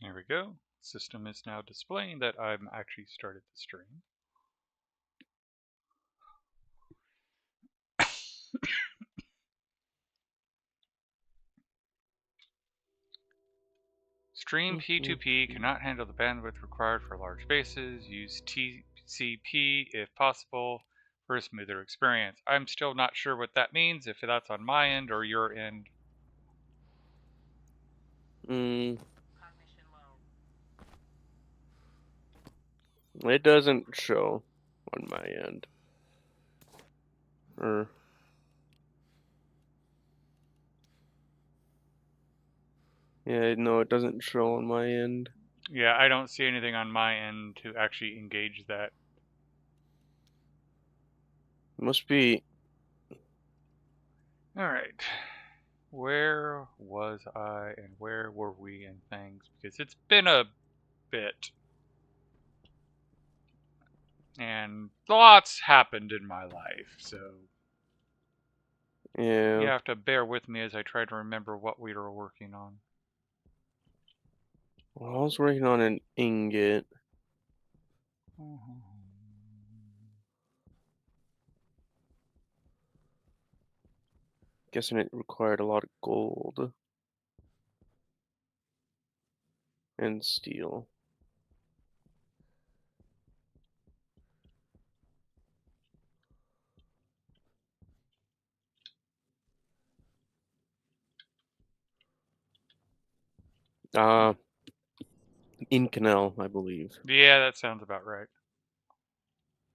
There we go. System is now displaying that I'm actually started the stream. Stream P2P cannot handle the bandwidth required for large bases. Use TCP if possible for a smoother experience. I'm still not sure what that means, if that's on my end or your end. It doesn't show on my end. Yeah, no, it doesn't show on my end. Yeah, I don't see anything on my end to actually engage that. Must be. Alright. Where was I and where were we in things? Because it's been a bit. And lots happened in my life, so Yeah. you have to bear with me as I try to remember what we were working on. Well, I was working on an ingot. Guessing it required a lot of gold and steel. In Canal, I believe. Yeah, that sounds about right.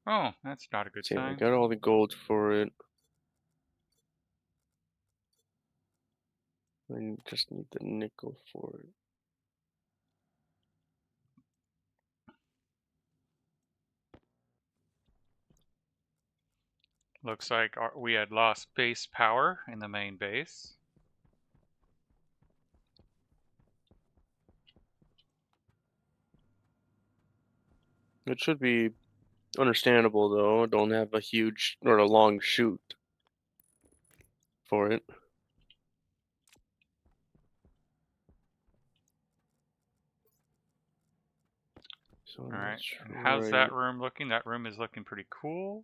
Oh, that's not a good See, I sign. got all the gold for it. I just need the nickel for it. Looks like we had lost base power in the main base. It should be understandable, though. I don't have a huge or a long chute for it. So Alright, and how's that room looking? That room is looking pretty cool.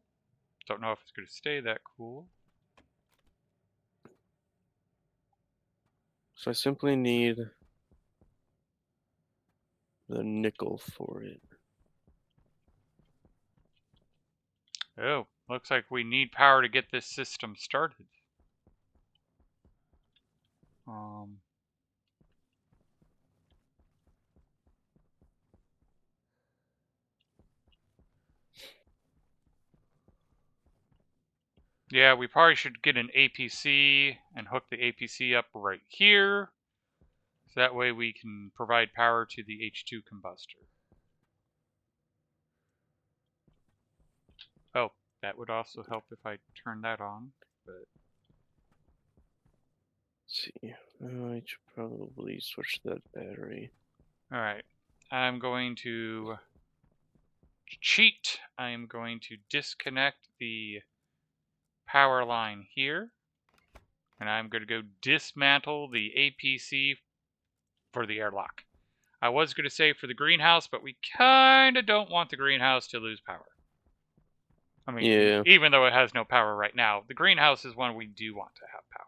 Don't know if it's going to stay that cool. So I simply need the nickel for it. Oh, looks like we need power to get this system started. Yeah, we probably should get an APC and hook the APC up right here. So that way we can provide power to the H2 combustor. Oh, that would also help if I turn that on. But Let's see. I should probably switch that battery. alright. I'm going to cheat. I'm going to disconnect the power line here. And I'm going to go dismantle the APC for the airlock. I was going to say for the greenhouse, but we kind of don't want the greenhouse to lose power. I mean, Yeah. even though it has no power right now, the greenhouse is one we do want to have power.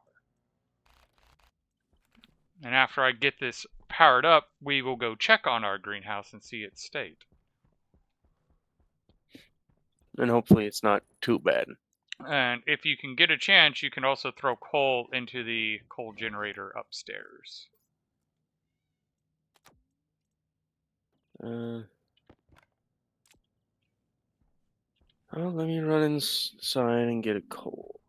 And after I get this powered up, we will go check on our greenhouse and see its state. And hopefully it's not too bad. And if you can get a chance, you can also throw coal into the coal generator upstairs. Oh, let me run inside and get a coal.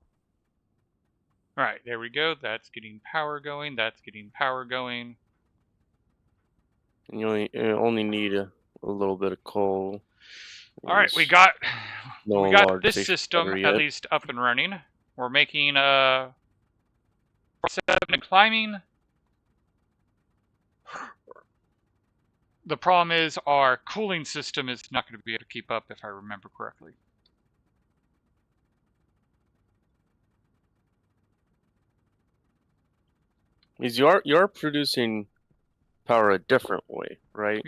Alright, there we go. That's getting power going. That's getting power going. And you only need a little bit of coal. Alright, we got this system at yet. least up and running. We're making 7 climbing. The problem is our cooling system is not going to be able to keep up, if I remember correctly. You're producing power a different way, right?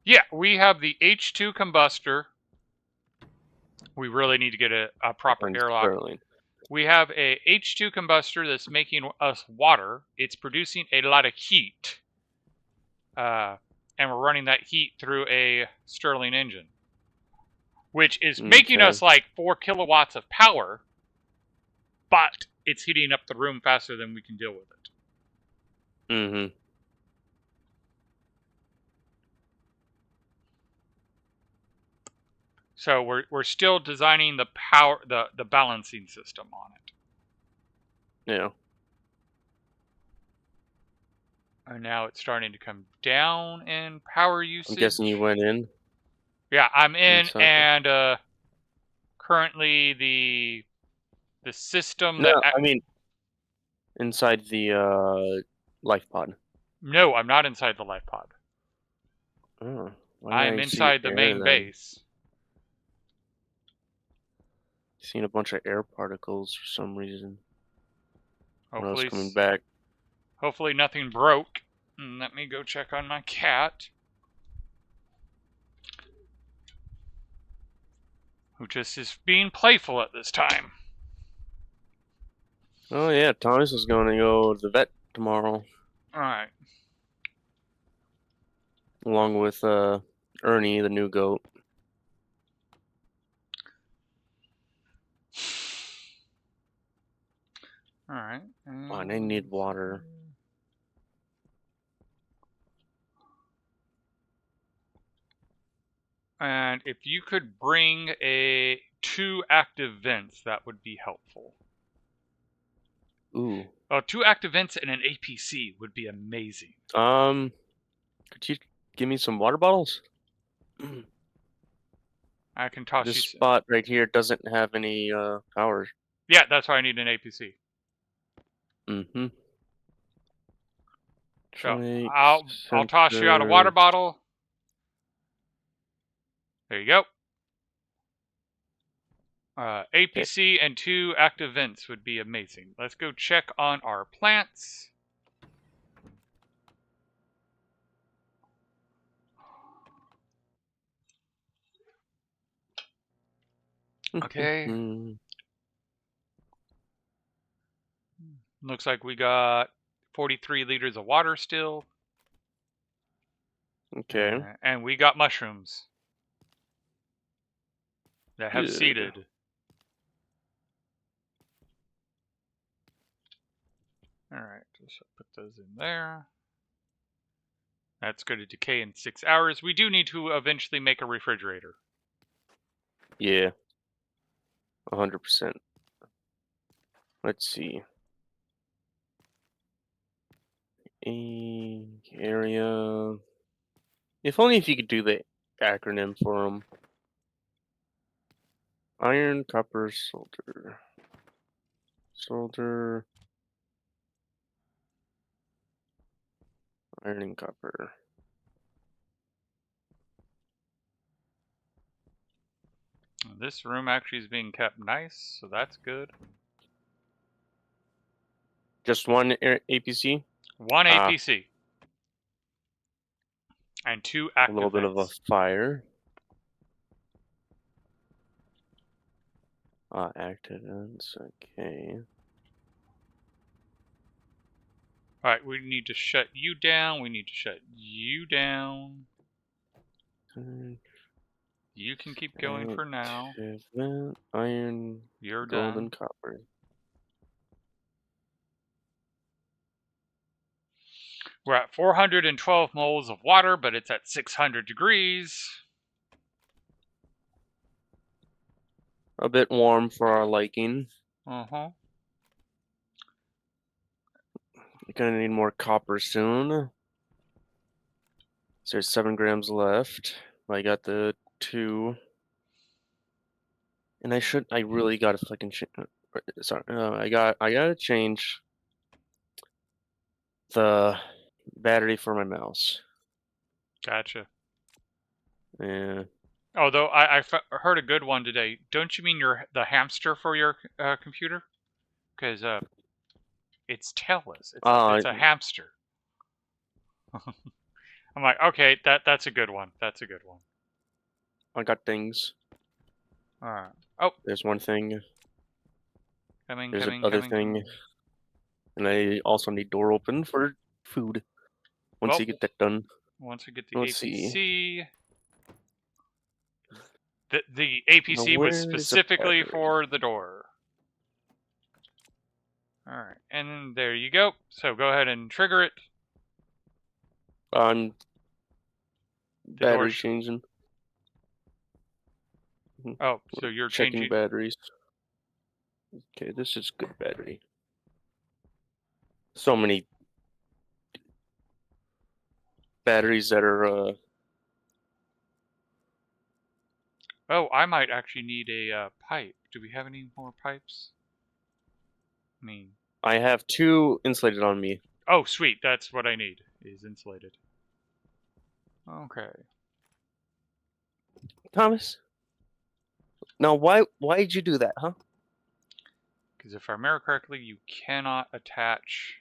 Yeah, we have the H2 combustor. We really need to get a proper And airlock. Sterling. We have a H2 combustor that's making us water. It's producing a lot of heat. And we're running that heat through a Stirling engine, which is making Okay. us like 4 kilowatts of power, but it's heating up the room faster than we can deal with it. Mm-hmm. So we're still designing the power, the balancing system on it. Yeah. And now it's starting to come down in power I'm guessing you usage. went in Yeah, I'm in, inside. and currently the system No, that I mean inside the life pod. no, I'm not inside the life pod. Oh, why did I am I see inside the air main then? base. Seen a bunch of air particles for some reason when I was Hopefully, coming back. hopefully nothing broke. Let me go check on my cat, who just is being playful at this time. Oh yeah, Thomas is going to go to the vet tomorrow, All right. along with Ernie, the new goat. All right. Oh, and I need water. And if you could bring 2 active vents, that would be helpful. Ooh. Oh, 2 active vents and an APC would be amazing. Could you give me some water bottles? I can toss This you. spot right here doesn't have any power. Yeah, that's why I need an APC. Mm-hmm. So Electronics, I'll toss you out a water sensors. bottle. There you go. Okay. APC and 2 active vents would be amazing. Let's go check on our plants. Okay. Looks like we got 43 liters of water still. Okay. And we got mushrooms that have Good. seeded. Alright, just put those in there. That's going to decay in 6 hours. We do need to eventually make a refrigerator. Yeah. 100%. Let's see. Area. If only if you could do the acronym for them. Iron, copper, solder. Solder. Iron and copper. This room actually is being kept nice, so that's good. Just one APC? 1 Ah, APC. And 2 a little active bit of a vents. fire. Active vents, okay. Alright, we need to shut you down. We need to shut you down. You can keep going for now. Active vent, iron, You're gold, done. and copper. We're at 412 moles of water, but it's at 600 degrees. A bit warm for our liking. Uh-huh. Gonna need more copper soon. So there's 7 grams left. I got the 2. And I really gotta fucking sorry, I gotta change the battery for my mouse. Gotcha. Yeah. Although I heard a good one today. Don't you mean the hamster for your computer? Because it's tailless. It's Uh, a hamster. I'm like, okay, that's a good one. That's a good one. I got things. All right. Oh, There's one thing. coming, There's coming, another coming, thing. coming. And I also need door open for food. Once Well, you get that done. once we get the Let's see. APC, the Now APC was where is a specifically battery? for the door. All right, and there you go. So go ahead and trigger it. On The door. battery changing. Oh, so you're Checking changing. batteries. Okay, this is good battery. So many batteries that are Oh, I might actually need a pipe. Do we have any more pipes? I mean, I have 2 insulated on me. oh, sweet. That's what I need. Is insulated. Okay. Thomas? Now why'd you do that, huh? Because if I remember correctly, you cannot attach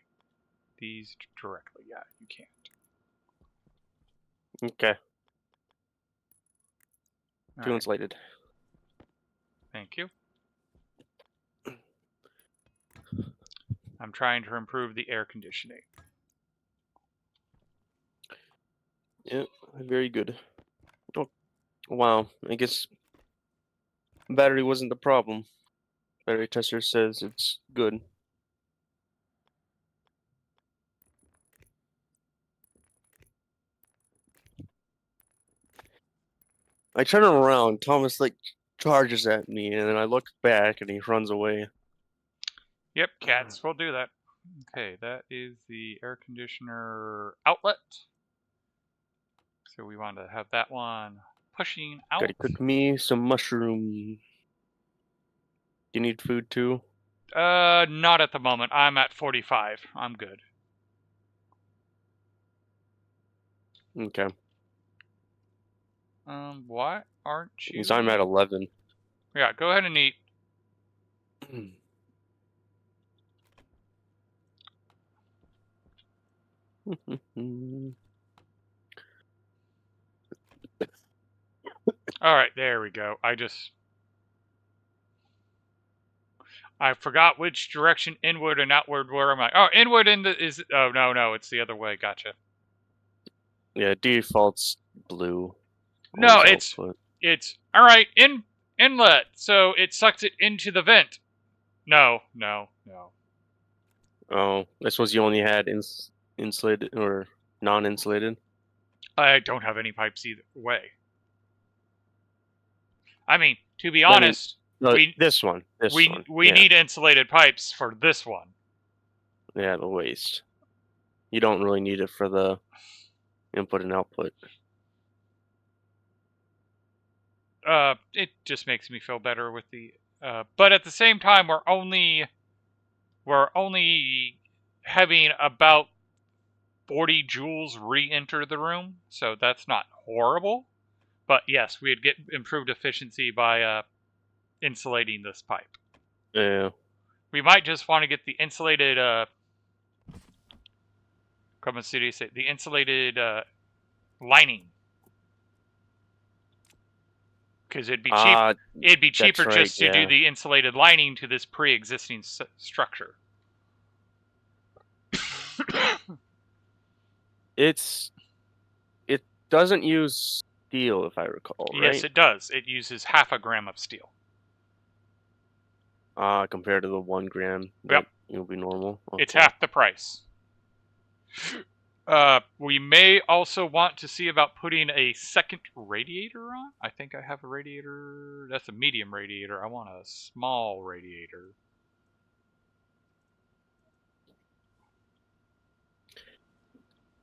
these directly. Yeah, you can't. Okay. All 2 right. insulated. Thank you. I'm trying to improve the air conditioning. Yeah, very good. Oh, wow. I guess battery wasn't the problem. Battery tester says it's good. I turn around, Thomas like charges at me, and then I look back and he runs away. Yep, cats will do that. Okay, that is the air conditioner outlet. So we want to have that one pushing out. Gotta cook me some mushroom. You need food too? Not at the moment. I'm at 45. I'm good. Okay. Why aren't Because I'm at you? 11. Yeah, go ahead and eat. All right, there we go. I forgot which direction inward and outward were. I'm like, oh, inward is. Oh no, it's the other way. Gotcha. Yeah, default's blue. No, Always output. it's all right. Inlet, so it sucks it into the vent. No. Oh, this was you only had insulated or non-insulated? I don't have any pipes either way. I mean, to be Then honest, no, we this one. we Yeah. need insulated pipes for this one. Yeah, the waste. You don't really need it for the input and output. It just makes me feel better with the. But at the same time, we're only having about 40 joules re-enter the room, so that's not horrible. But yes, we'd get improved efficiency by insulating this pipe. Yeah. We might just want to get the insulated. Come on, city say the insulated lining, because it'd be cheap. It'd be cheaper That's right. just to do Yeah. the insulated lining to this pre-existing structure. It doesn't use steel, if I recall, Yes, right? it does. It uses 0.5 gram of steel. Compared to the 1 gram Yep, that will be normal. it's Okay. half the price. We may also want to see about putting a second radiator on. I think I have a radiator. That's a medium radiator. I want a small radiator.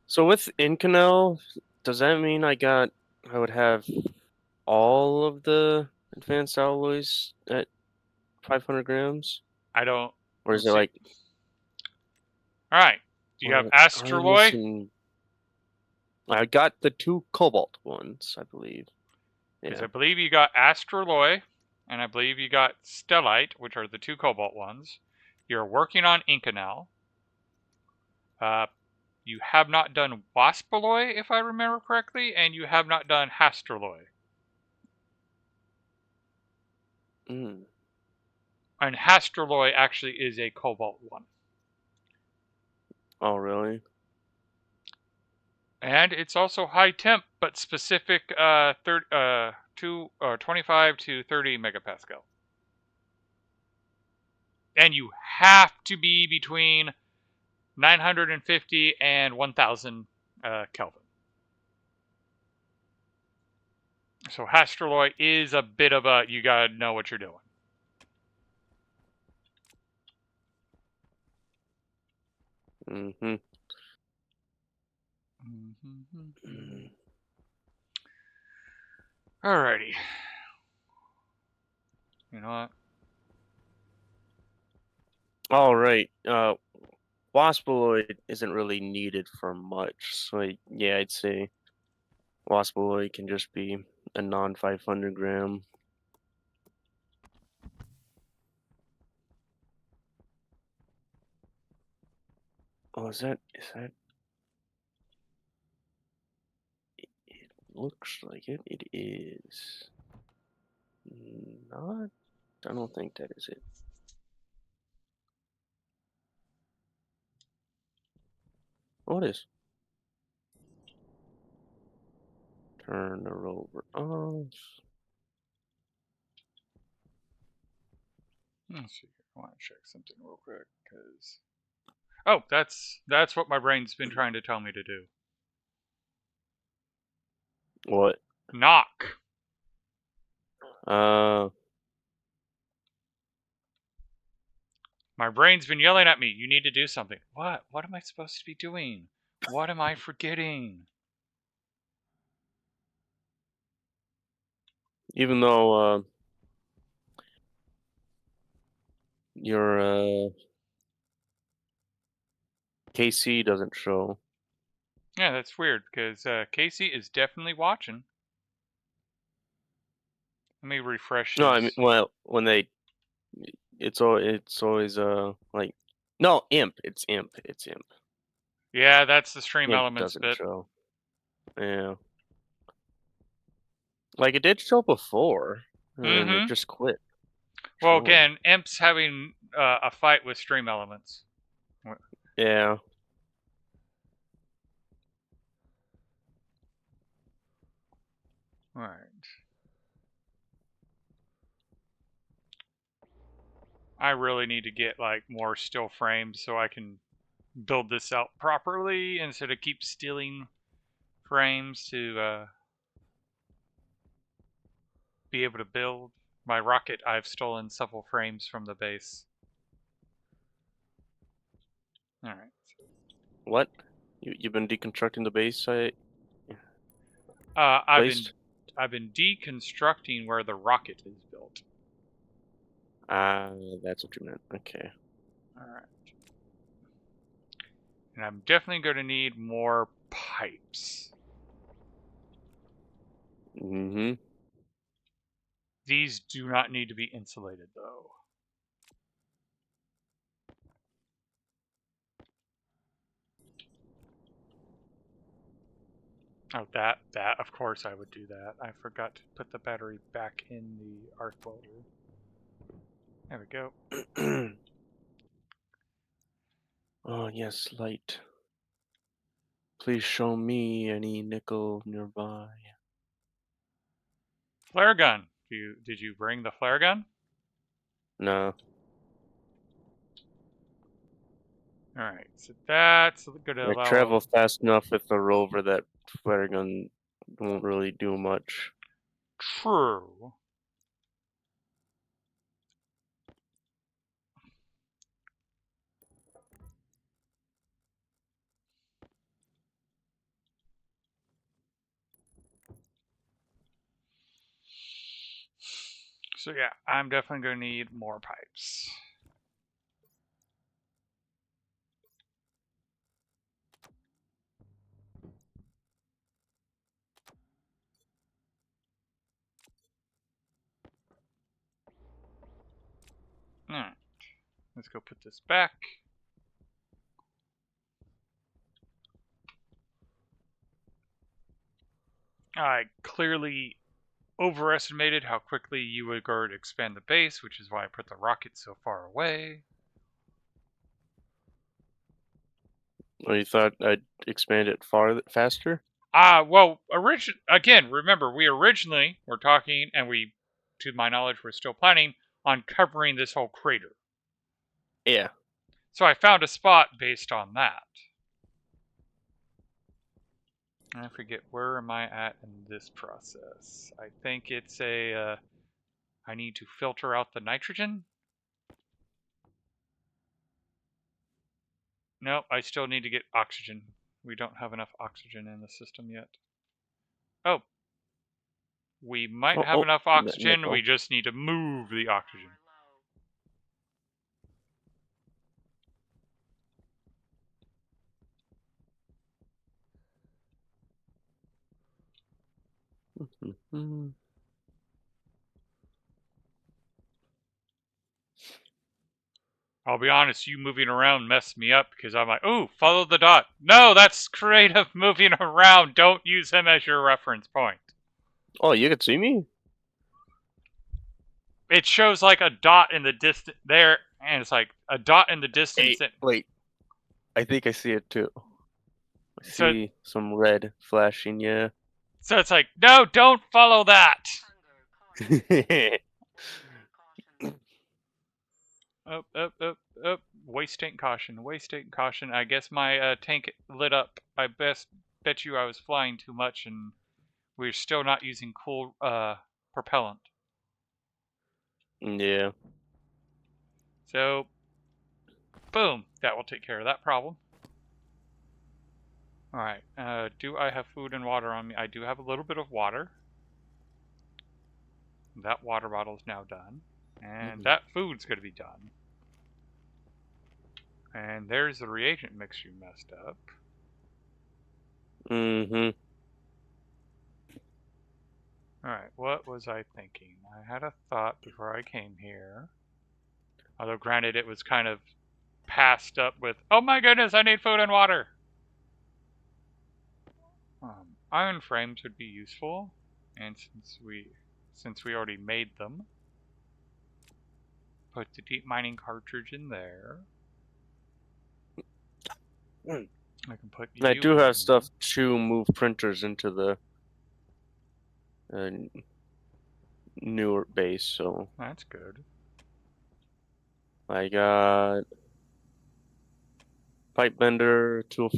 So with Inconel, does that mean I would have all of the advanced alloys at 500 grams? I don't. Or is Let's it see. like, All right. Do you have what are they Astroloy? missing? I got the 2 cobalt ones, I believe. Because Yeah. I believe you got Astroloy, and I believe you got Stellite, which are the 2 cobalt ones. You're working on Inconel. You have not done Waspaloy, if I remember correctly, and you have not done Hastraloy. Mm. And Hastraloy actually is a Cobalt 1. Oh, really? And it's also high temp, but specific 25 to 30 megapascal. And you have to be between 950 and 1000 Kelvin. So Hastraloy is a bit of a, you gotta know what you're doing. Mm-hmm. Alrighty. You know what? All right. Waspaloid isn't really needed for much, so yeah, I'd say Waspaloid can just be a non 500 gram. Oh, is that? It looks like it. It is not. I don't think that is it. What is? Turn the rover off. Let's see here. I want to check something real quick because oh, that's what my brain's been trying to tell me to do. What? Knock. Uh, My brain's been yelling at me. You need to do something. What? What am I supposed to be doing? What am I forgetting? even though your KC doesn't show. Yeah, that's weird because Casey is definitely watching. Let me refresh No, I mean, his. well, when they, it's always like, no, imp. It's imp. It's imp. Yeah, that's the stream Imp elements doesn't bit. show. Yeah, like it did show before, and it Mm-hmm. just quit Well, showing. again, Imp's having a fight with stream elements. Yeah. All right. I really need to get like more still frames so I can build this out properly instead of keep stealing frames to be able to build. My rocket, I've stolen several frames from the base. All right. What? You've been deconstructing the base site I've been placed? deconstructing where the rocket is built. Ah, that's what you meant. Okay. All right. And I'm definitely going to need more pipes. Mm-hmm. These do not need to be insulated though. Oh, that, of course I would do that. I forgot to put the battery back in the arc welder. There we go. Oh yes, light. Please show me any nickel nearby. Flare gun. Did you bring the flare gun? No. All right, so that's going to I allow. travel fast enough with the rover that flare gun won't really do much. True. So yeah, I'm definitely going to need more pipes. All right, let's go put this back. I clearly overestimated how quickly you would go to expand the base, which is why I put the rocket so far away. Or you thought I'd expand it faster? Well, again, remember, we originally were talking, and we, to my knowledge, we're still planning on covering this whole crater. Yeah. So I found a spot based on that. I forget, where am I at in this process? I think it's I need to filter out the nitrogen. No, I still need to get oxygen. We don't have enough oxygen in the system yet. Oh, we might have Oh, enough oxygen. We nickel. just need to move the oxygen. Mm-hmm. I'll be honest, you moving around messed me up because I'm like, ooh, follow the dot. No, that's creative moving around. Don't use him as your reference point. Oh, you can see me? It shows like a dot in the distance there, and it's like a dot in the distance. Hey, wait. I think I see it too. I So, see some red flashing, yeah. so it's like, no, don't follow that. Up, up, up, up. Waste tank caution. Waste tank caution. I guess my tank lit up. I bet you I was flying too much, and we're still not using cool propellant. Yeah. So, boom. That will take care of that problem. All right. Do I have food and water on me? I do have a little bit of water. That water bottle is now done, and that food's going to be done. And there's the reagent mix you messed up. Mm-hmm. Alright, what was I thinking? I had a thought before I came here. Although, granted, it was kind of passed up with, oh my goodness, I need food and water! Iron frames would be useful, and since we already made them, put the deep mining cartridge in there. I can put I you do in have here. stuff to move printers into the uh, newer base, so That's good. I got pipe bender, tool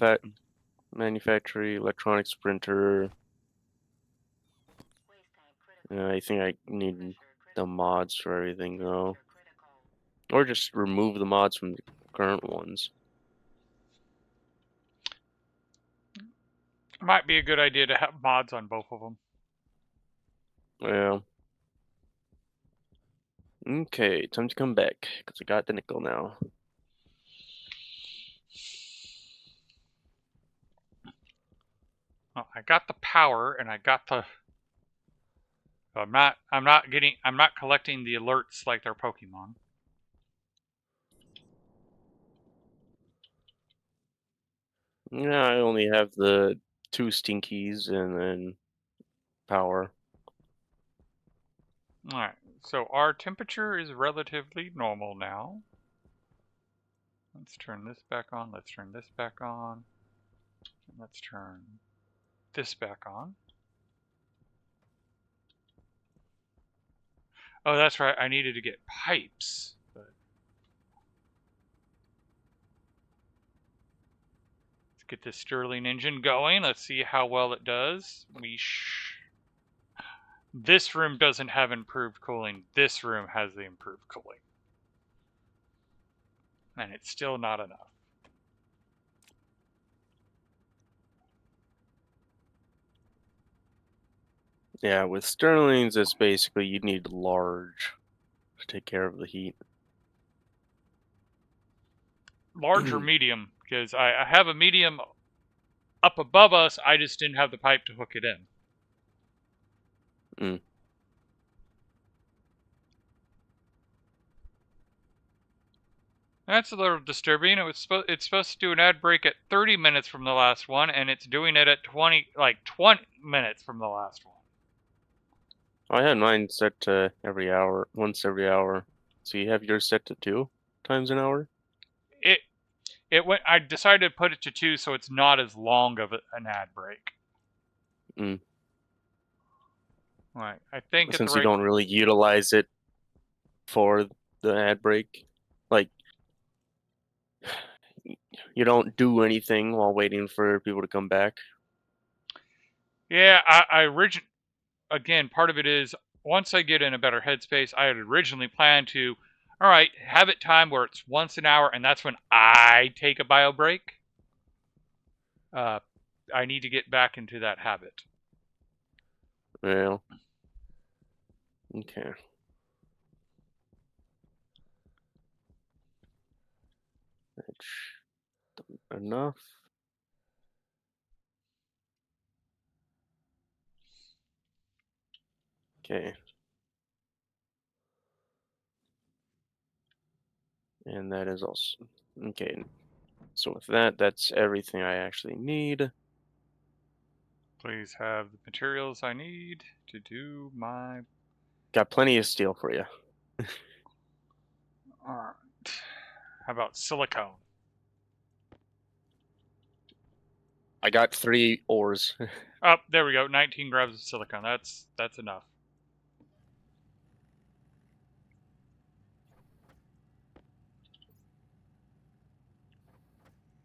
manufactory, electronics printer. I think I need the mods for everything though, or just remove the mods from the current ones. Might be a good idea to have mods on both of them. Yeah. Okay, time to come back because I got the nickel now. Well, I got the power, and I got the... I'm not collecting the alerts like they're Pokemon. Yeah, I only have the 2 stinkies and then power. Alright, so our temperature is relatively normal now. Let's turn this back on, let's turn this back on, and let's turn this back on. Oh, that's right, I needed to get pipes. But let's get this Stirling engine going, let's see how well it does. This room doesn't have improved cooling, this room has the improved cooling. And it's still not enough. Yeah, with Sterlings, it's basically you need large to take care of the heat. Large or medium, because I have a medium up above us, I just didn't have the pipe to hook it in. That's a little disturbing. It's supposed to do an ad break at 30 minutes from the last one, and it's doing it at 20 minutes from the last one. I had mine set to every hour, once every hour. So you have yours set to 2 times an hour? It it went. I decided to put it to 2 so it's not as long of an ad break. Mm. Right. I think at the Since you rate. don't really utilize it for the ad break, like you don't do anything while waiting for people to come back. Yeah, I again, part of it is once I get in a better headspace, I had originally planned to, all right, have it time where it's once an hour, and that's when I take a bio break. Uh, I need to get back into that habit. Well, okay. That's enough. Okay. And that is also okay. So with that, that's everything I actually need. Please have the materials I need to do my. Got plenty of steel for you. All right. How about silicone? I got 3 ores. Oh, there we go. 19 grams of silicone. That's enough.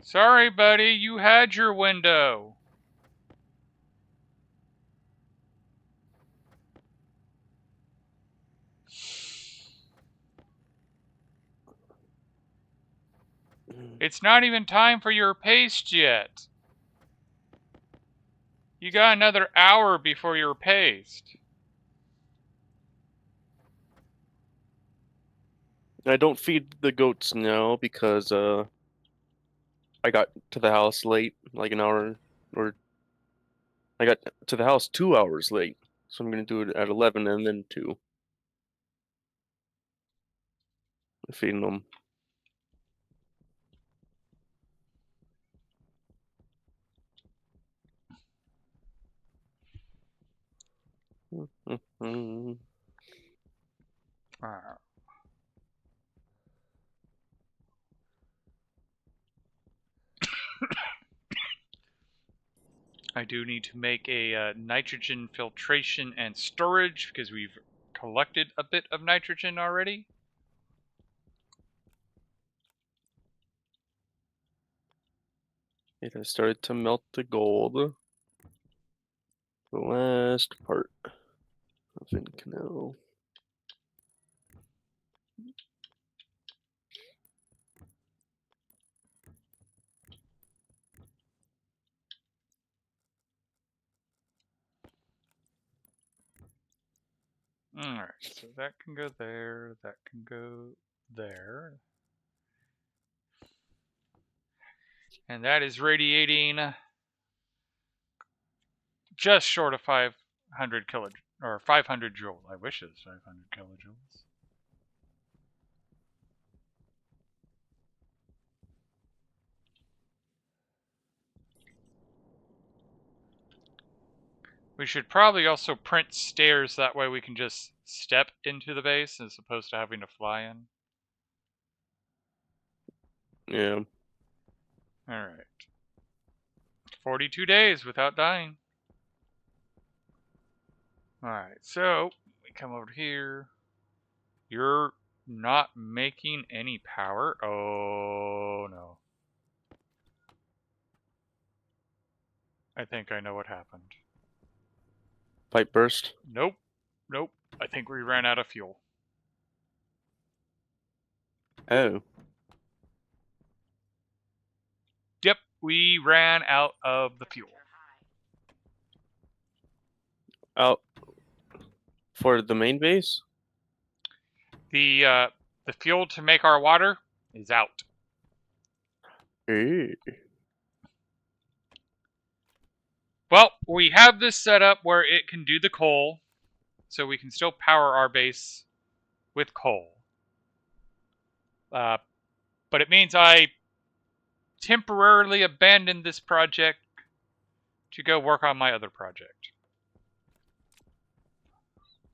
Sorry, buddy. You had your window. It's not even time for your paste yet. You got another hour before your paste. I don't feed the goats now because I got to the house late, like an hour, or I got to the house 2 hours late. So I'm gonna do it at 11 and then 2. Feeding them. Alright. I do need to make a nitrogen filtration and storage because we've collected a bit of nitrogen already. It has started to melt the gold. The last part of Incanal. Alright, so that can go there, that can go there. And that is radiating just short of 500 kilojoules, or 500 joules. I wish it was 500 kilojoules. We should probably also print stairs, that way we can just step into the base as opposed to having to fly in. Yeah. Alright. 42 days without dying. Alright, so we come over here. You're not making any power? Oh no. I think I know what happened. Pipe burst. Nope. Nope. I think we ran out of fuel. Oh. Yep, we ran out of the fuel. Out for the main base? The fuel to make our water is out. Eh. Well, we have this set up where it can do the coal, so we can still power our base with coal. But it means I temporarily abandoned this project to go work on my other project.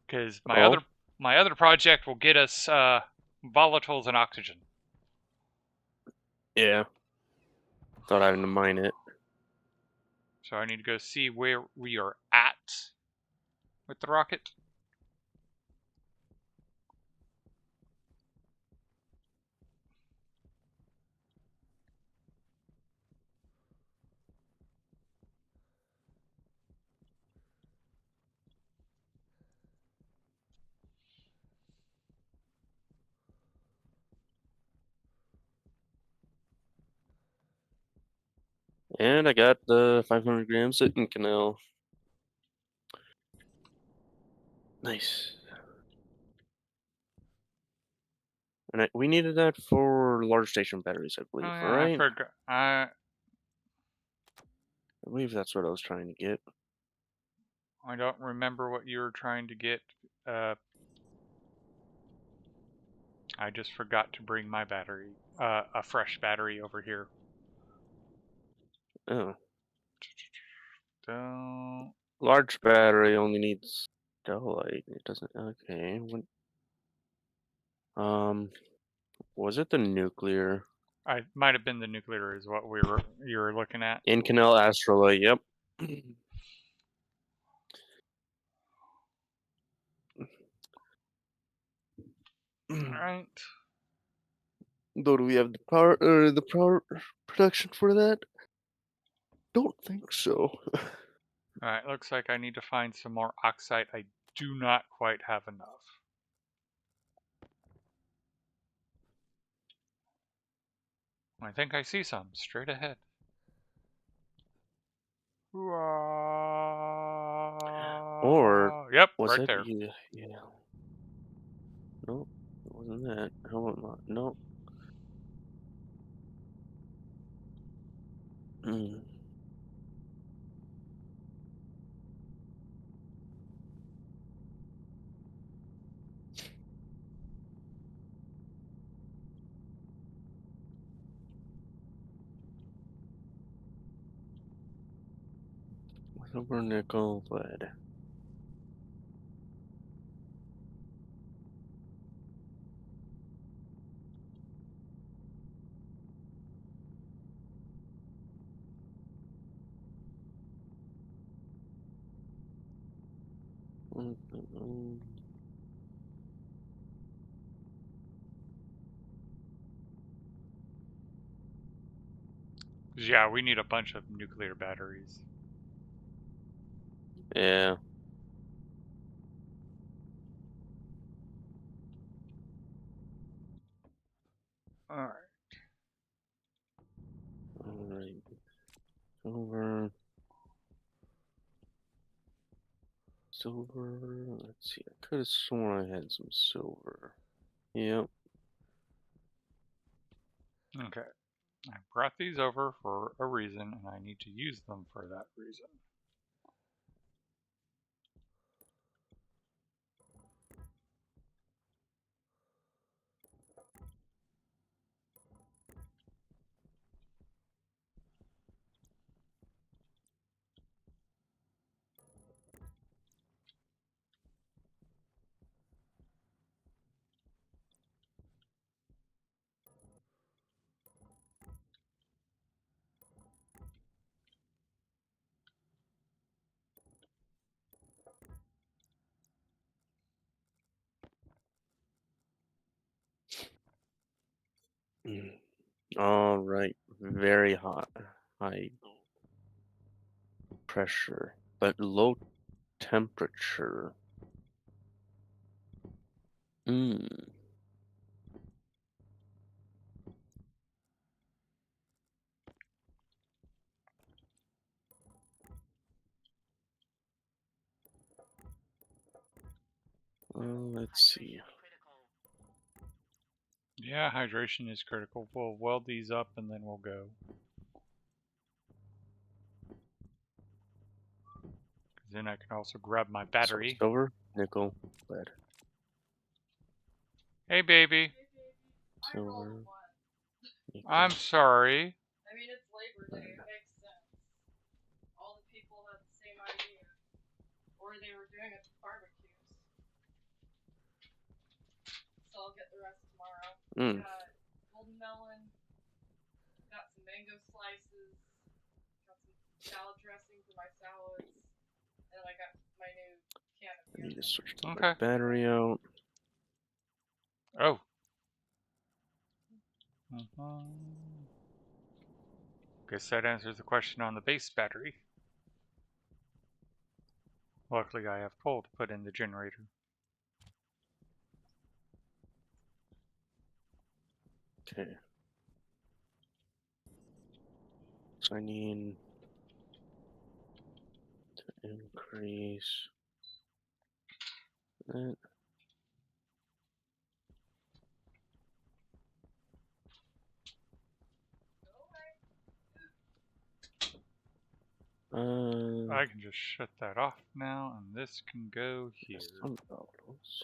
Because Oh, my other project will get us volatiles and oxygen. yeah. Thought I would mine it. So I need to go see where we are at with the rocket. And I got the 500 grams at Incanal. Nice. And we needed that for large station batteries, I Oh believe, yeah, I right? forgot. I believe that's what I was trying to get. I don't remember what you were trying to get. I just forgot to bring my battery, a fresh battery over here. Oh. Don't. Large battery only needs light. It doesn't. Okay. Was it the nuclear? I might have been the nuclear is what you were looking at. Incanal Astrolight, yep. All right. Though do we have the power production for that? Don't think so. All right. Looks like I need to find some more oxide. I do not quite have enough. I think I see some straight ahead. Or Yep, was right it? there. Yeah, yeah. No, it wasn't that. How am I? No. Mm. Silver, nickel, lead. Yeah, we need a bunch of nuclear batteries. Yeah. All right. All right. Silver. Silver. Let's see. I could have sworn I had some silver. Yep. Okay. I brought these over for a reason, and I need to use them for that reason. Mm. All right. Very hot. High pressure, but low temperature. Mm. Let's see. Yeah, hydration is critical. We'll weld these up and then we'll go. Then I can also grab my So battery. silver, nickel, lead, Hey, baby. silver. I'm sorry. I mean, it's Labor Day. It makes sense. All the people had the same idea. Or they were doing it for barbecues. So I'll get the rest tomorrow. Got golden melon. Got some mango slices. Got some salad dressing for my salads. And then I got my new can of I need to yogurt. switch the Okay. battery out. Oh. Guess that answers the question on the base battery. Luckily, I have coal to put in the generator. Okay. So I need to increase that. I can just shut that off now, and this can go here. Some bottles.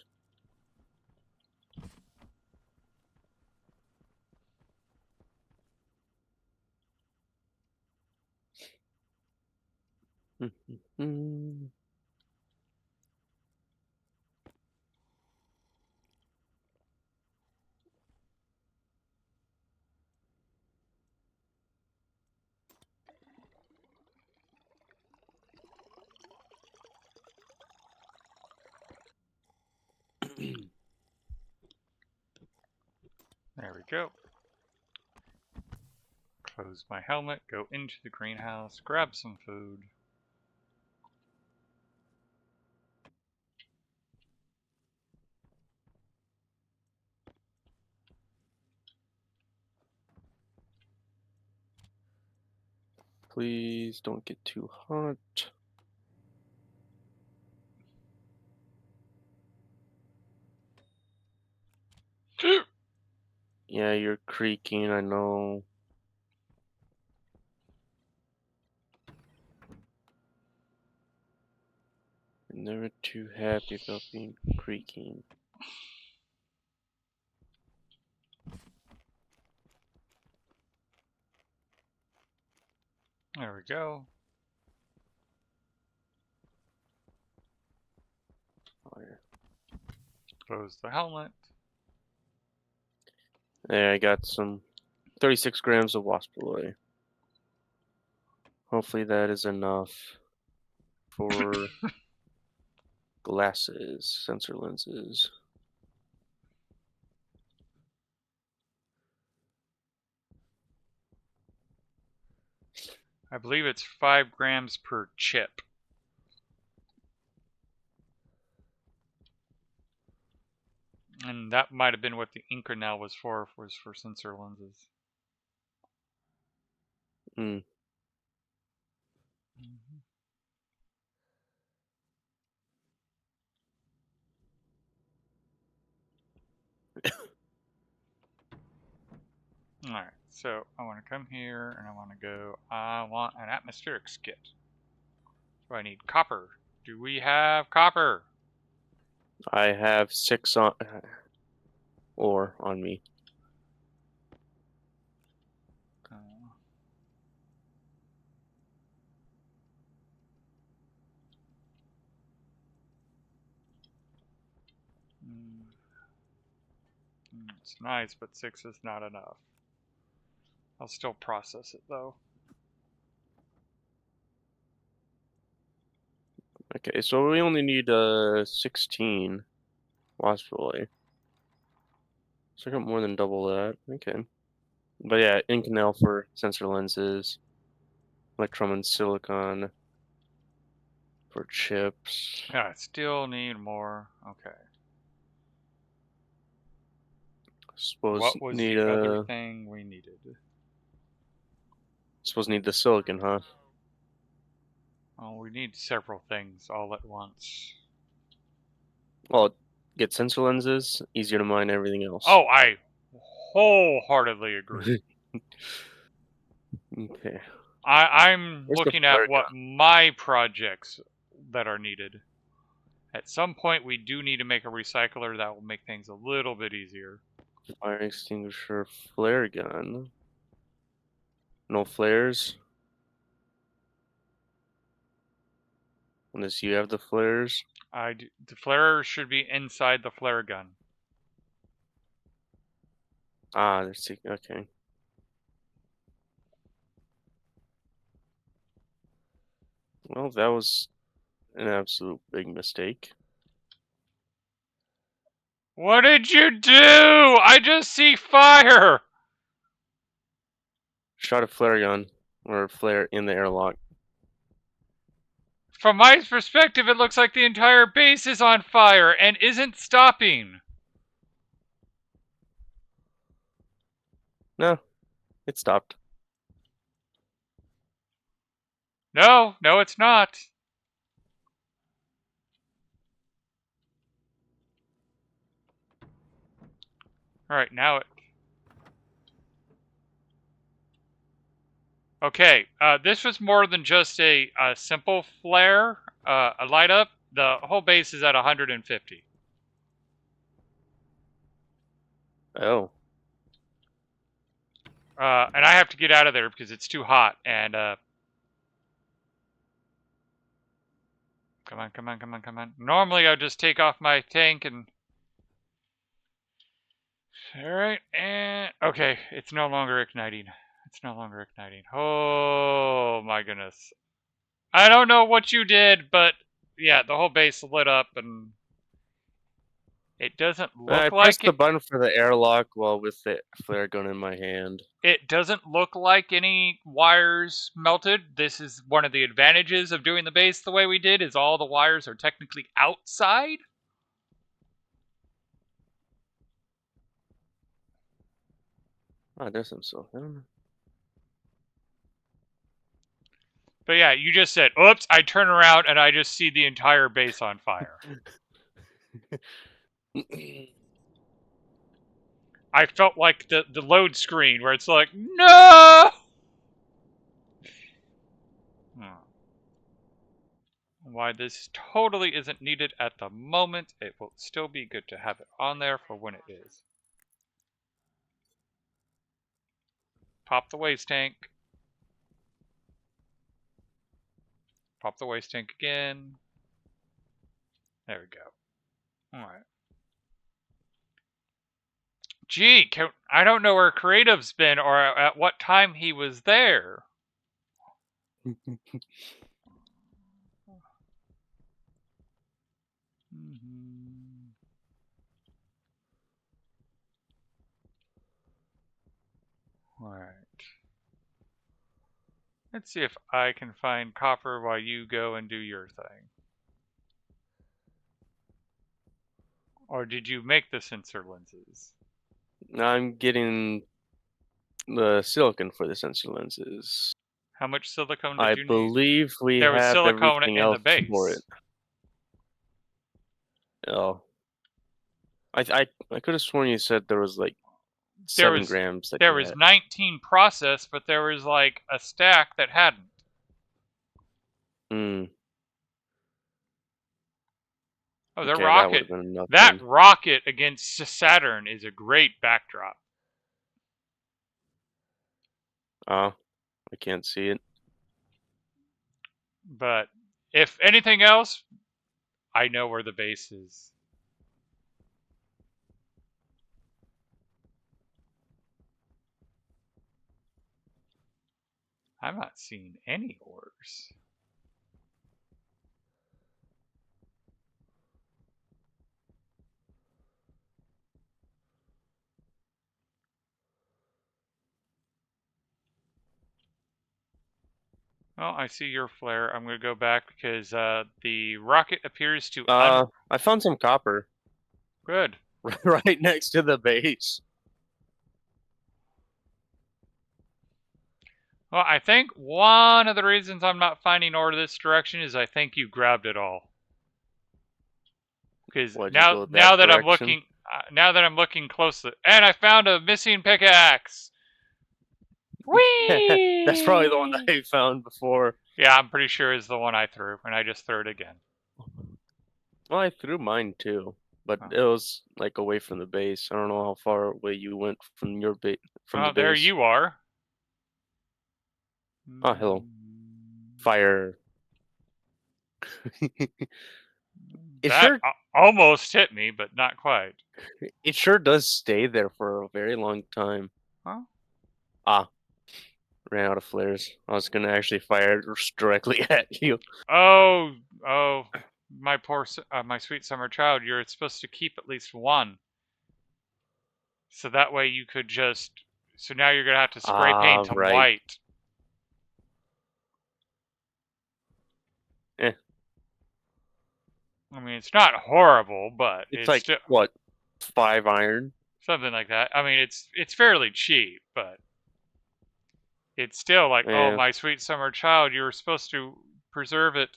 There we go. Close my helmet, go into the greenhouse, grab some food. Please don't get too hot. Yeah, you're creaking, I know. I'm never too happy about being creaking. There we go. Fire. Close the helmet. There, I got some 36 grams of wasp oil. Hopefully that is enough for glasses, sensor lenses. I believe it's 5 grams per chip. And that might have been what the Inconel was for sensor lenses. Mm. Alright, so I want to come here and I want to go, I want an atmospheric skit. So I need copper. Do we have copper? I have 6 on ore on me. It's nice, but 6 is not enough. I'll still process it though. Okay, so we only need 16 wasp oil. So I got more than double that. Okay. But yeah, Inconel for sensor lenses, electrum and silicon for chips. Yeah, I still need more. Okay. Suppose What was need the other thing we needed? suppose need the silicon, huh? Oh, we need several things all at once. Well, get sensor lenses, easier to mine everything else. Oh, I wholeheartedly agree. Okay. I'm Where's the looking flare at what my projects that are needed. At some point, we do need to make a recycler that will make things a little bit easier. Fire extinguisher, flare gun. No flares. Unless you have the flares. The flare should be inside the flare gun. Ah, there's okay. Well, that was an absolute big mistake. What did you do? I just see fire! Shot a flare gun or a flare in the airlock. From my perspective, it looks like the entire base is on fire and isn't stopping. No, it stopped. No, it's not. Alright, now it... Okay, this was more than just a simple flare, a light up. The whole base is at 150. Oh. And I have to get out of there because it's too hot. And come on. Normally I would just take off my tank and... Alright, and... Okay, it's no longer igniting. Oh my goodness. I don't know what you did, but yeah, the whole base lit up and... It doesn't I look pressed like the it. button for the airlock while with the flare gun in my hand. It doesn't look like any wires melted. This is one of the advantages of doing the base the way we did, is all the wires are technically outside. Oh, there's some stuff. I don't know. But yeah, you just said, oops, I turn around and I just see the entire base on fire. I felt like the load screen where it's like, no! Why this totally isn't needed at the moment, it will still be good to have it on there for when it is. Pop the waste tank. Pop the waste tank again. There we go. Alright. Gee, I don't know where Creative's been or at what time he was there. Alright. Let's see if I can find copper while you go and do your thing. Or did you make the sensor lenses? I'm getting the silicon for the sensor lenses. How much silicone did I you need? believe we There was have silicone everything in the else base. for it. Oh. I could have sworn you said there was like 7 grams that there you was had. 19 processed, but there was like a stack that hadn't. Hmm. Oh, Okay, that would have been enough. That rocket against Saturn is a great backdrop. Oh, I can't see it. But if anything else, I know where the base is. I'm not seeing any ores. Well, I see your flare. I'm going to go back because the rocket appears to... I found some copper. Good. Right next to the base. Well, I think one of the reasons I'm not finding ore this direction is I think you grabbed it all. Because now that I'm looking closely, and I found a missing pickaxe. Whee! That's probably the one that I found before. Yeah, I'm pretty sure is the one I threw, and I just threw it again. Well, I threw mine too, but it was like away from the base. I don't know how far away you went from your base. Well, there you are. Oh, hello. Fire. It That sure almost hit me, but not quite. it sure does stay there for a very long time. Huh? Ah, ran out of flares. I was gonna actually fire it directly at you. Oh, oh, my poor, my sweet summer child. You're supposed to keep at least one, so that way you could just. So now you're gonna have to spray Ah, paint them right. white. Eh, I mean, it's not horrible, but it's it's like still what, 5 iron? something like that. I mean, it's fairly cheap, but it's still like, oh, Yeah, my sweet summer child, you were supposed to preserve it.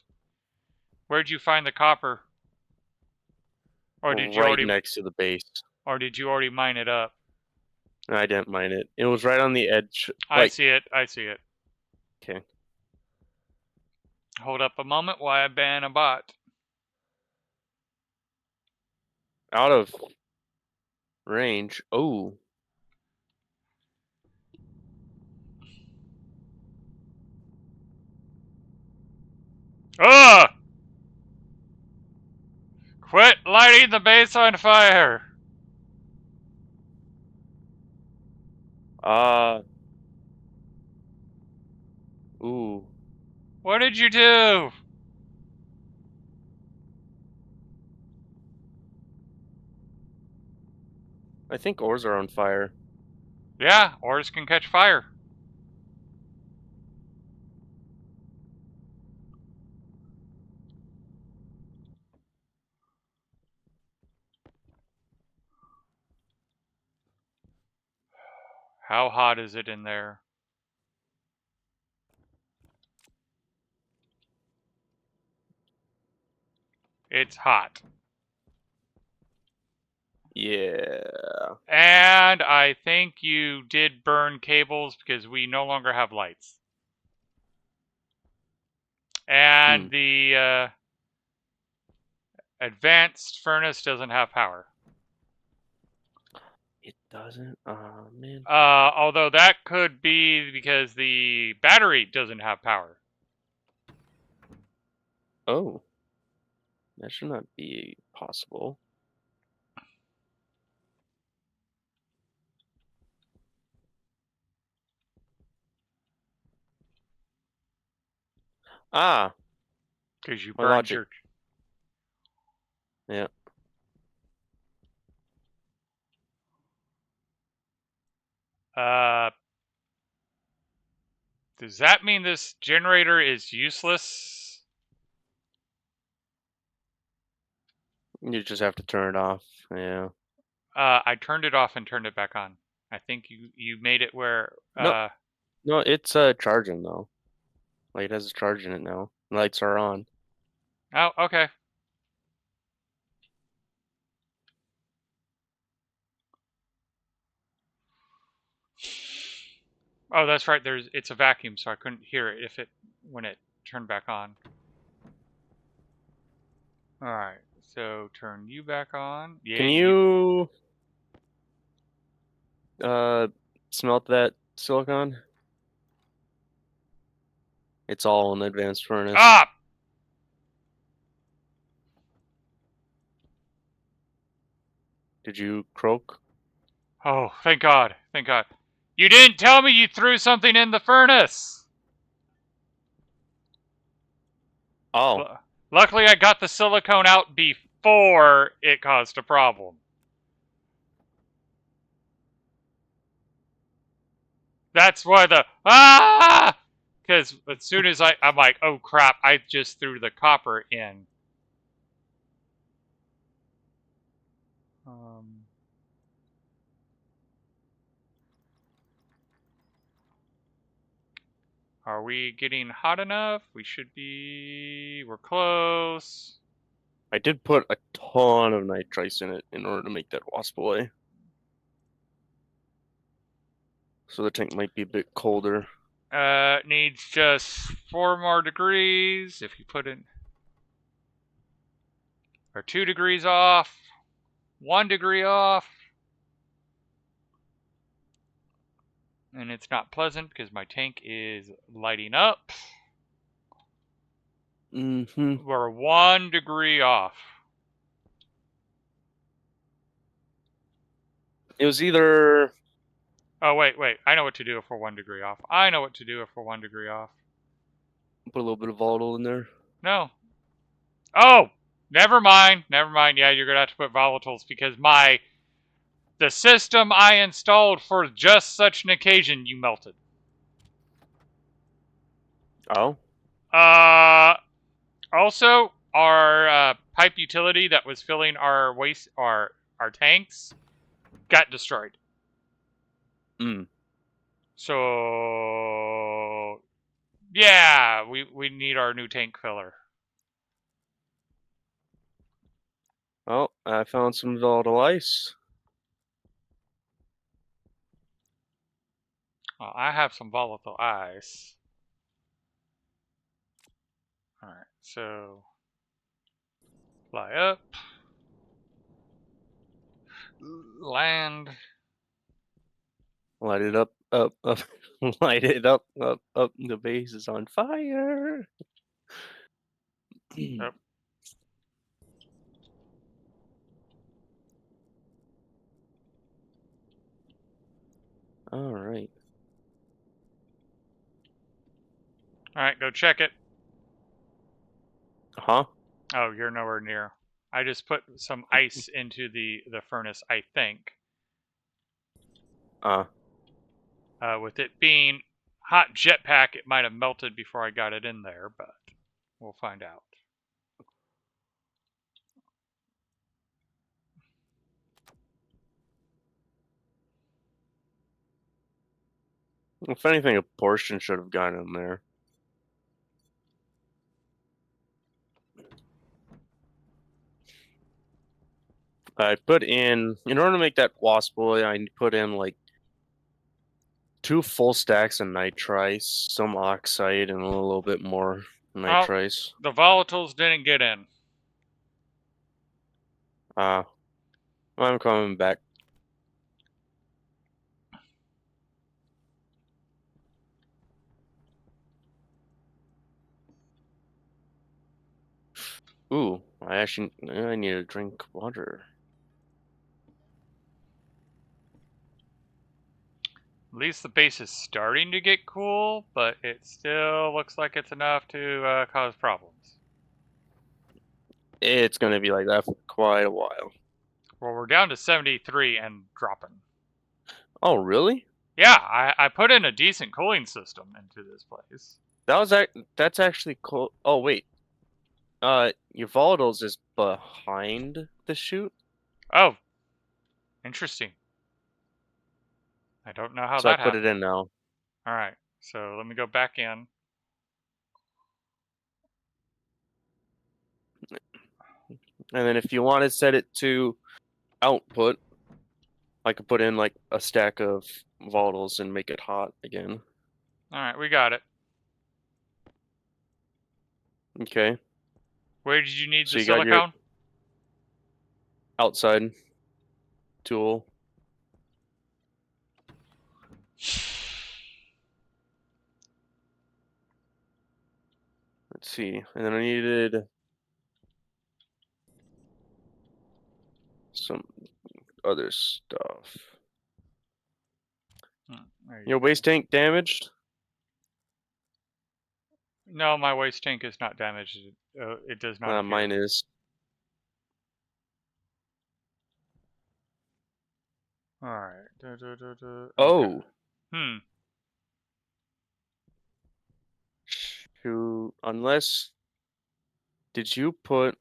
Where'd you find the copper? Or did you right already, next to the base. or did you already mine it up? I didn't mind it. It was right on the edge. I Like, see it. I see it. okay, Hold up a moment while I ban a bot. out of range. Oh, Ugh! Quit lighting the base on fire! uh, ooh. What did you do? I think ores are on fire. Yeah, ores can catch fire. How hot is it in there? It's hot. Yeah. And I think you did burn cables because we no longer have lights. Hmm. And the advanced furnace doesn't have power. It doesn't. Oh man. Although that could be because the battery doesn't have power. Oh, that should not be possible. Ah, Because you my burned logic. your. Yeah. Uh, does that mean this generator is useless? You just have to turn it off. Yeah. I turned it off and turned it back on. I think you made it where. No, no, it's charging though. Like it has a charge in it now. Lights are on. Oh, okay. Oh, that's right. It's a vacuum, so I couldn't hear it when it turned back on. All right. So turn you back on. Yeah, Can you smelt that silicon? It's all in the advanced furnace. Ah! Did you croak? Oh, thank God. Thank God. You didn't tell me you threw something in the furnace. Oh, Luckily, I got the silicone out before it caused a problem. That's why because as soon as I'm like, oh crap, I just threw the copper in. Um, are we getting hot enough? We should be. We're close. I did put a ton of nitrice in it in order to make that wasp away. So the tank might be a bit colder. Needs just 4 more degrees. If you put in, or 2 degrees off, 1 degree off. And it's not pleasant because my tank is lighting up. Mm-hmm. We're 1 degree off. It was either... Oh, wait. I know what to do if we're 1 degree off. I know what to do if we're 1 degree off. Put a little bit of volatile in there. No. Oh! Never mind. Yeah, you're going to have to put volatiles because the system I installed for just such an occasion, you melted. Oh? Also, our pipe utility that was filling our tanks got destroyed. Mm. So yeah, we need our new tank filler. Oh, I found some volatile ice. Well, I have some volatile ice. Alright, so fly up. Land. Light it up. Light it up. The base is on fire. Yep. All right. Alright, go check it. Huh? Oh, you're nowhere near. I just put some ice into the furnace, I think. With it being hot jetpack, it might have melted before I got it in there, but we'll find out. If anything, a portion should have gotten in there. I put in order to make that wasp oil, I put in like 2 full stacks of nitrice, some oxide, and a little bit more nitrice. The volatiles didn't get in. I'm coming back. Ooh, I need to drink water. At least the base is starting to get cool, but it still looks like it's enough to cause problems. It's gonna be like that for quite a while. Well, we're down to 73 and dropping. Oh, really? Yeah, I put in a decent cooling system into this place. That's actually cool. Oh, wait. Your volatiles is behind the chute. Oh, interesting. I don't know how So I that put happened. it in now. All right, so let me go back in. And then if you want to set it to output, I could put in like a stack of volatiles and make it hot again. All right, we got it. Okay. Where did you need So the you got your silicone? outside tool. Let's see. And then I needed some other stuff. Your waste tank damaged? No, my waste tank is not damaged. It does not appear. Mine is. All right. Okay. Oh. Shoot. Unless. Did you put.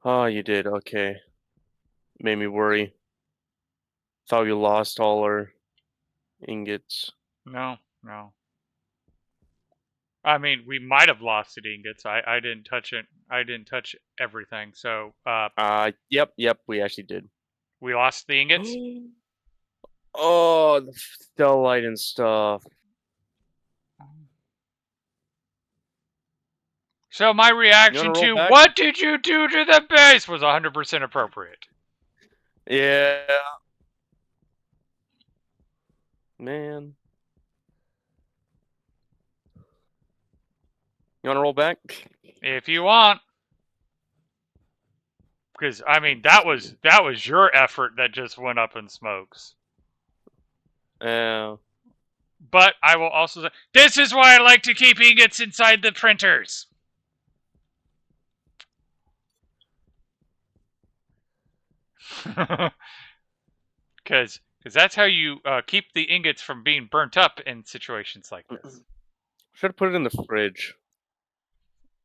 Oh, you did. Okay. Made me worry. Thought we lost all our ingots. No. I mean, we might have lost the ingots. I didn't touch it. I didn't touch everything. So, Yep. We actually did. we lost the ingots. Oh, the stellite and stuff. So my reaction to "What did you do to the base?" was 100% appropriate. Yeah. Man. You wanna roll back? If you want. Because I mean that was your effort that just went up in smokes. But I will also say this is why I like to keep ingots inside the printers. Because that's how you keep the ingots from being burnt up in situations like this. Should have put it in the fridge.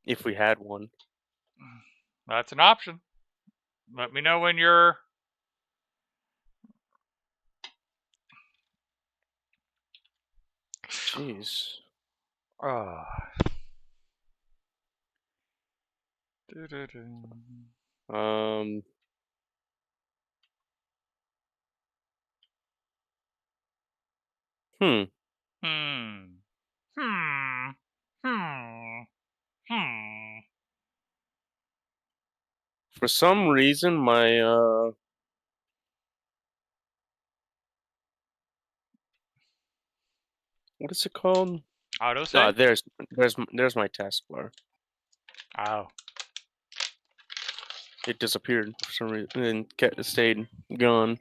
If we had one. That's an option. Let me know when you're... Jeez. Oh. Um. Hmm. For some reason, my what is it called? Autosave? There's my taskbar. Oh. It disappeared for some reason and stayed gone.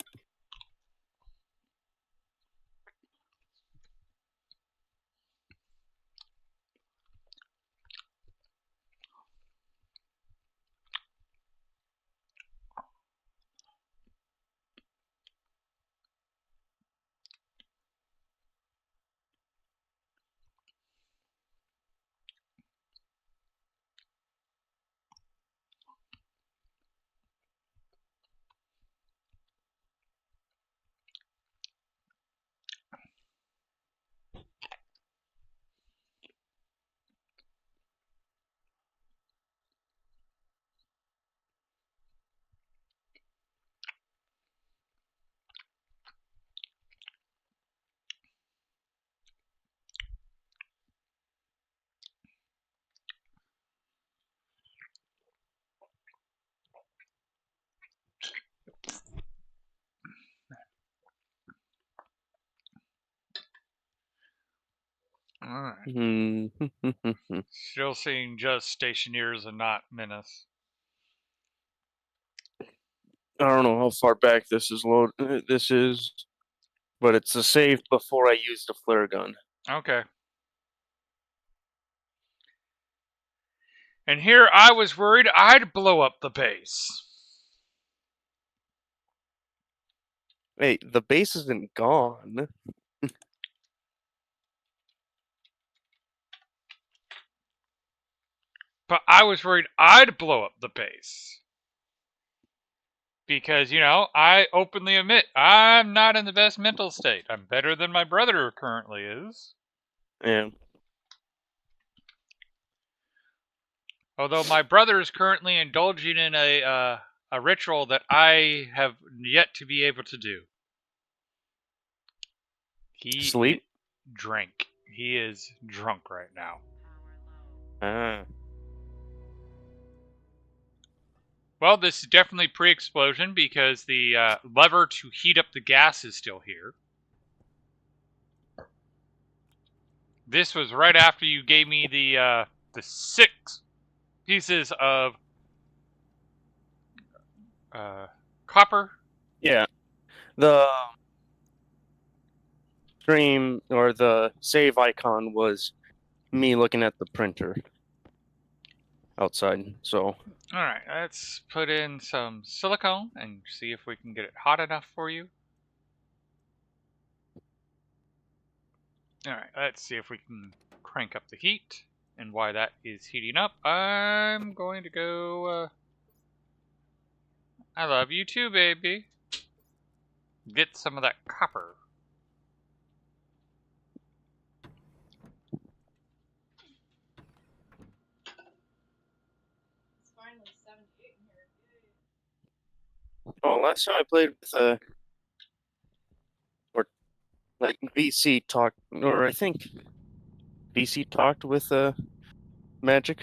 Alright. Still seeing just stationeers and not Minas. I don't know how far back this is but it's a save before I use the flare gun. Okay. And here I was worried I'd blow up the base. Hey, the base isn't gone. But I was worried I'd blow up the base. Because, you know, I openly admit I'm not in the best mental state. I'm better than my brother currently is. Yeah. Although my brother is currently indulging in a ritual that I have yet to be able to do. Sleep? Drink. He is drunk right now. Ah. Well, this is definitely pre-explosion because the lever to heat up the gas is still here. This was right after you gave me the 6 pieces of copper. Yeah. The stream or the save icon was me looking at the printer outside. So Alright, let's put in some silicone and see if we can get it hot enough for you. Alright, let's see if we can crank up the heat. And while that is heating up, I'm going to go... I love you too, baby. Get some of that copper. It's finally 78 in here. oh, last time I played with or like VC talked, or I think VC talked with Magic.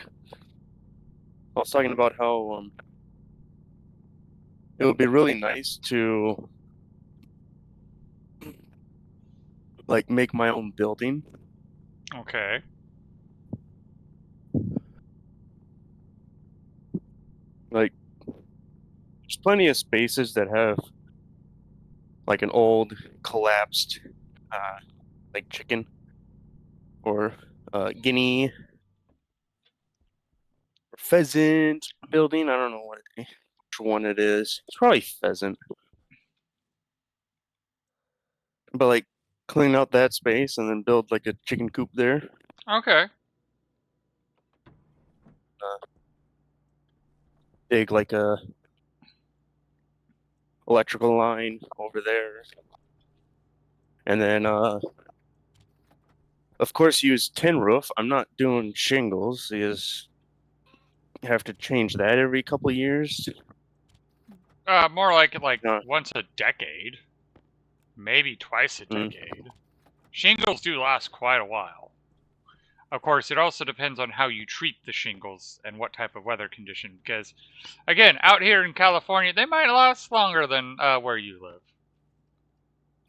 I was talking about how it would be really nice to like make my own building. Okay. Like, there's plenty of spaces that have like an old collapsed, like chicken or guinea or pheasant building. I don't know which one it is. It's probably pheasant. But like clean out that space and then build like a chicken coop there. Okay. Dig like a electrical line over there. And then of course use tin roof. I'm not doing shingles. Is have to change that every couple of years. More like No. once a decade, maybe twice a Mm. decade. Shingles do last quite a while. Of course, it also depends on how you treat the shingles and what type of weather condition. Because, again, out here in California, they might last longer than where you live.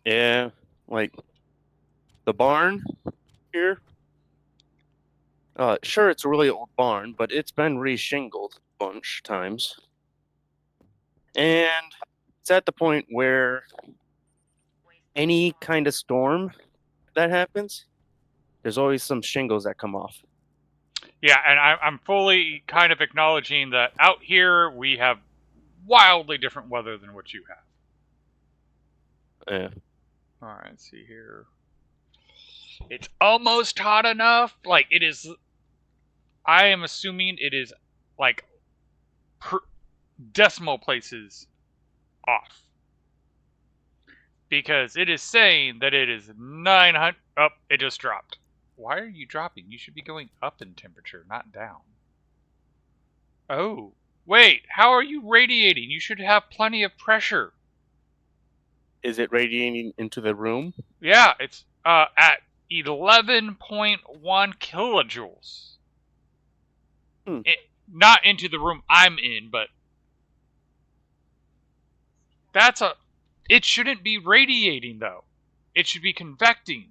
Yeah, like the barn here. Sure, it's a really old barn, but it's been re-shingled a bunch times. And it's at the point where any kind of storm that happens, there's always some shingles that come off. Yeah, and I'm fully kind of acknowledging that out here we have wildly different weather than what you have. Yeah. All right, let's see here. It's almost hot enough. Like, it is. I am assuming it is like decimal places off. Because it is saying that it is 900. Oh, it just dropped. Why are you dropping? You should be going up in temperature, not down. Oh, wait. How are you radiating? You should have plenty of pressure. Is it radiating into the room? Yeah, it's at 11.1 kilojoules. Hmm. Not into the room I'm in, but that's a. It shouldn't be radiating though. It should be convecting.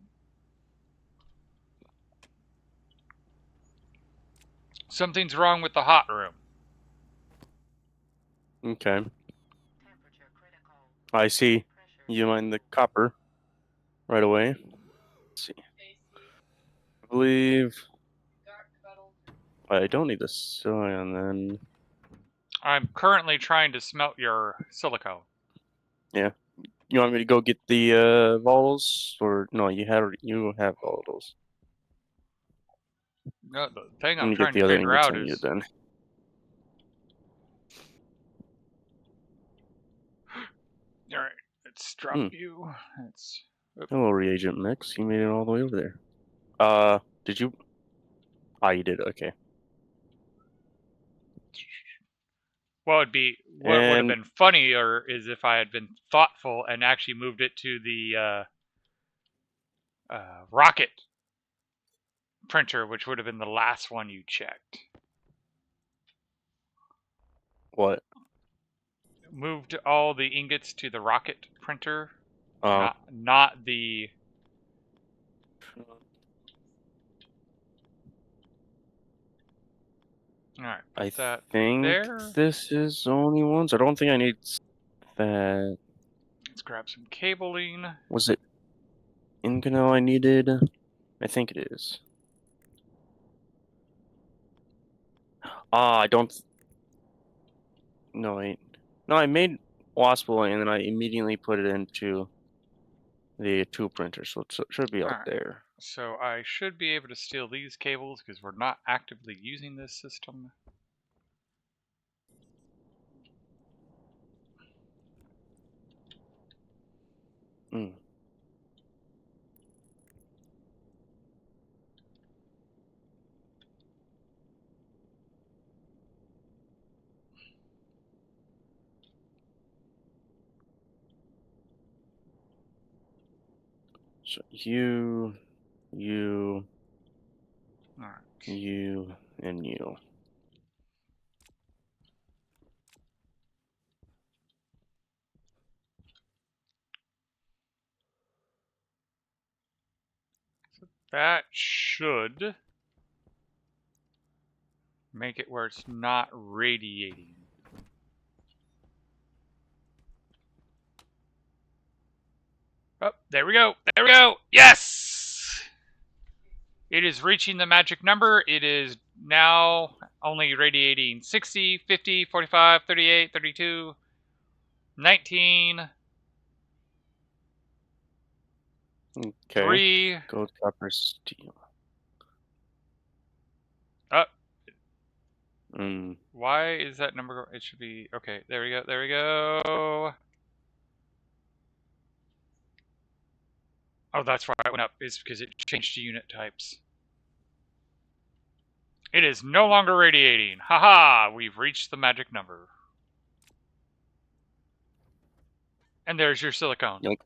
Something's wrong with the hot room. Okay. I see. You mine the copper right away. Let's see. I believe I don't need the cyan then. I'm currently trying to smelt your silicone. Yeah. You want me to go get the volatiles? Or no, you have volatiles. No, the thing Let I'm me get trying to the other figure ingots I out needed is then. all right. Let's drop you. Let's. Hello, reagent mix. You made it all the way over there. Did you? Ah, you did. Okay. What would have And been funnier is if I had been thoughtful and actually moved it to the rocket printer, which would have been the last one you checked. what? Moved all the ingots to the rocket printer, Oh, not the. All right, put I that think there. this is the only ones. I don't think I need that. Let's grab some cabling. Was it Inconel I needed? I think it is. Ah, I don't. No, wait. No, I made Waspel and then I immediately put it into the two printer, so it should be All out right. there. So I should be able to steal these cables because we're not actively using this system. Hmm. So you, All right. you, and you. That should make it where it's not radiating. Oh, there we go. There we go. Yes! It is reaching the magic number. It is now only radiating 60, 50, 45, 38, 32, 19, Okay. 3. Gold, copper, steel. Why is that number? It should be okay. There we go. There we go. Oh, that's why it went up. It's because it changed to unit types. It is no longer radiating. Haha! We've reached the magic number. And there's your silicone. Yep.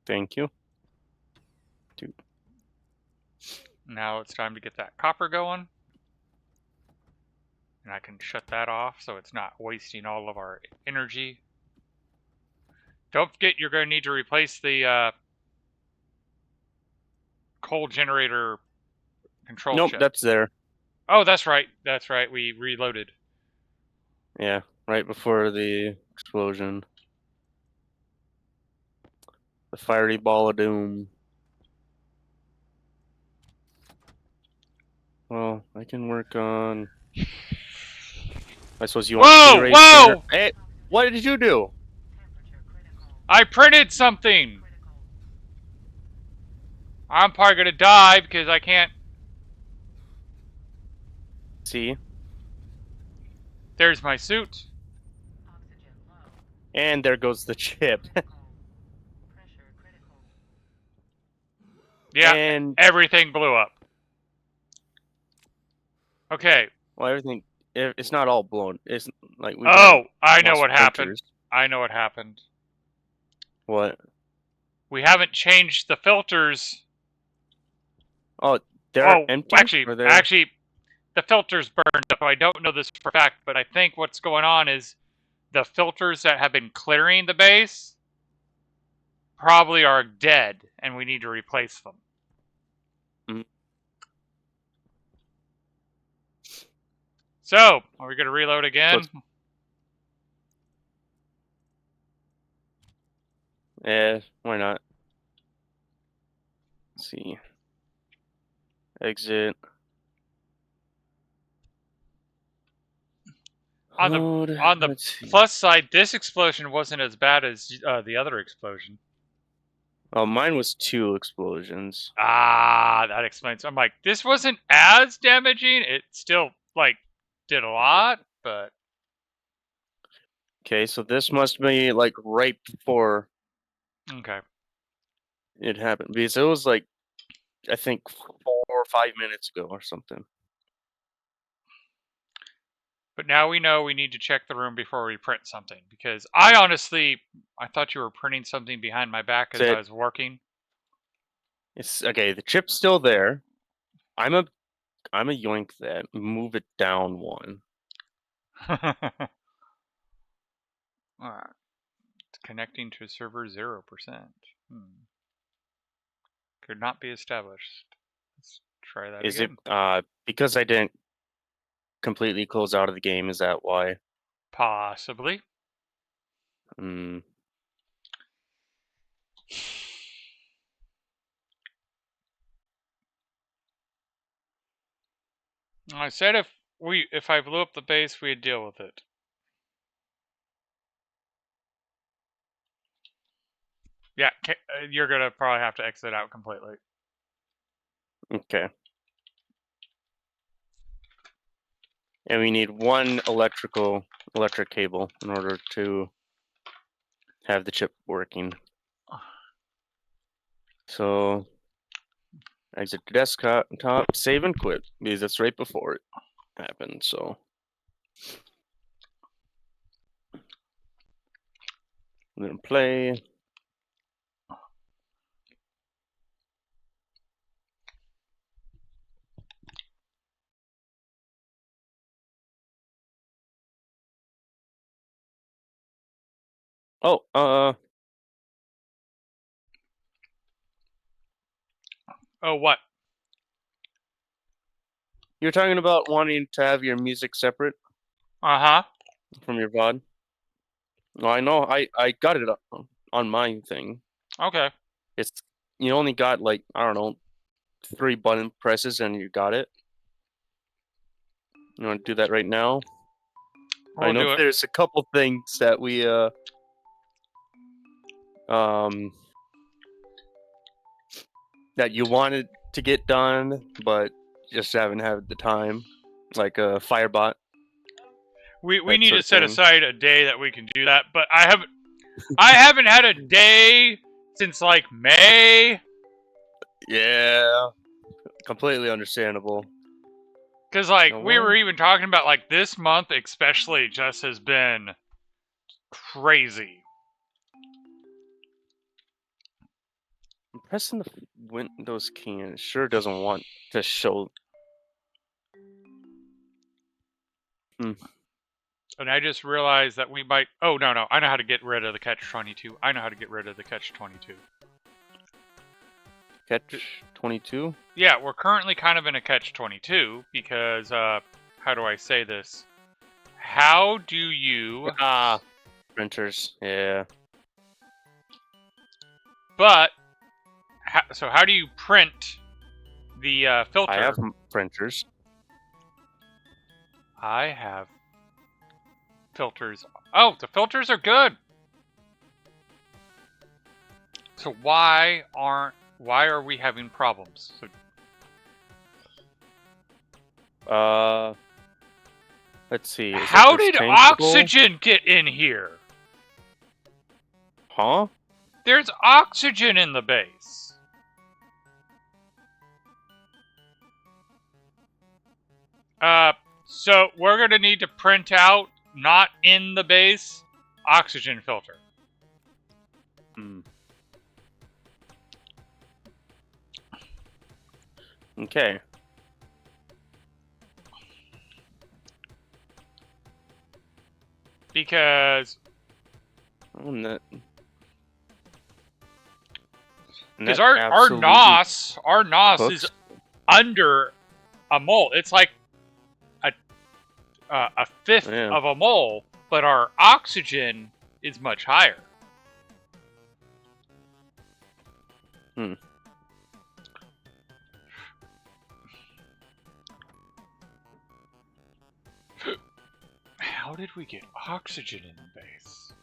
Thank you. Dude. Now it's time to get that copper going. And I can shut that off so it's not wasting all of our energy. Don't forget you're going to need to replace the coal generator control Nope, chip. that's there. Oh, that's right. That's right. We reloaded. Yeah, right before the explosion. The fiery ball of doom. Well, I can work on... I suppose you want to Whoa! erase Whoa! Hey, what did you do? I printed something! I'm probably gonna die because I can't... See? There's my suit. And there goes the chip. Yeah, And... everything blew up. Okay. Well, everything... It's not all blown. It's like we Oh, I know lost what happened. filters. I know what happened. What? We haven't changed the filters. Oh, they're empty? Actually, the filters burned up. I don't know this for a fact, but I think what's going on is the filters that have been clearing the base probably are dead, and we need to replace them. Mm. So, are we going to reload again? Yeah, why not? Let's see. Exit. On the plus side, this explosion wasn't as bad as the other explosion. Oh, mine was 2 explosions. Ah, that explains. I'm like, this wasn't as damaging. It still, like, did a lot, but... Okay, so this must be, like, right before Okay. it happened. Because it was, like, I think 4 or 5 minutes ago or something. But now we know we need to check the room before we print something. Because I honestly, I thought you were printing something behind my back as I was working. It's okay, the chip's still there. I'm a yoink that. Move it down 1. Alright. It's connecting to server 0%. Could not be established. Let's try that Is again. it because I didn't completely close out of the game, is that why? Possibly. I said if I blew up the base, we'd deal with it. Yeah, you're gonna probably have to exit out completely. Okay. And we need 1 electric cable in order to have the chip working. So exit the desktop, save and quit, because that's right before it happened, so. I'm gonna play. Oh, Oh, what? You're talking about wanting to have your music separate Uh-huh. from your VOD. Well, I know. I got it on my thing. Okay. It's you only got like I don't know 3 button presses and you got it. You want to do that right now? I We'll know do it. there's a couple things that we um that you wanted to get done, but just haven't had the time, like a Firebot. We That need sort to of set thing. aside a day that we can do that, but I haven't had a day since like May. Yeah, completely understandable. Cause like Now we were why? even talking about like this month especially just has been crazy. I'm pressing the Windows key and it sure doesn't want to show. Hmm. And I just realized that we might. Oh no, I know how to get rid of the catch-22. I know how to get rid of the catch-22. Catch 22. Yeah, we're currently kind of in a catch-22 because how do I say this? How do you? Ah, printers. Yeah, But so how do you print the filter? I have printers. I have filters. Oh, the filters are good. So why are we having problems? So, Let's see. Is it how this did tank control? oxygen get in here? Huh? There's oxygen in the base. So we're gonna need to print out, not in the base, oxygen filter. Hmm. Okay. Because And that our NOS is cooks. under a mole. It's like a fifth Yeah. of a mole, but our oxygen is much higher. Hmm. How did we get oxygen in the base?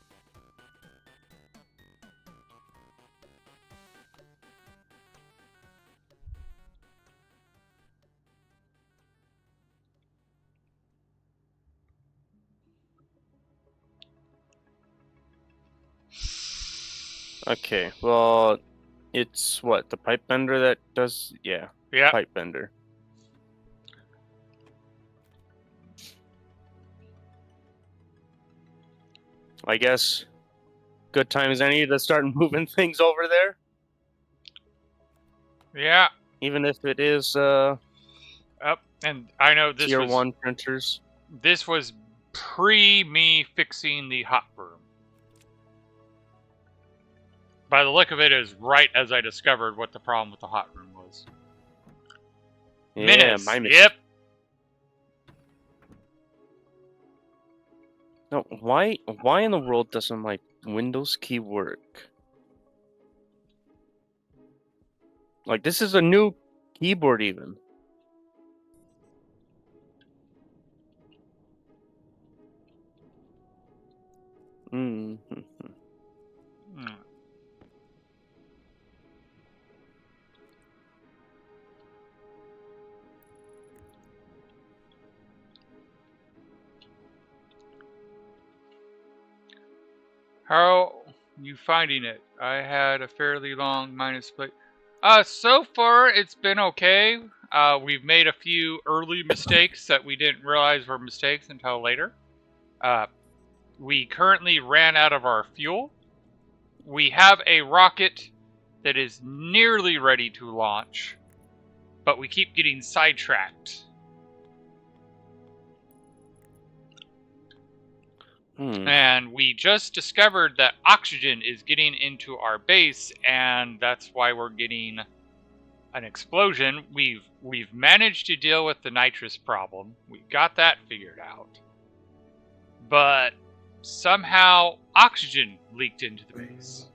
Okay. Well, it's what the pipe bender that does. Yeah. Yeah. Pipe bender. I guess good time as any to start moving things over there. Yeah. Even if it is And I know this tier was 1 printers. This was pre me fixing the hot room. By the look of it, is right as I discovered what the problem with the hot room was. Yeah, Mimas. my Yep. No, why in the world doesn't my Windows key work? Like this is a new keyboard even. Mm-hmm. How you finding it? I had a fairly long minus play. So far it's been okay. We've made a few early mistakes that we didn't realize were mistakes until later. We currently ran out of our fuel. We have a rocket that is nearly ready to launch, but we keep getting sidetracked. And we just discovered that oxygen is getting into our base, and that's why we're getting an explosion. We've managed to deal with the nitrous problem. We got that figured out. But somehow oxygen leaked into the base.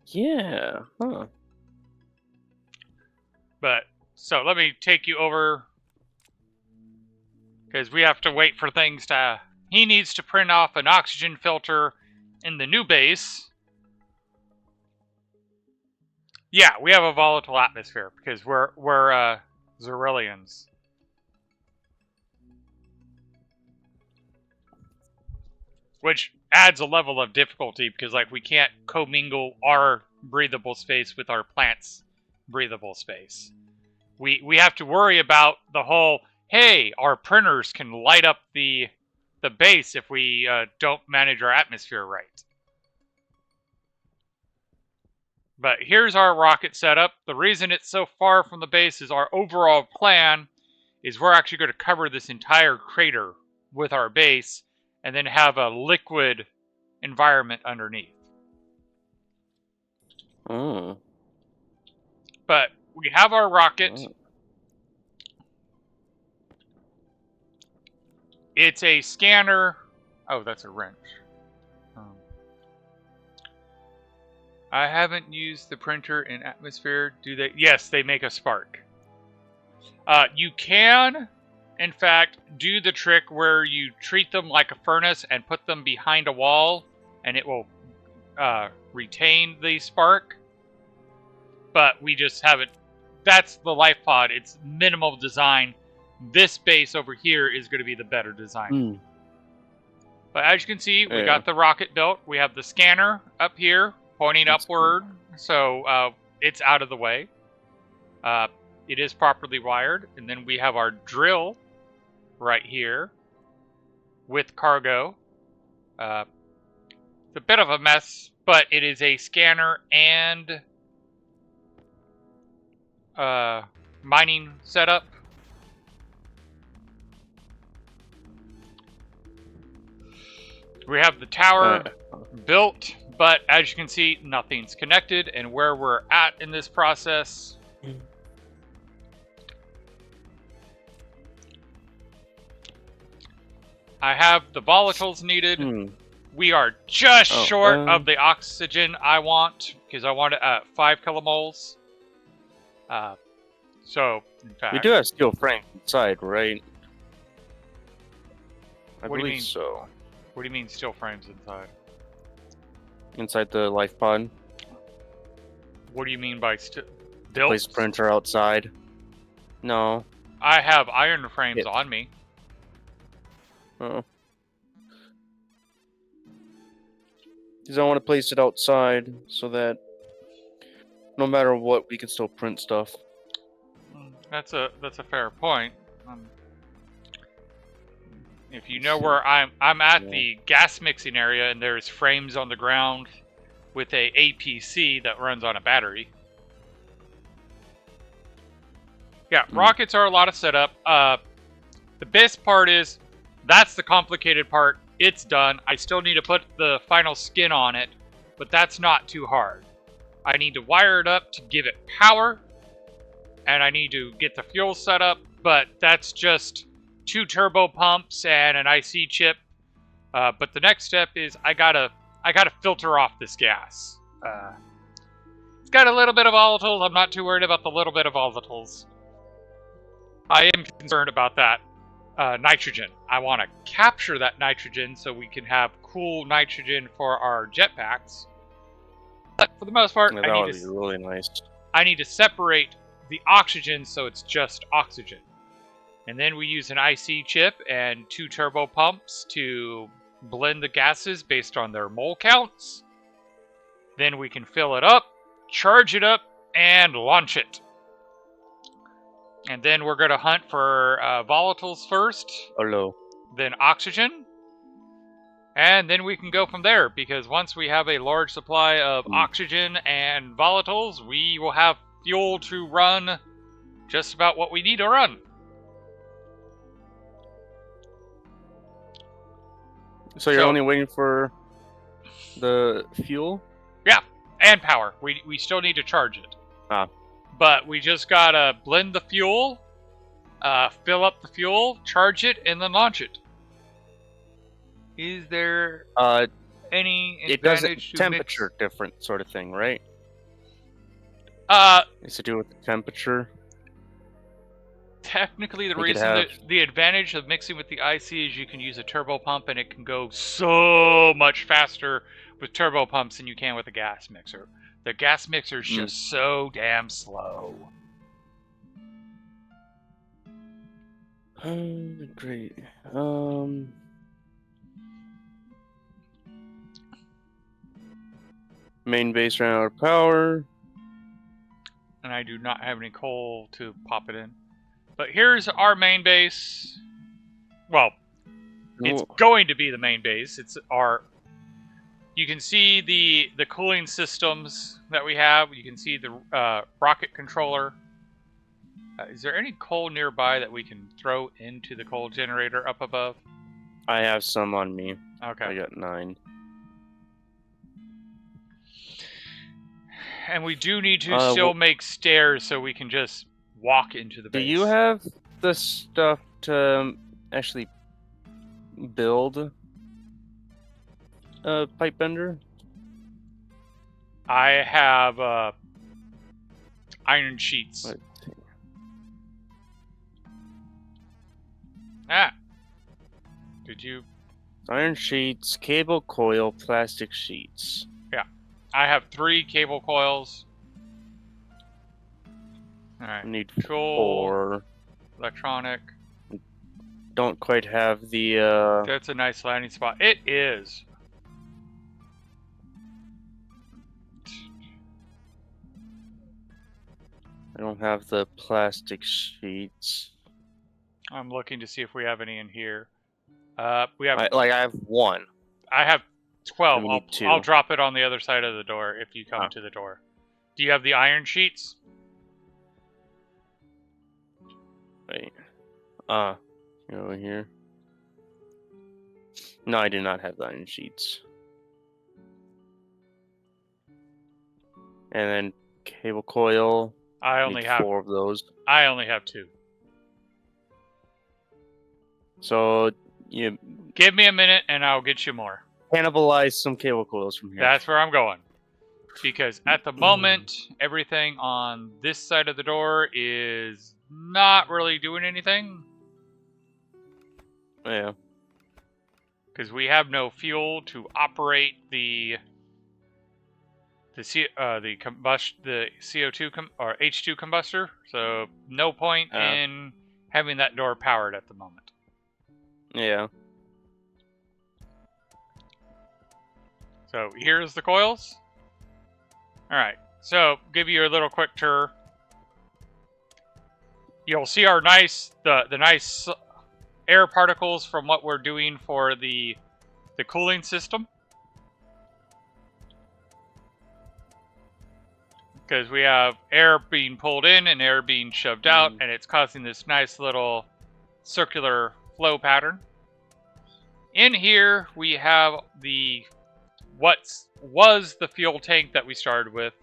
Yeah. Huh. But so let me take you over, because we have to wait for things to... He needs to print off an oxygen filter in the new base. Yeah, we have a volatile atmosphere because we're Xerillians. Which adds a level of difficulty because, like, we can't commingle our breathable space with our plants' breathable space. We have to worry about the whole, hey, our printers can light up the base if we don't manage our atmosphere right. But here's our rocket setup. The reason it's so far from the base is our overall plan is we're actually going to cover this entire crater with our base and then have a liquid environment underneath. Oh. But we have our rocket. Oh. It's a scanner. Oh, that's a wrench. I haven't used the printer in atmosphere. Do they? Yes, they make a spark. You can, in fact, do the trick where you treat them like a furnace and put them behind a wall, and it will retain the spark. But we just haven't. That's the life pod. It's minimal design. This base over here is going to be the better design. But as you can see, we got the rocket built. We have the scanner up here pointing upward, so it's out of the way. It is properly wired. And then we have our drill right here with cargo. It's a bit of a mess, but it is a scanner and mining setup. We have the tower built, but as you can see, nothing's connected. And where we're at in this process, I have the volatiles needed. We are just short of the oxygen I want, because I want it at 5 kilomoles. So, in fact... We do have steel frame inside, right? I What do you believe mean? so. What do you mean steel frames inside? Inside the life pod. What do you mean by built? Place printer outside. No. I have iron frames on me. Oh. Because I want to place it outside so that no matter what, we can still print stuff. That's a fair point. If you know where I'm at the gas mixing area, and there's frames on the ground with a APC that runs on a battery. Yeah, rockets are a lot of setup. The best part is that's the complicated part. It's done. I still need to put the final skin on it, but that's not too hard. I need to wire it up to give it power, and I need to get the fuel set up, but that's just 2 turbo pumps and an IC chip. But the next step is I gotta filter off this gas. It's got a little bit of volatiles. I'm not too worried about the little bit of volatiles. I am concerned about that nitrogen. I want to capture that nitrogen so we can have cool nitrogen for our jetpacks. But for the most part, that would be really nice. I need to separate the oxygen so it's just oxygen. And then we use an IC chip and 2 turbo pumps to blend the gases based on their mole counts. Then we can fill it up, charge it up, and launch it. And then we're going to hunt for volatiles first. Hello. Then oxygen. And then we can go from there, because once we have a large supply of oxygen and volatiles, we will have fuel to run just about what we need to run. So you're only waiting for The fuel? Yeah, and power. We still need to charge it. Ah. But we just gotta blend the fuel, fill up the fuel, charge it, and then launch it. Is there any it does advantage to temperature different sort of thing, right? mix? It's to do with the temperature. Technically, the We could reason have- that the advantage of mixing with the IC is you can use a turbo pump, and it can go so much faster with turbo pumps than you can with a gas mixer. The gas mixer is just so damn slow. Great. Main base ran out of power. And I do not have any coal to pop it in. But here's our main base. Well, it's going to be the main base. It's our... You can see the cooling systems that we have. You can see the rocket controller. Is there any coal nearby that we can throw into the coal generator up above? I have some on me. Okay. I got 9. And we do need to still make stairs so we can just walk into the base. Do you have the stuff to actually build a pipe bender? I have iron sheets. Let's see. Ah. Did you? Iron sheets, cable coil, plastic sheets. Yeah. I have 3 cable coils. Alright. I need Cool. 4. Electronic. Don't quite have the That's a nice landing spot. It is. I don't have the plastic sheets. I'm looking to see if we have any in here. We have. I have 1. I have 12. We need 2. I'll drop it on the other side of the door if you come to the door. Do you have the iron sheets? Wait. Over here. No, I do not have the iron sheets. And then cable coil. I only have 4 of those. I only have 2. So you Give me a minute and I'll get you more. cannibalize some cable coils from here. That's where I'm going. Because at the moment, everything on this side of the door is not really doing anything. Yeah. Because we have no fuel to operate the CO2 or H2 combustor, so no point in having that door powered at the moment. Yeah. So here's the coils. All right. So give you a little quick tour. You'll see our nice the nice air particles from what we're doing for the cooling system. Because we have air being pulled in and air being shoved out, and it's causing this nice little circular flow pattern. In here, we have what was the fuel tank that we started with,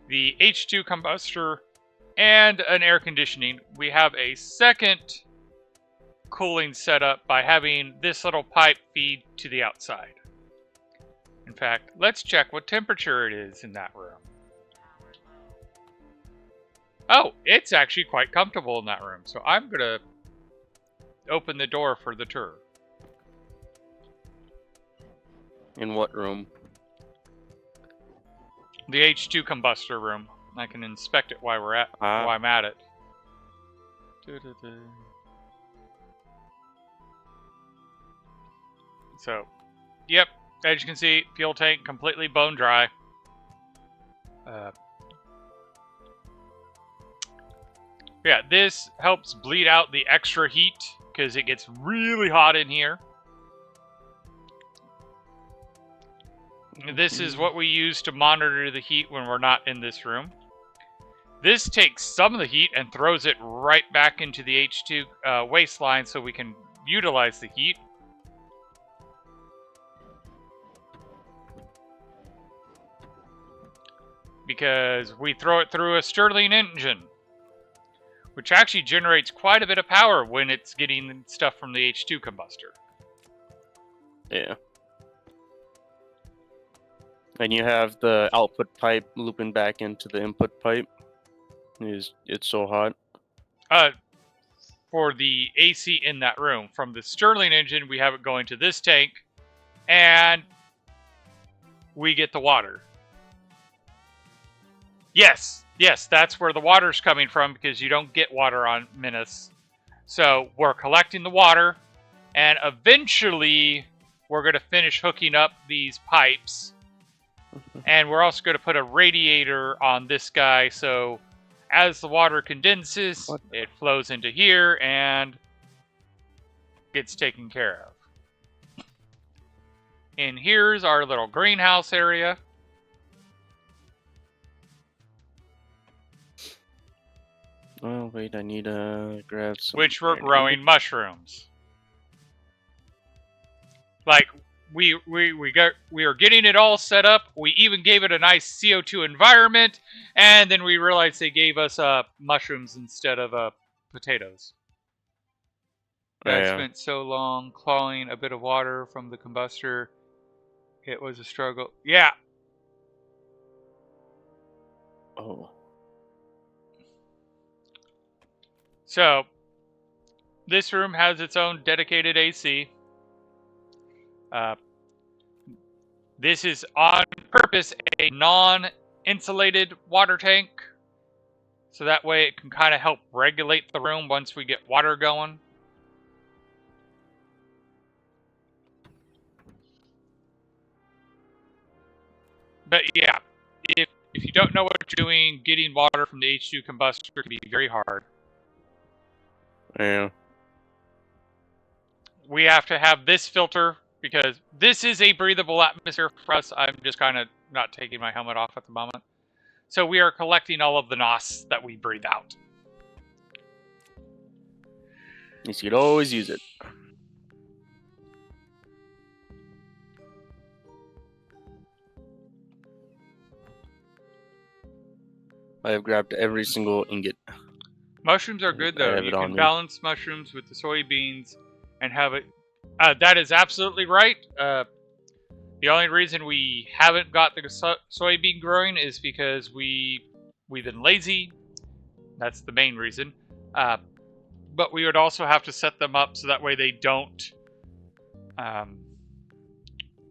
the H2 combustor, and an air conditioning. We have a second cooling setup by having this little pipe feed to the outside. In fact, let's check what temperature it is in that room. Oh, it's actually quite comfortable in that room, so I'm going to open the door for the tour. In what room? The H2 combustor room. I can inspect it while I'm at it. So, yep, as you can see, fuel tank completely bone dry. Yeah, this helps bleed out the extra heat because it gets really hot in here. This is what we use to monitor the heat when we're not in this room. This takes some of the heat and throws it right back into the H2 waistline so we can utilize the heat. because we throw it through a Stirling engine, which actually generates quite a bit of power when it's getting stuff from the H2 combustor. Yeah. And you have the output pipe looping back into the input pipe. It's so hot. For the AC in that room. From the Stirling engine, we have it going to this tank, and we get the water. Yes, that's where the water's coming from, because you don't get water on Minas. So we're collecting the water, and eventually we're going to finish hooking up these pipes. And we're also going to put a radiator on this guy, so as the water condenses, it flows into here and gets taken care of. And here's our little greenhouse area. Oh wait, I need to grab some. Which we're growing mushrooms. Like we are getting it all set up. We even gave it a nice CO2 environment, and then we realized they gave us mushrooms instead of potatoes. I spent so long clawing a bit of water from the combustor. It was a struggle. Yeah. Oh. So, this room has its own dedicated AC. This is on purpose a non-insulated water tank. So that way it can kind of help regulate the room once we get water going. But yeah, if you don't know what you're doing, getting water from the H2 combustor can be very hard. Yeah. We have to have this filter because this is a breathable atmosphere for us. I'm just kind of not taking my helmet off at the moment. So we are collecting all of the NOS that we breathe out. You should always use it. I have grabbed every single ingot. Mushrooms are good though. You can balance mushrooms with the soybeans and have it. That is absolutely right. The only reason we haven't got the soybean growing is because we've been lazy. That's the main reason. But we would also have to set them up so that way they don't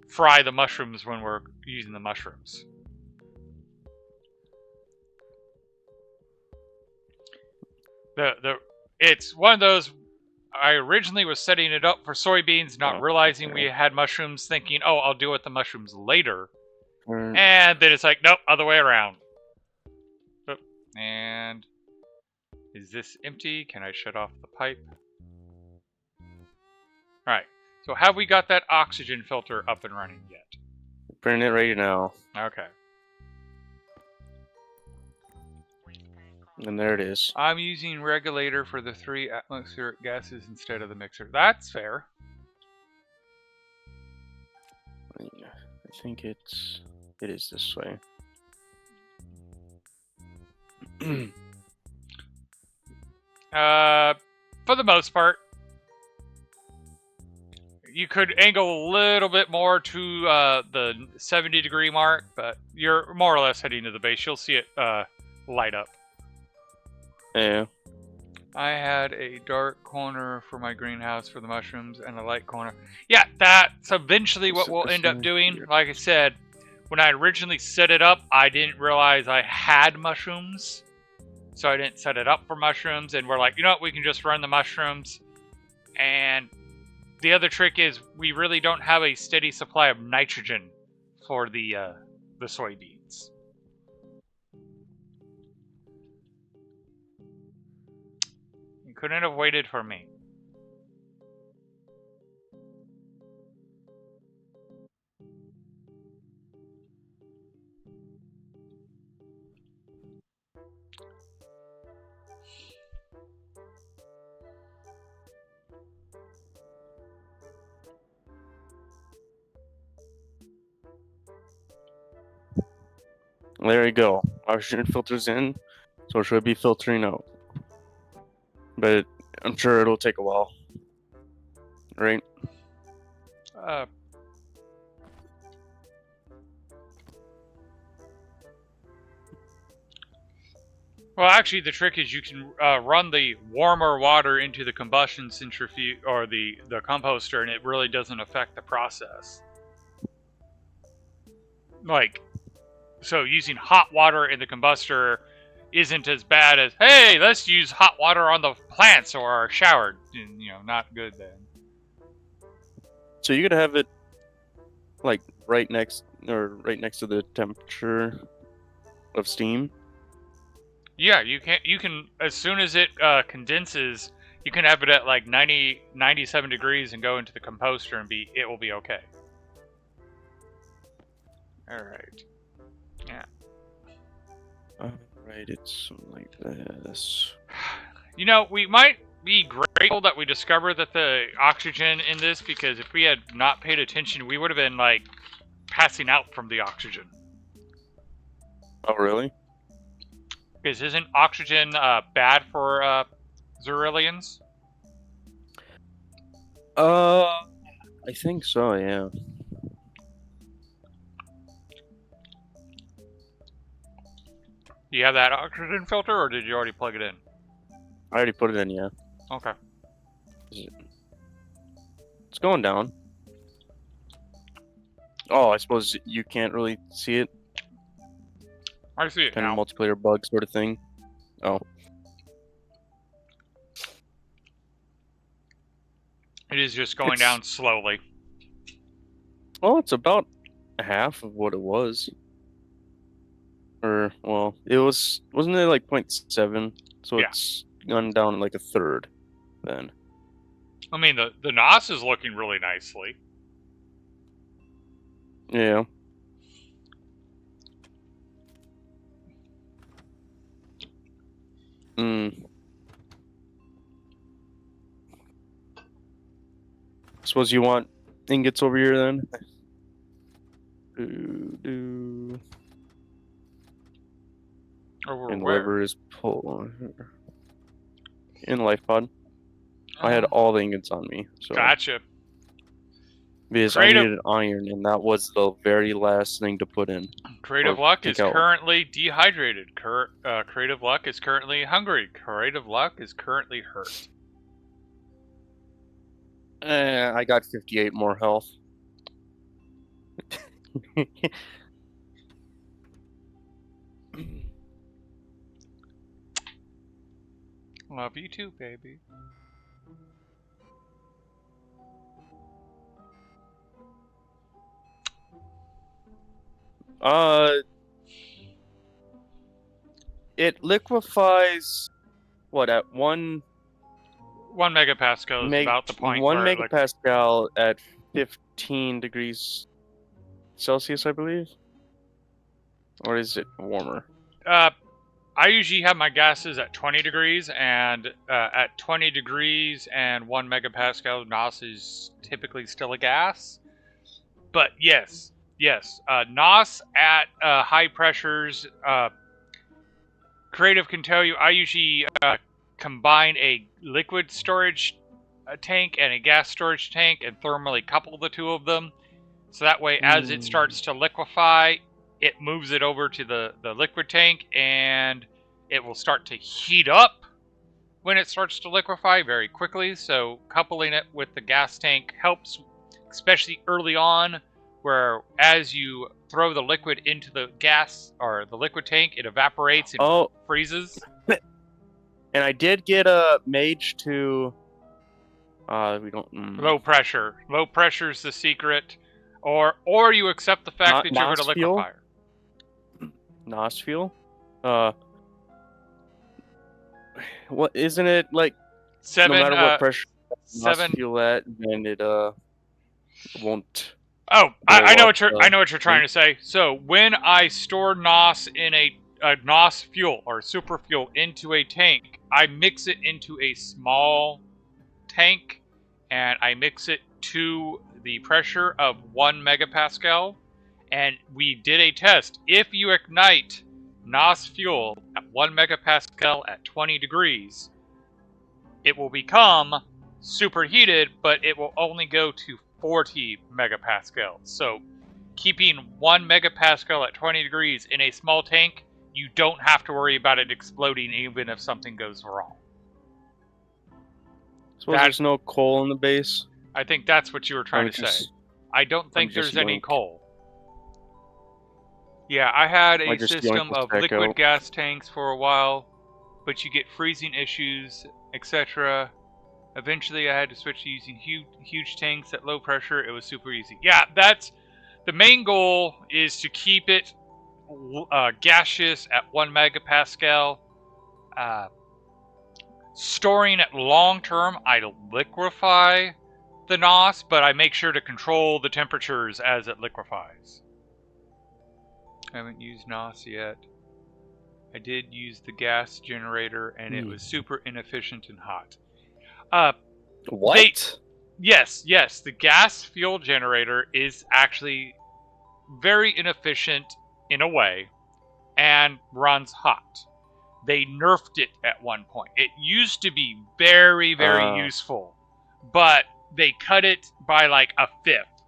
fry the mushrooms when we're using the mushrooms. It's one of those. I originally was setting it up for soybeans, not realizing we had mushrooms, thinking, oh, I'll deal with the mushrooms later. And then it's like, nope, other way around. Oh, and is this empty? Can I shut off the pipe? Alright, so have we got that oxygen filter up and running yet? Putting it right now. Okay. And there it is. I'm using regulator for the 3 atmospheric gases instead of the mixer. That's fair. I think it is this way. For the most part. You could angle a little bit more to the 70-degree mark, but you're more or less heading to the base. You'll see it light up. Yeah. I had a dark corner for my greenhouse for the mushrooms and a light corner. Yeah, that's eventually what we'll end up doing. Like I said, when I originally set it up, I didn't realize I had mushrooms. So I didn't set it up for mushrooms. And we're like, you know what, we can just run the mushrooms. And the other trick is we really don't have a steady supply of nitrogen for the soybeans. You couldn't have waited for me. There you go. Oxygen filters in, so it should be filtering out. But I'm sure it'll take a while. Right? Well, actually, the trick is you can run the warmer water into the combustion centrifuge or the composter, and it really doesn't affect the process. Like, so using hot water in the combustor isn't as bad as, hey, let's use hot water on the plants or our shower. You know, not good then. So you could have it like right next to the temperature of steam. Yeah, you can as soon as it condenses, you can have it at like 97 degrees and go into the composter and it will be okay. All right. Yeah. Alright, it's like this. You know, we might be grateful that we discovered that the oxygen in this, because if we had not paid attention, we would have been like passing out from the oxygen. Oh, really? Because isn't oxygen bad for Xyrillians? I think so, yeah. Do you have that oxygen filter, or did you already plug it in? I already put it in, yeah. Okay. It's going down. Oh, I suppose you can't really see it. I see it Kind now. of multiplayer bug sort of thing. Oh. It is just going down slowly. Well, it's about half of what it was. Or, well, wasn't it like 0.7? So Yeah. it's gone down like a third then. I mean, the NOS is looking really nicely. Yeah. Suppose you want ingots over here then? Over And where? liver is pull in life pod. I had all the ingots on me, so Gotcha. because I needed iron, and that was the very last thing to put in. Creative Luck is currently dehydrated. Creative Luck is currently hungry. Creative Luck is currently hurt. I got 58 more health. Love you too, baby. It liquefies what at 1 megapascal is about the point 1 where megapascal at 15 degrees Celsius, I believe. Or is it warmer? I usually have my gases at 20 degrees, and at 20 degrees and 1 megapascal, NOS is typically still a gas. But yes, NOS at high pressures. Creative can tell you, I usually combine a liquid storage tank and a gas storage tank and thermally couple the two of them. So that way, as it starts to liquefy, it moves it over to the liquid tank, and it will start to heat up when it starts to liquefy very quickly. So coupling it with the gas tank helps, especially early on, where as you throw the liquid into the gas or the liquid tank, it evaporates and freezes. And I did get a mage to we don't low pressure. Low pressure is the secret. Or you accept the fact that you're going to liquefy. NOS fuel? What isn't it like? 7. No matter what pressure NOS 7 fuel at, then it won't. Oh, I know what you're trying to say. So when I store NOS in a NOS fuel or super fuel into a tank, I mix it into a small tank, and I mix it to the pressure of 1 megapascal, And we did a test. If you ignite NOS fuel at 1 megapascal at 20 degrees, it will become superheated, but it will only go to 40 megapascals. So keeping 1 megapascal at 20 degrees in a small tank, you don't have to worry about it exploding even if something goes wrong. Suppose there's no coal in the base. I think that's what you were trying to say. I don't think there's any coal. Yeah, I had a system of liquid gas tanks for a while, but you get freezing issues, etc. Eventually, I had to switch to using huge tanks at low pressure. It was super easy. Yeah, that's the main goal, is to keep it gaseous at 1 megapascal. Storing it long term, I liquefy the NOS, but I make sure to control the temperatures as it liquefies. I haven't used NOS yet. I did use the gas generator, and it was super inefficient and hot. What? Yes, the gas fuel generator is actually very inefficient in a way and runs hot. They nerfed it at one point. It used to be very, very useful, but they cut it by like a fifth.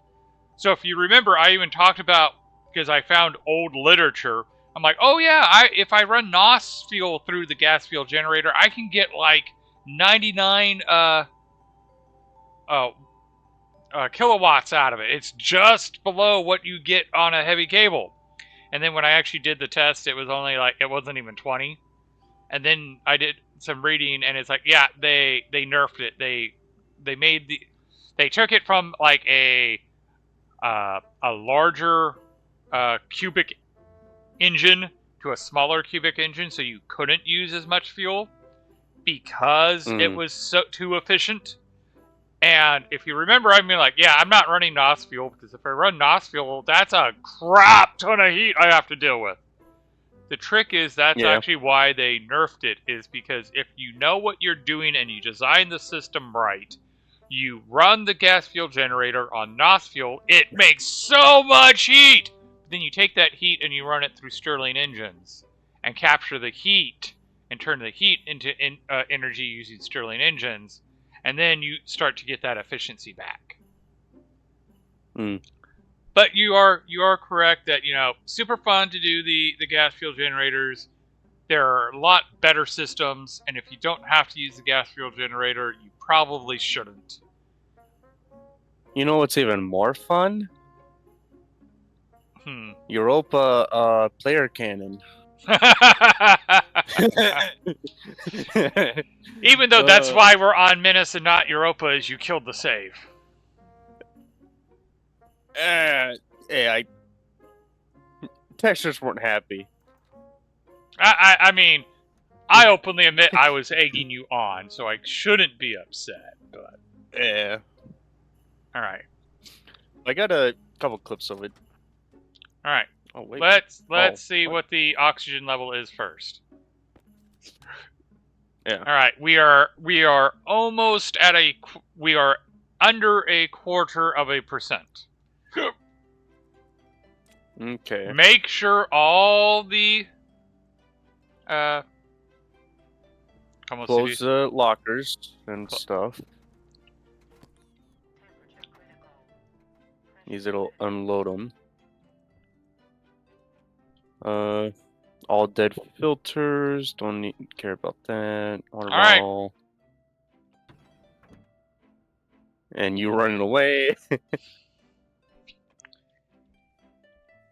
So if you remember, I even talked about, because I found old literature, I'm like, oh yeah, if I run NOS fuel through the gas fuel generator, I can get like 99 kilowatts out of it. It's just below what you get on a heavy cable. And then when I actually did the test, it was only like, it wasn't even 20. And then I did some reading, and it's like, yeah, they nerfed it. They took it from like a larger cubic engine to a smaller cubic engine, so you couldn't use as much fuel because it was so too efficient. And if you remember, I mean, like, yeah, I'm not running NOS fuel, because if I run NOS fuel, that's a crap ton of heat I have to deal with. The trick is that's actually why they nerfed it, is because if you know what you're doing and you design the system right, you run the gas fuel generator on NOS fuel, it makes so much heat! Then you take that heat and you run it through Stirling engines and capture the heat and turn the heat into energy using Stirling engines, and then you start to get that efficiency back. But you are correct that, super fun to do the gas fuel generators. There are a lot better systems, and if you don't have to use the gas fuel generator, you probably shouldn't. You know what's even more fun? Europa player cannon. Even though that's why we're on Minas and not Europa, is you killed the save. Textures weren't happy. I mean, I openly admit I was egging you on, so I shouldn't be upset. But yeah. All right. I got a couple clips of it. All right. Oh wait. Let's see what the oxygen level is first. Yeah. All right. We are almost at we are under 0.25%. Okay. Make sure all the close the lockers and stuff. These it'll unload them. All dead filters. Don't care about that. Water bottle. And you running away.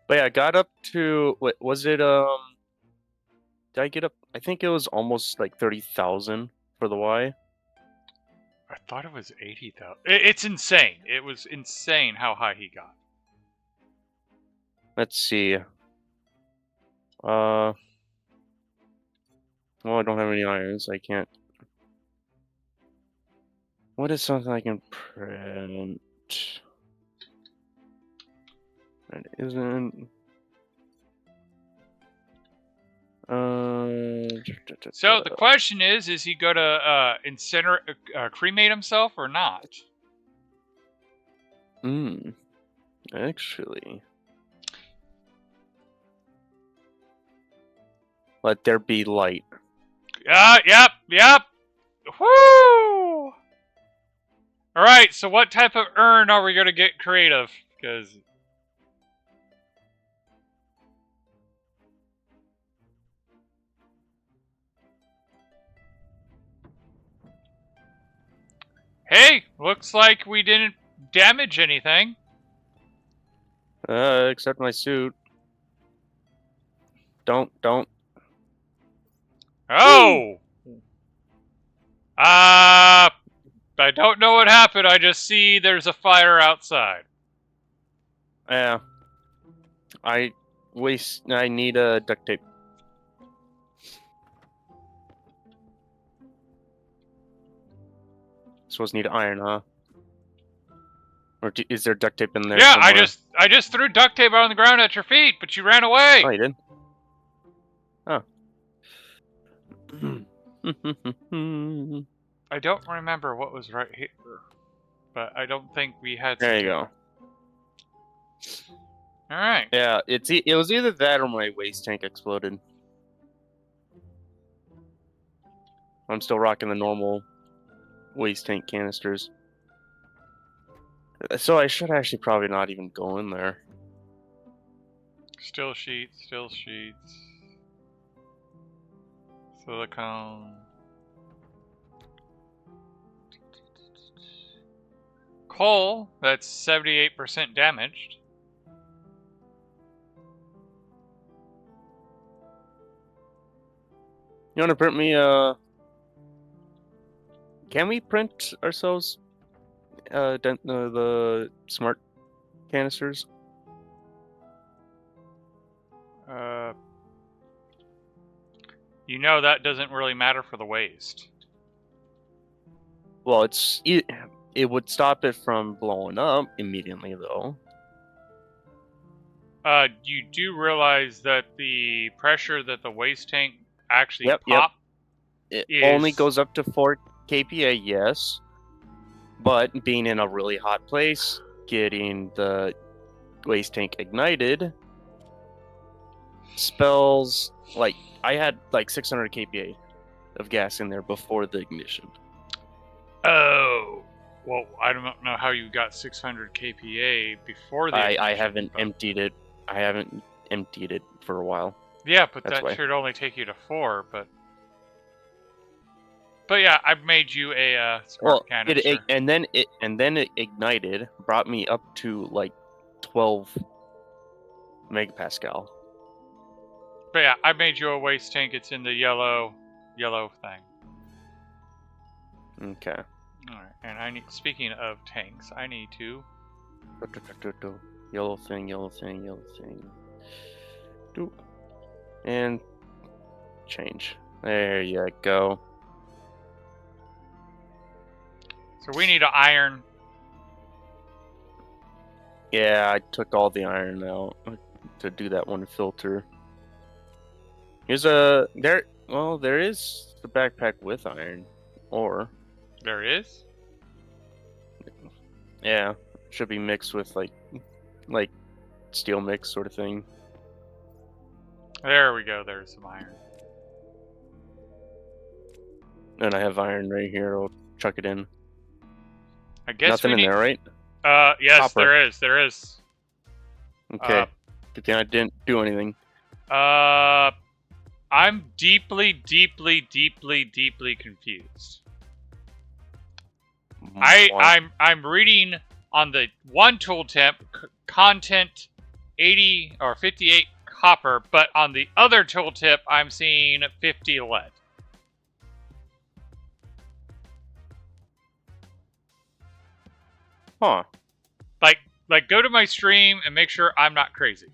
But yeah, I got up to what was it? Did I get up? I think it was almost like 30,000 for the Y. I thought it was 80,000. It's insane. It was insane how high he got. Let's see. Well, I don't have any irons. I can't. What is something I can print? That isn't. So the question is he going to cremate himself or not? Actually. Let there be light. Yep. Woo! Alright, so what type of urn are we going to get creative? Because... Hey, looks like we didn't damage anything. Except my suit. Don't. Oh! I don't know what happened. I just see there's a fire outside. Yeah. I need a duct tape. Supposed to need iron, huh? Or is there duct tape in there? Yeah, somewhere? I just threw duct tape on the ground at your feet, but you ran away. Oh, you did? Oh. I don't remember what was right here, but I don't think we had. There you go. All right. Yeah, it was either that or my waste tank exploded. I'm still rocking the normal waste tank canisters. So I should actually probably not even go in there. Still sheets. Silicone. Coal, that's 78% damaged. You want to print me can we print ourselves the smart canisters? You know that doesn't really matter for the waste. Well, it would stop it from blowing up immediately, though. You do realize that the pressure that the waste tank actually Yep. It only goes up to 4 kPa, yes. But being in a really hot place, getting the waste tank ignited spells like I had like 600 kPa of gas in there before the ignition. Oh, well, I don't know how you got 600 kPa before the ignition. I haven't emptied it. I haven't emptied it for a while. Yeah, but that should only take you to 4. But yeah, I've made you a smart canister. And then it ignited, brought me up to like 12 megapascal. But yeah, I made you a waste tank. It's in the yellow thing. Okay. All right, and speaking of tanks, I need to. Yellow thing. Doop. And change. There you go. So we need an iron. Yeah, I took all the iron out to do that one filter. Here's there is the backpack with iron ore. There is? Yeah, should be mixed with like steel mix sort of thing. There we go. There's some iron. And I have iron right here. I'll chuck it in. I guess nothing in there, right? Yes, Copper. There is. Okay. Good thing I didn't do anything. I'm deeply confused. I'm reading on the one tooltip content 80 or 58 copper, but on the other tooltip I'm seeing 50 lead. Huh. Like go to my stream and make sure I'm not crazy.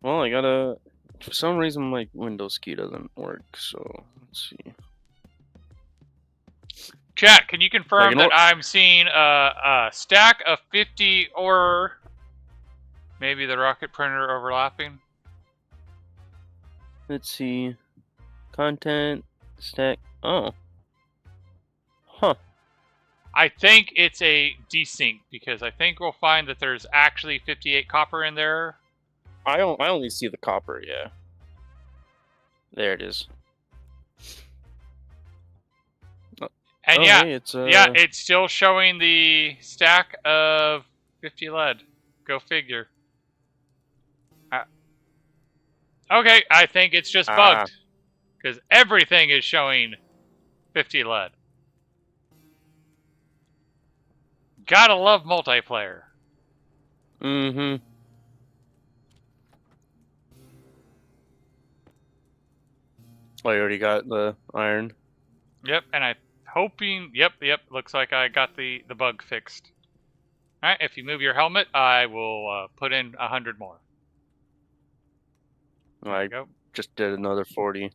Well, I gotta. For some reason, my Windows key doesn't work. So let's see. Chat, can you confirm that I'm seeing a stack of 50 or maybe the rocket printer overlapping? Let's see. Content stack. Oh. Huh. I think it's a desync because I think we'll find that there's actually 58 copper in there. I only see the copper, yeah. There it is. And Oh, yeah, hey, it's yeah, it's still showing the stack of 50 lead. Go figure. Okay, I think it's just bugged. Because everything is showing 50 lead. Gotta love multiplayer. Mm-hmm. Oh, you already got the iron. Yep, and I'm hoping... Yep, looks like I got the bug fixed. Alright, if you move your helmet, I will put in 100 more. There I you go. just did another 40.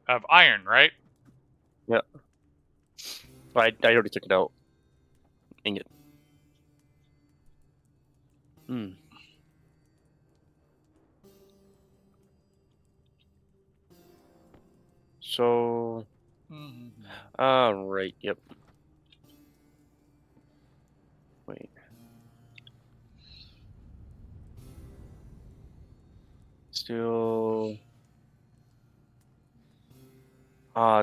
Of iron, right? Yep. I already took it out. Dang it. Hmm. So... right, yep. Wait. Still...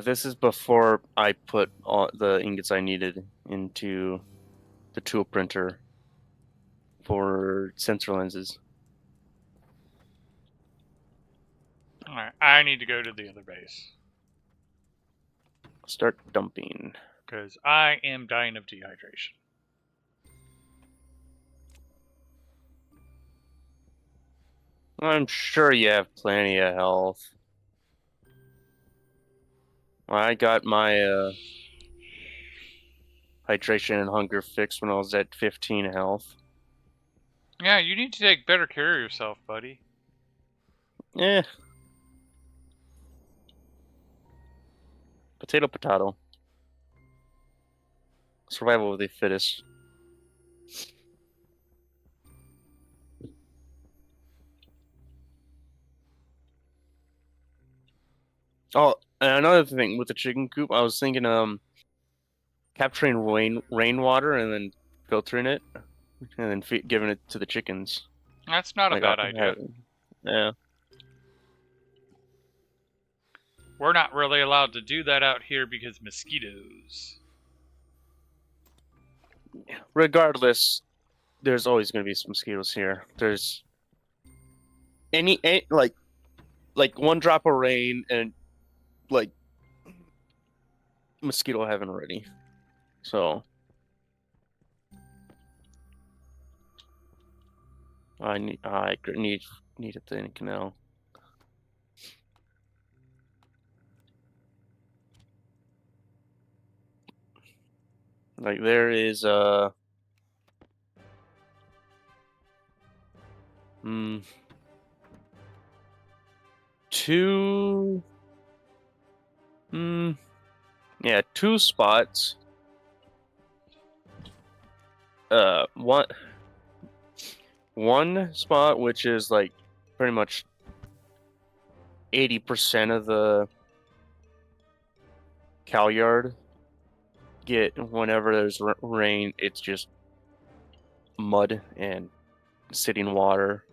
this is before I put all the ingots I needed into the tool printer for sensor lenses. Alright, I need to go to the other base. Start dumping. Because I am dying of dehydration. I'm sure you have plenty of health. I got my hydration and hunger fixed when I was at 15 health. Yeah, you need to take better care of yourself, buddy. Eh. Potato, potato. Survival of the fittest. Oh, and another thing with the chicken coop, I was thinking capturing rainwater and then filtering it and then giving it to the chickens. That's not a bad idea. Yeah. We're not really allowed to do that out here because mosquitoes. Regardless, there's always going to be some mosquitoes here. There's any like one drop of rain and like mosquito heaven already. So I need a thin canal. Like there is two yeah, two spots. One spot which is like pretty much 80% of the cow yard get whenever there's rain, it's just mud and sitting water.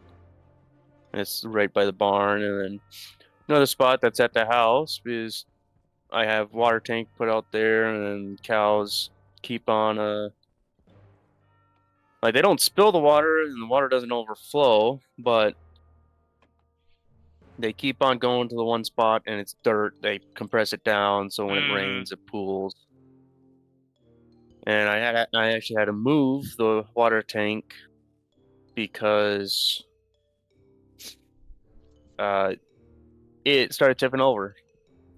And it's right by the barn, and then another spot that's at the house is I have water tank put out there, and cows keep on like they don't spill the water, and the water doesn't overflow, but they keep on going to the one spot, and it's dirt. They compress it down, so when it rains, it pools. And I actually had to move the water tank because it started tipping over.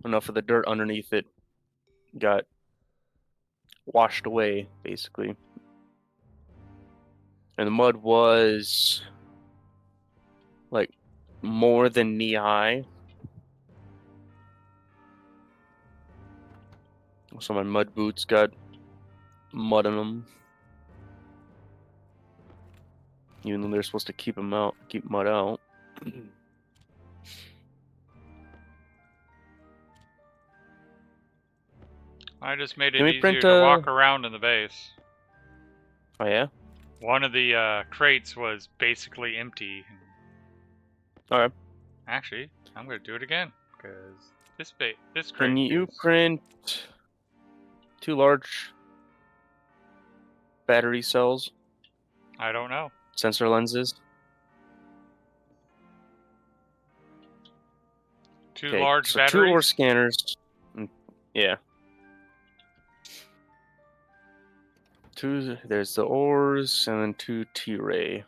Enough of the dirt underneath it got washed away, basically. And the mud was like more than knee high. So my mud boots got mud in them. Even though they're supposed to keep mud out. I just made it Can we easier print, to walk around in the base. Oh yeah? One of the crates was basically empty. Alright. Actually, I'm going to do it again, Because this crate Can you is... print 2 large battery cells? I don't know. Sensor lenses? 2 Okay, large so batteries? 2 ore scanners. Yeah. 2, there's the ores, and then 2 T-ray.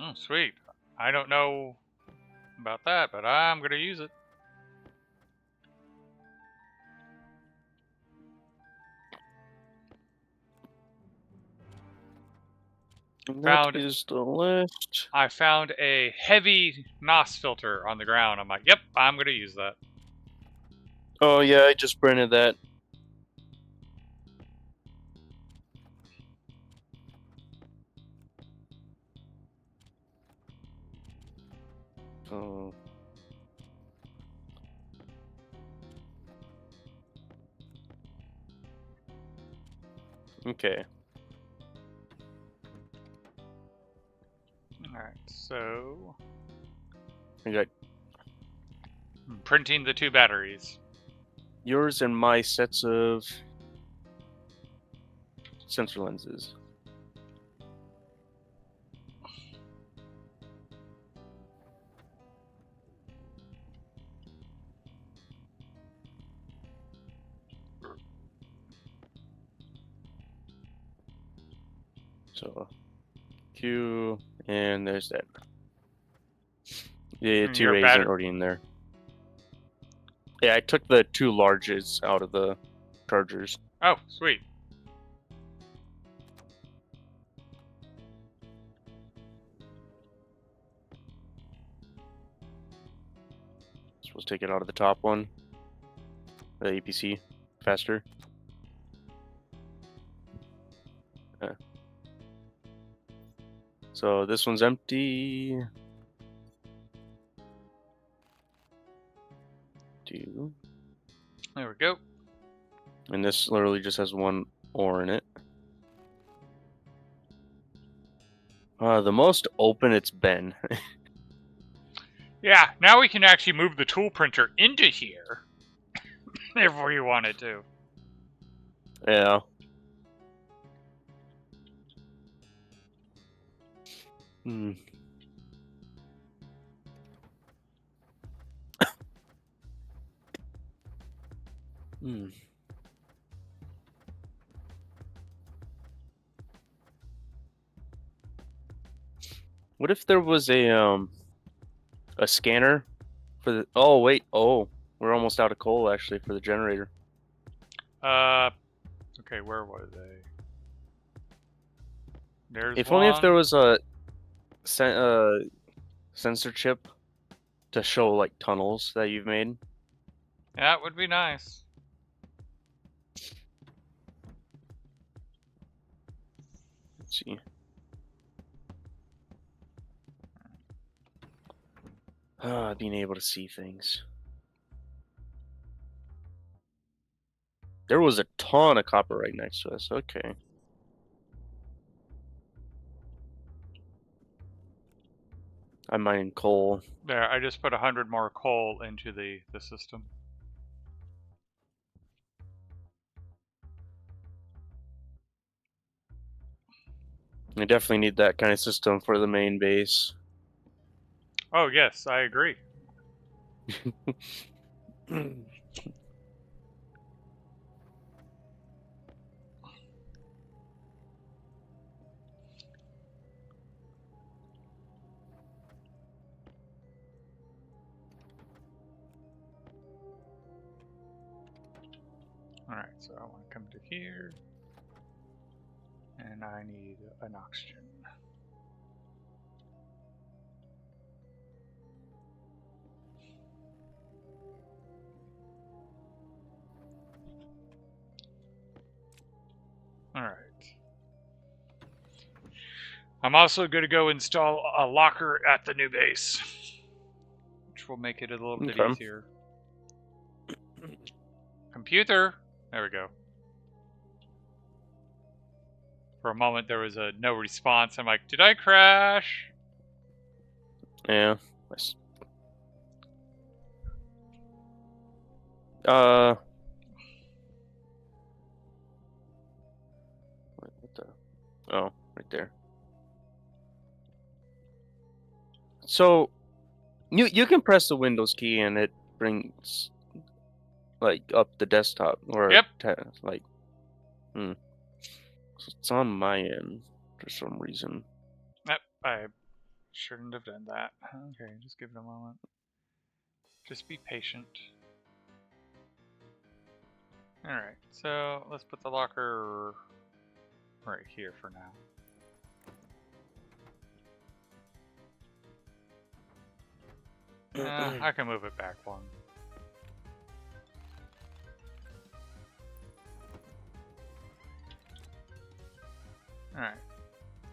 Oh, sweet. I don't know about that, but I'm going to use it. And Found- that is the list. I found a heavy NOS filter on the ground. I'm like, yep, I'm going to use that. Oh yeah, I just printed that. Oh. Okay. Alright, so... I got I'm printing the 2 batteries. yours and my sets of sensor lenses. So, Q, and there's that. The And your T-ray isn't already in there. Yeah, I took the 2 larges out of the chargers. Oh, sweet. So we'll take it out of the top one. The APC faster. So this one's empty. 2. There we go. And this literally just has 1 ore in it. The most open it's been. Yeah, now we can actually move the tool printer into here. If we wanted to. Yeah. Hmm. Hmm. What if there was a scanner for the? Oh wait, we're almost out of coal actually for the generator. Okay, where was they? There's If one. only if there was a sensor chip to show like tunnels that you've made. That would be nice. Let's see. Being able to see things. There was a ton of copper right next to us. Okay. I'm mining coal. There, I just put 100 more coal into the system. I definitely need that kind of system for the main base. Oh yes, I agree. Alright, so I want to come to here. And I need an oxygen. Alright. I'm also going to go install a locker at the new base, which will make it a little bit easier. Computer! There we go. For a moment there was no response. I'm like, did I crash? Yeah. What the? Oh, right there. So, you can press the Windows key and it brings like up the desktop or Yep. like. It's on my end for some reason. Yep. I shouldn't have done that. Okay, just give it a moment. Just be patient. Alright, so let's put the locker right here for now. I can move it back one. Alright,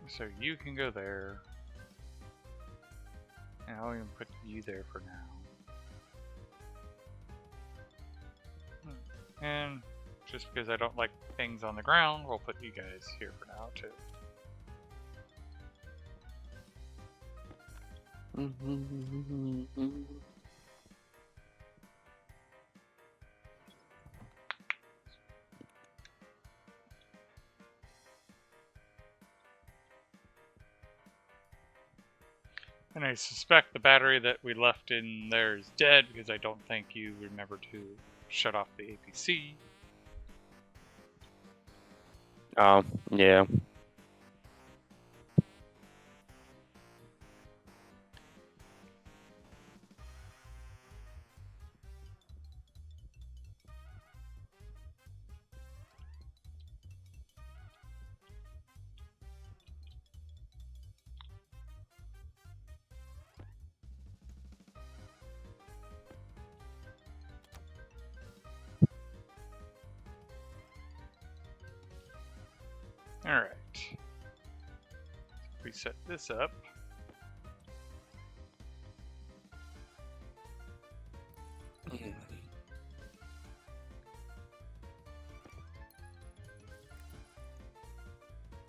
so you can go there. And I'll even put you there for now. And just because I don't like things on the ground, we'll put you guys here for now too. And I suspect the battery that we left in there is dead because I don't think you remember to shut off the APC. Yeah. Alright. We set this up.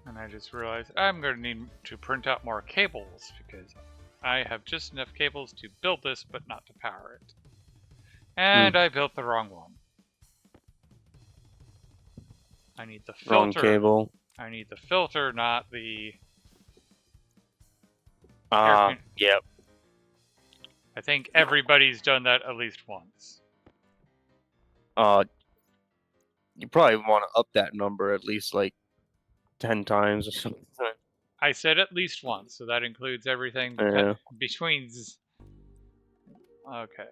And I just realized I'm going to need to print out more cables because I have just enough cables to build this but not to power it. And I built the wrong one. I need the filter. Wrong cable. I need the filter, not the... Yep. I think everybody's done that at least once. You probably want to up that number at least like 10 times or something. I said at least once, so that includes everything between... Okay.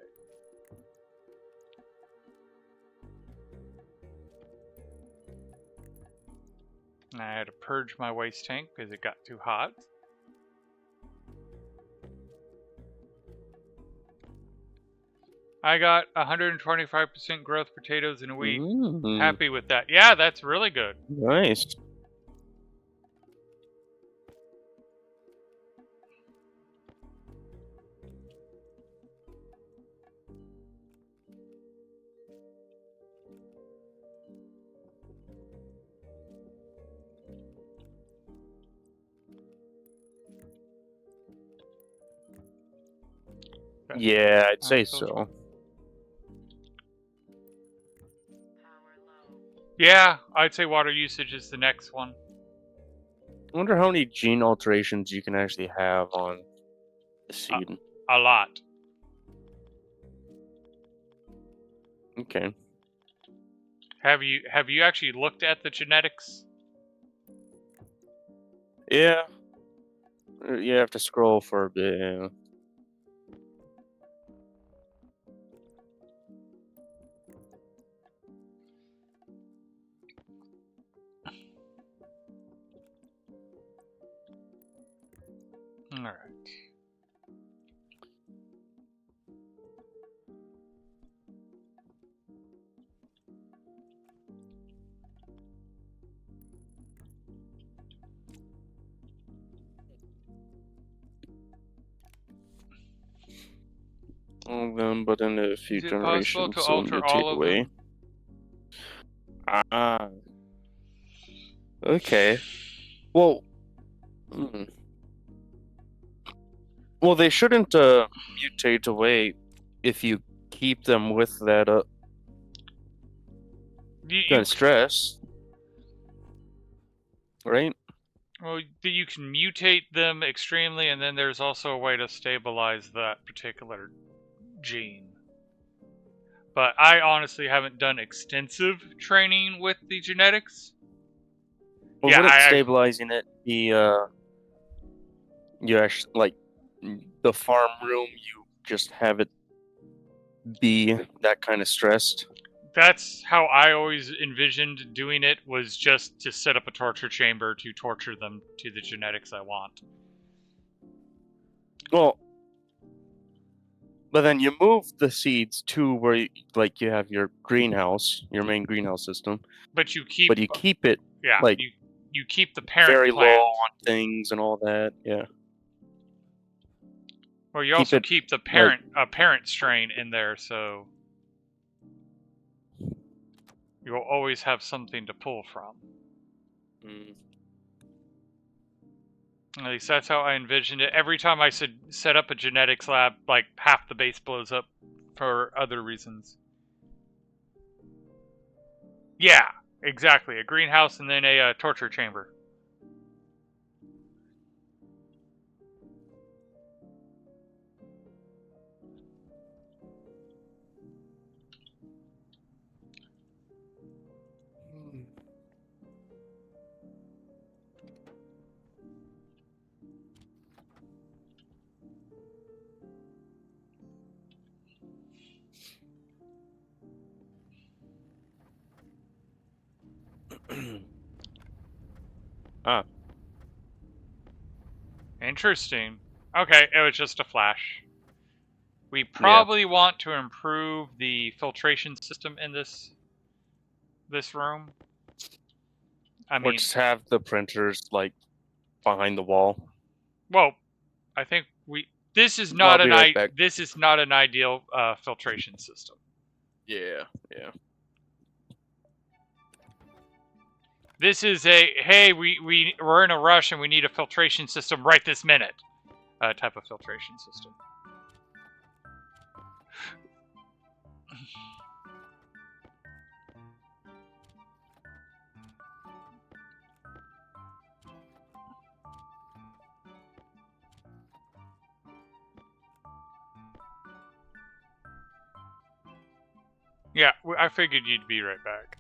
And I had to purge my waste tank because it got too hot. I got 125% growth potatoes in a week. Happy with that. Yeah, that's really good. Nice. Yeah, I'd say so. Yeah, I'd say water usage is the next one. I wonder how many gene alterations you can actually have on the seed. A lot. Okay. Have you actually looked at the genetics? Yeah. You have to scroll for a bit, yeah. Alright. All of them, but in a few Is it generations, possible to so alter you all take of away. them? Okay. Well, well, they shouldn't mutate away if you keep them with that Got stress, right? Well, you can mutate them extremely, and then there's also a way to stabilize that particular gene. But I honestly haven't done extensive training with the genetics. Well, Yeah, wouldn't stabilizing it be you actually like the farm room? You just have it be that kind of stressed. That's how I always envisioned doing it, was just to set up a torture chamber to torture them to the genetics I want. Well, but then you move the seeds to where you have your greenhouse, your main greenhouse system. But you keep it like you keep the parent very plant. low on things and all that. Yeah. Well, you also keep the parent strain in there, so you will always have something to pull from. At least that's how I envisioned it. Every time I set up a genetics lab, like half the base blows up for other reasons. Yeah, exactly. A greenhouse and then a torture chamber. Ah. Interesting. Okay, it was just a flash. We probably want to improve the filtration system in this room. Or just have the printers like behind the wall. Well, I think this is not this is not an ideal filtration system. Yeah. This is hey, we're in a rush and we need a filtration system right this minute type of filtration system. Yeah, I figured you'd be right back.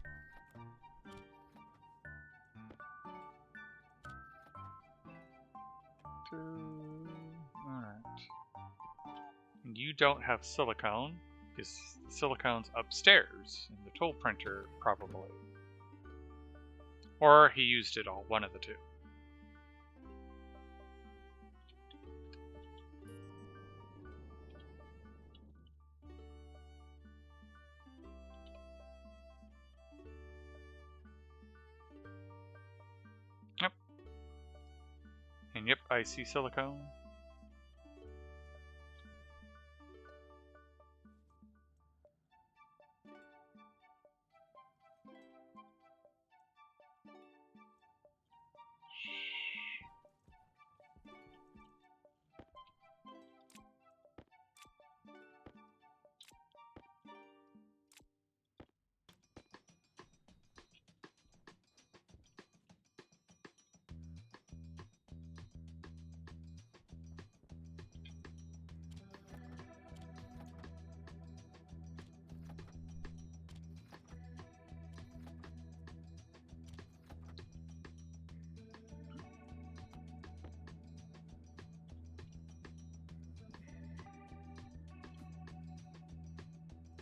Alright. You don't have silicone, because the silicone's upstairs in the tool printer, probably. Or he used it all, one of the two. Yep. And yep, I see silicone.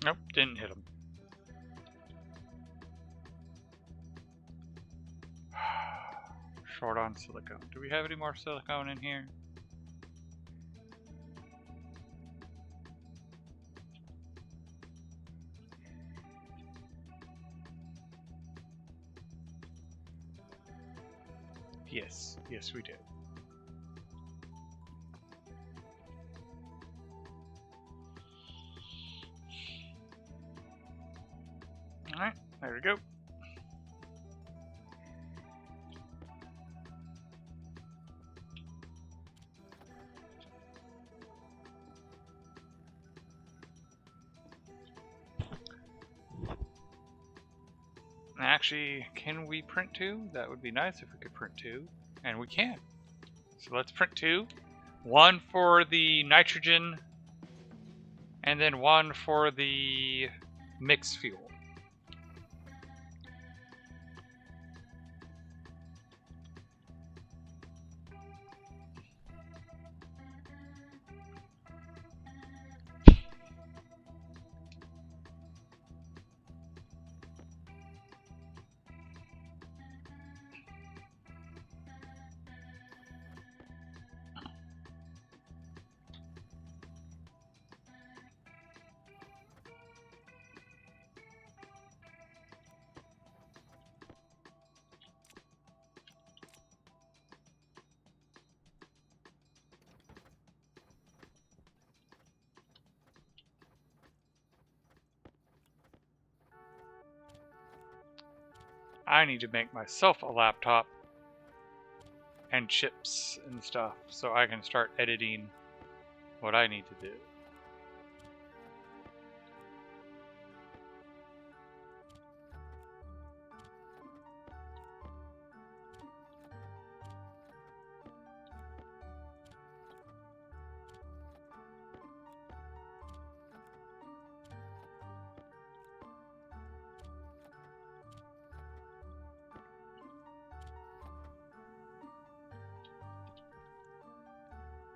Nope, didn't hit him. Short on silicone. Do we have any more silicone in here? Yes, yes we do. Alright, there we go. actually, can we print 2? That would be nice if we could print 2. And we can. So let's print 2. 1 for the nitrogen, and then 1 for the mix fuel. I need to make myself a laptop and chips and stuff so I can start editing what I need to do.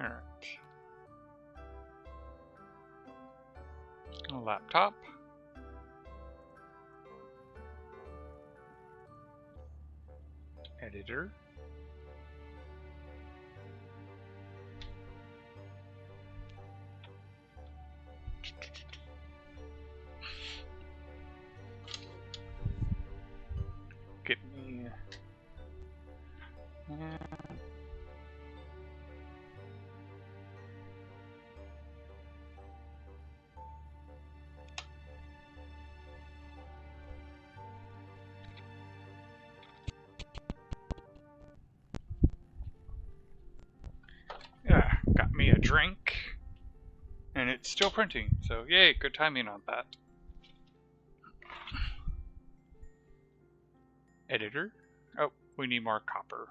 Alright. A laptop. Editor. Get me... Yeah, got me a drink. And it's still printing, so yay, good timing on that. Editor. Oh, we need more copper.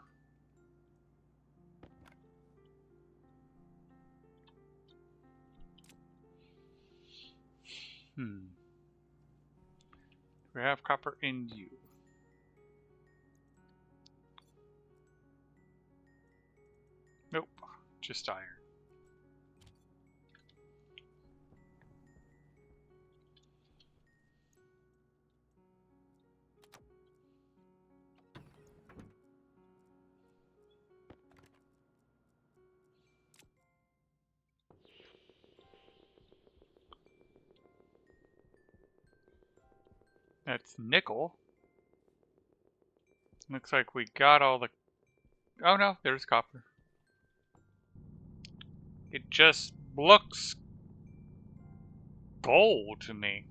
Do we have copper in you? Nope, just iron. That's nickel. Looks like we got all the... Oh no, there's copper. It just looks gold to me.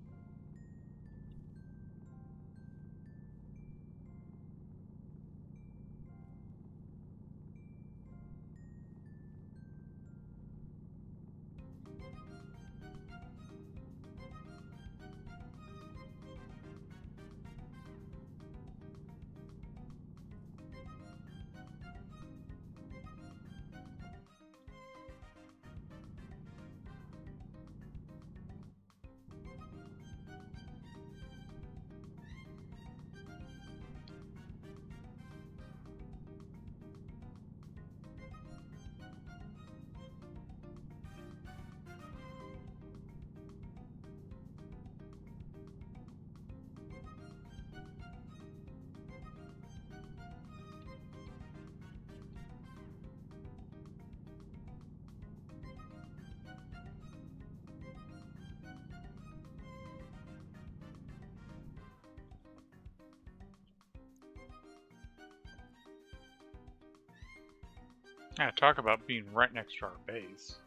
Yeah, talk about being right next to our base.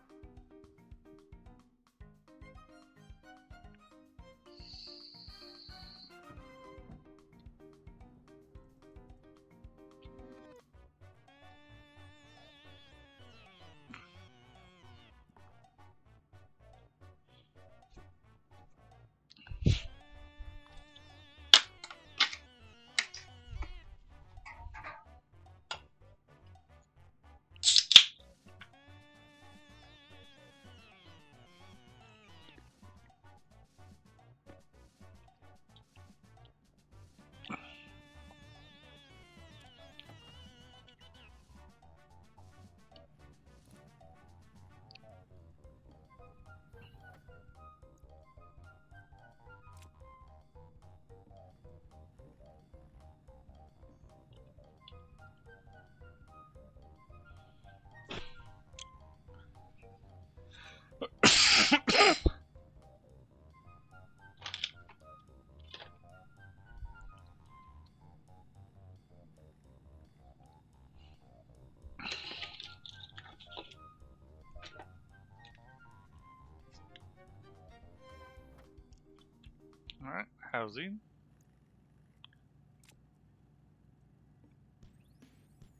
Alright, housing.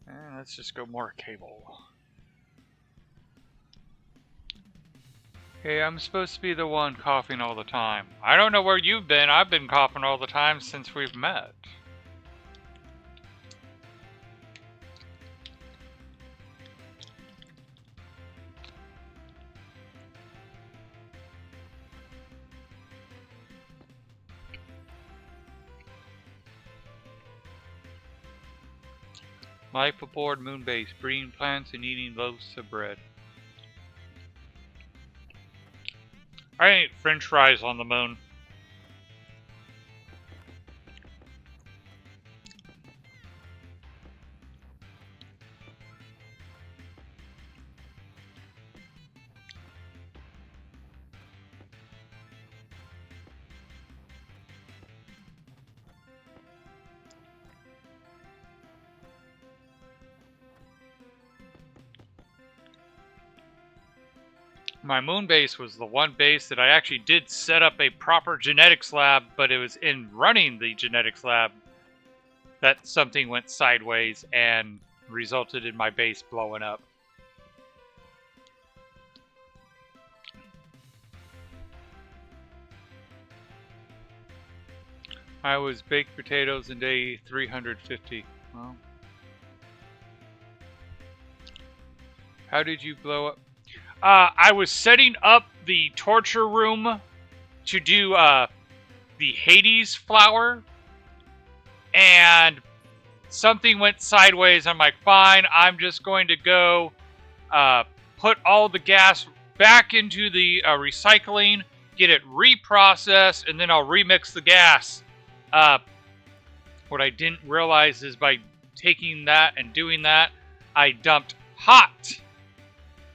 And let's just go more cable. Hey, I'm supposed to be the one coughing all the time. I don't know where you've been. I've been coughing all the time since we've met. Life aboard Moonbase, breeding plants and eating loaves of bread. I ate french fries on the moon. My moon base was the one base that I actually did set up a proper genetics lab, but it was in running the genetics lab that something went sideways and resulted in my base blowing up. I was baked potatoes in day 350. Well, how did you blow up? I was setting up the torture room to do the Hades flower, and something went sideways. I'm like, fine, I'm just going to go put all the gas back into the recycling, get it reprocessed, and then I'll remix the gas. What I didn't realize is by taking that and doing that, I dumped hot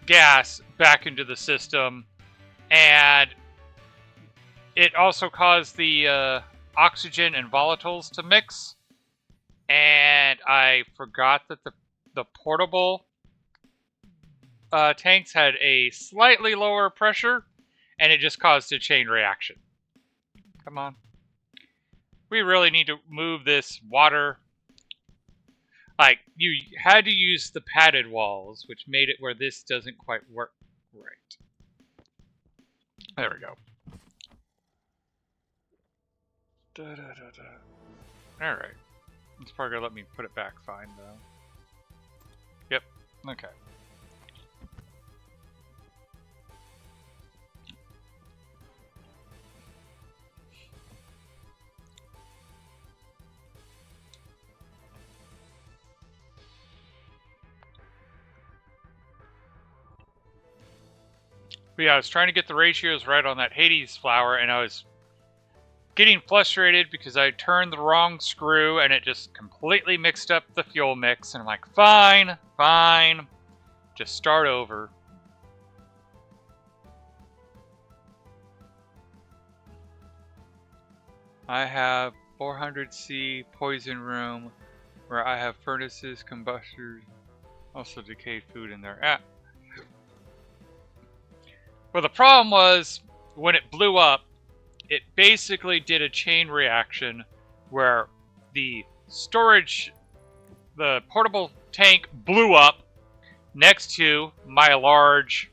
gas back into the system, and it also caused the oxygen and volatiles to mix, and I forgot that the portable tanks had a slightly lower pressure, and it just caused a chain reaction. Come on. We really need to move this water. Like, you had to use the padded walls, which made it where this doesn't quite work right. There we go. Alright. It's probably gonna let me put it back fine, though. Yep. Okay. But yeah, I was trying to get the ratios right on that Hades flower, and I was getting frustrated because I turned the wrong screw, and it just completely mixed up the fuel mix. And I'm like, fine, fine, just start over. I have 400C poison room, where I have furnaces, combustors, also decayed food in there. Well, the problem was, when it blew up, it basically did a chain reaction where the storage, the portable tank blew up next to my large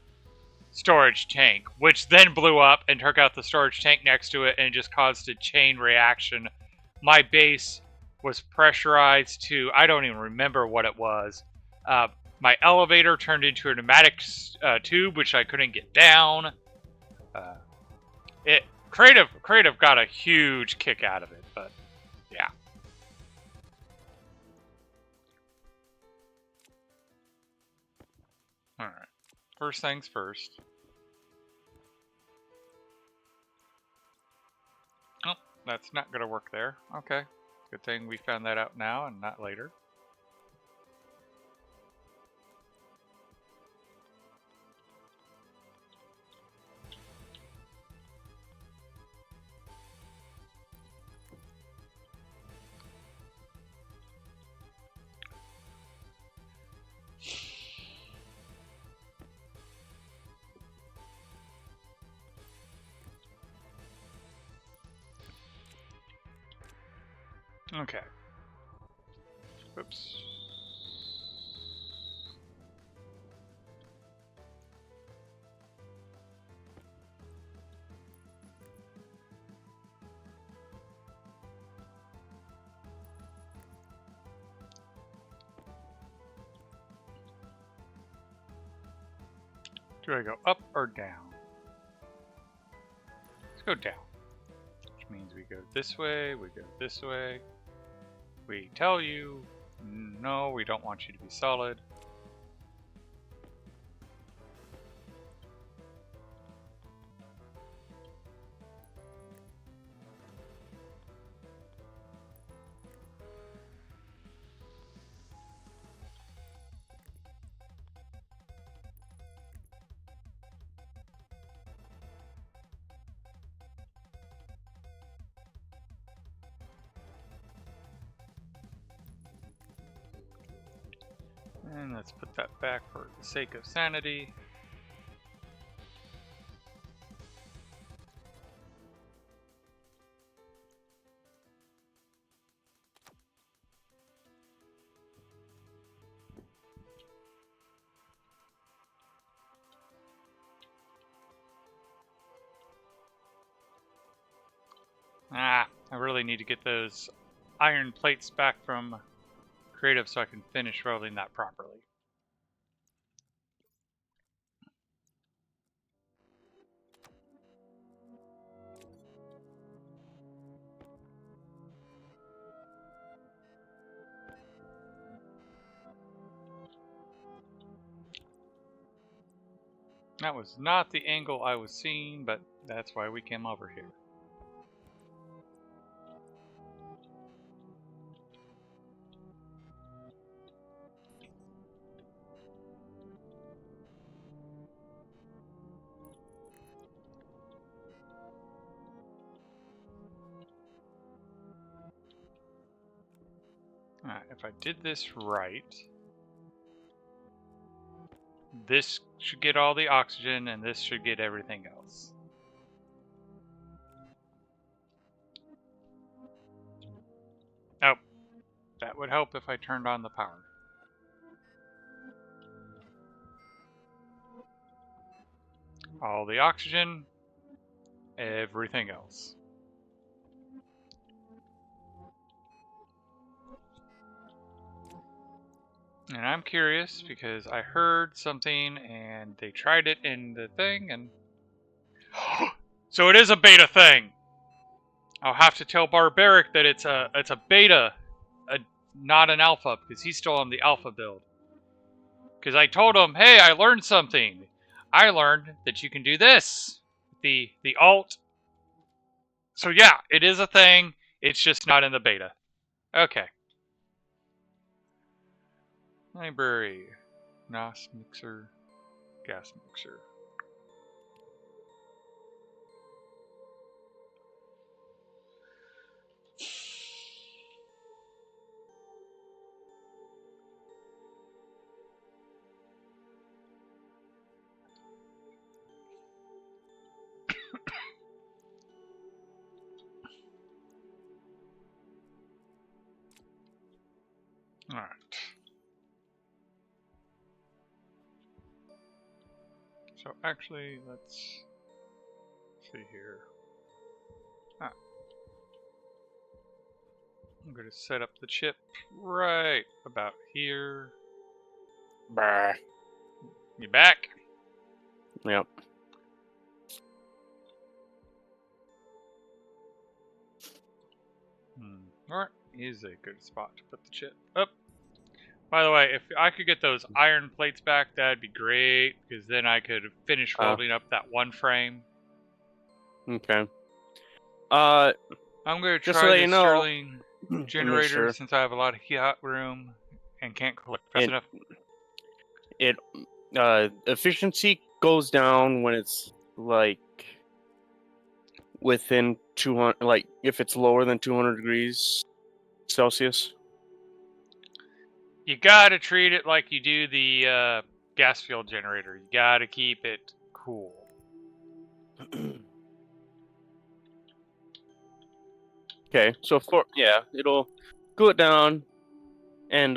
storage tank, which then blew up and took out the storage tank next to it, and it just caused a chain reaction. My base was pressurized to, I don't even remember what it was. My elevator turned into a pneumatic tube, which I couldn't get down. Creative got a huge kick out of it, but yeah. Alright. First things first. Oh, that's not going to work there. Okay. Good thing we found that out now and not later. Okay. Oops. Do I go up or down? Let's go down. Which means we go this way, we go this way. We tell you, no, we don't want you to be solid. And let's put that back for the sake of sanity. I really need to get those iron plates back from creative so I can finish welding that properly. That was not the angle I was seeing, but that's why we came over here. Alright, if I did this right, this should get all the oxygen and this should get everything else. Oh, that would help if I turned on the power. All the oxygen, everything else. And I'm curious because I heard something and they tried it in the thing and... So it is a beta thing! I'll have to tell Barbaric that it's a beta, not an alpha, because he's still on the alpha build. Because I told him, hey, I learned something. I learned that you can do this. The alt. So yeah, it is a thing. It's just not in the beta. Okay. Library. NOS mixer. Gas mixer. Alright. So actually, let's see here. I'm going to set up the chip right about here. Bah. You back? Yep. Where is a good spot to put the chip? Up. By the way, if I could get those iron plates back, that'd be great, because then I could finish welding up that one frame. Okay. I'm going to just try so the you know, Stirling generator sure. since I have a lot of heat room and can't collect fast enough. Efficiency goes down when it's like within 200, like if it's lower than 200 degrees Celsius. You gotta treat it like you do the gas fuel generator. You gotta keep it cool. Okay, so it'll cool it down, and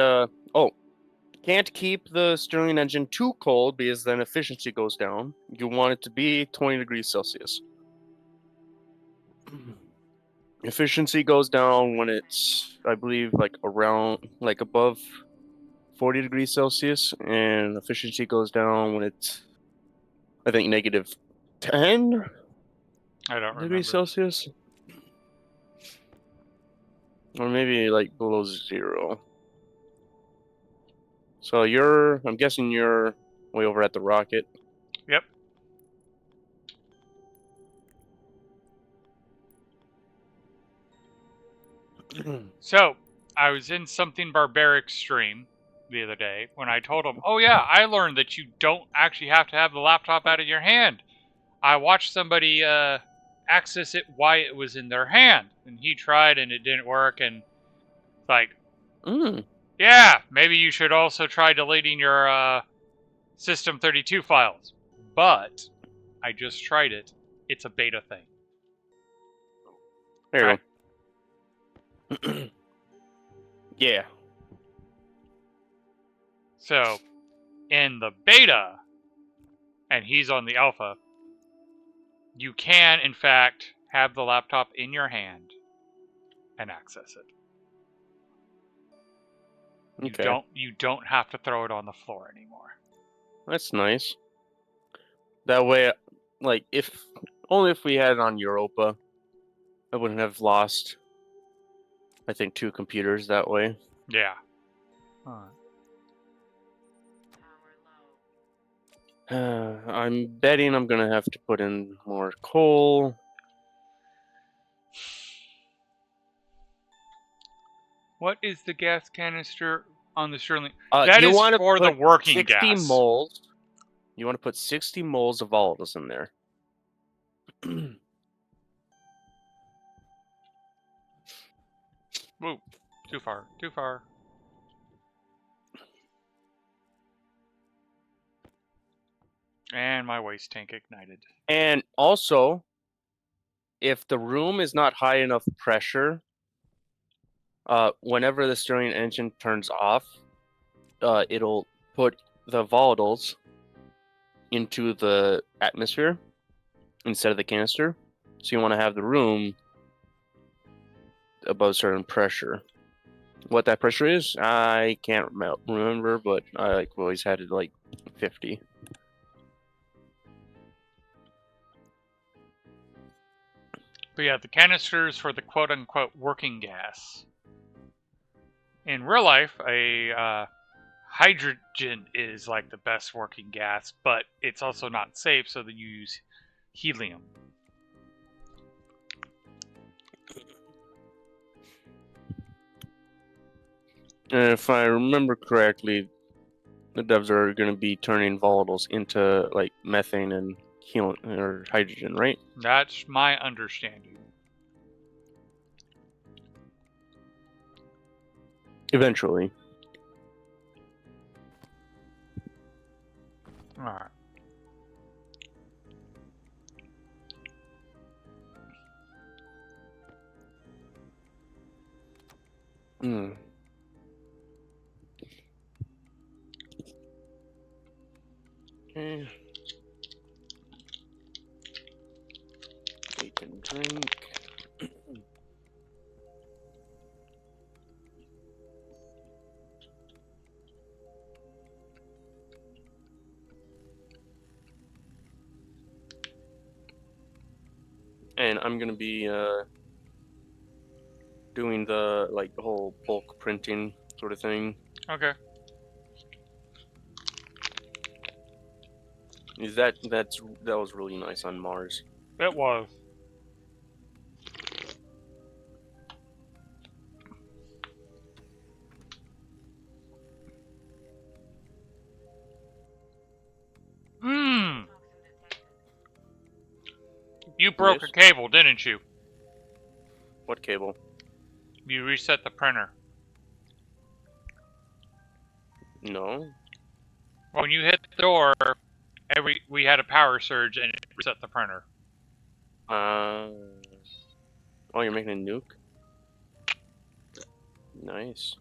can't keep the Stirling engine too cold because then efficiency goes down. You want it to be 20 degrees Celsius. Efficiency goes down when it's, I believe, like above 40 degrees Celsius, and efficiency goes down when it's, I think, negative 10 I don't degrees remember. Celsius. Or maybe like below 0. So I'm guessing you're way over at the rocket. Yep. So, I was in Something Barbaric stream the other day when I told him, oh yeah, I learned that you don't actually have to have the laptop out of your hand. I watched somebody access it while it was in their hand, and he tried and it didn't work, and it's like, yeah, maybe you should also try deleting your System 32 files. But I just tried it. It's a beta thing. There you go. Yeah. So, in the beta, and he's on the alpha, you can, in fact, have the laptop in your hand and access it. Okay. You don't have to throw it on the floor anymore. That's nice. That way, like, only if we had it on Europa, I wouldn't have lost, I think, 2 computers that way. Yeah. Alright. I'm betting I'm gonna have to put in more coal. What is the gas canister on the Stirling? That you is want to for the put working 60 gas. moles. You want to put 60 moles of volatiles in there. Whoa, too far, too far. And my waste tank ignited. And also, if the room is not high enough pressure, whenever the Stirling engine turns off, it'll put the volatiles into the atmosphere instead of the canister. So you want to have the room above a certain pressure. What that pressure is, I can't remember, but I always had it like 50. But yeah, the canisters for the quote-unquote working gas. In real life, a hydrogen is like the best working gas, but it's also not safe, so that you use helium. And if I remember correctly, the devs are going to be turning volatiles into like methane and helium or hydrogen, right? That's my understanding. Eventually. Alright. Hmm. Okay. Eat and drink. And I'm gonna be doing the whole bulk printing sort of thing. Okay. That was really nice on Mars. It was. Mmm. You broke Yes? a cable, didn't you? What cable? You reset the printer. No. When you hit the door, we had a power surge and it reset the printer. Oh, you're making a nuke? Nice.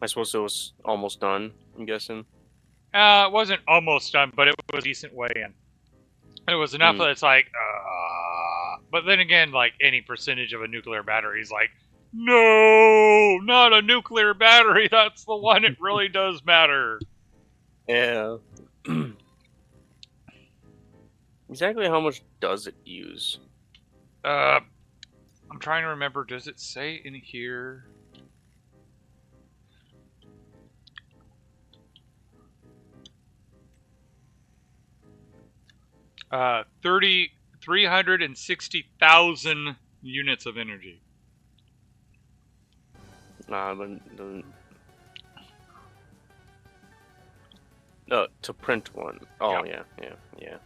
I suppose it was almost done, I'm guessing. It wasn't almost done, but it was a decent way in. It was enough that it's like, but then again, like any percentage of a nuclear battery is like, no, not a nuclear battery. That's the one. It really does matter. Yeah. Exactly how much does it use? I'm trying to remember. Does it say in here? 360,000 units of energy. But doesn't. No, to print one. Oh, Yep. yeah.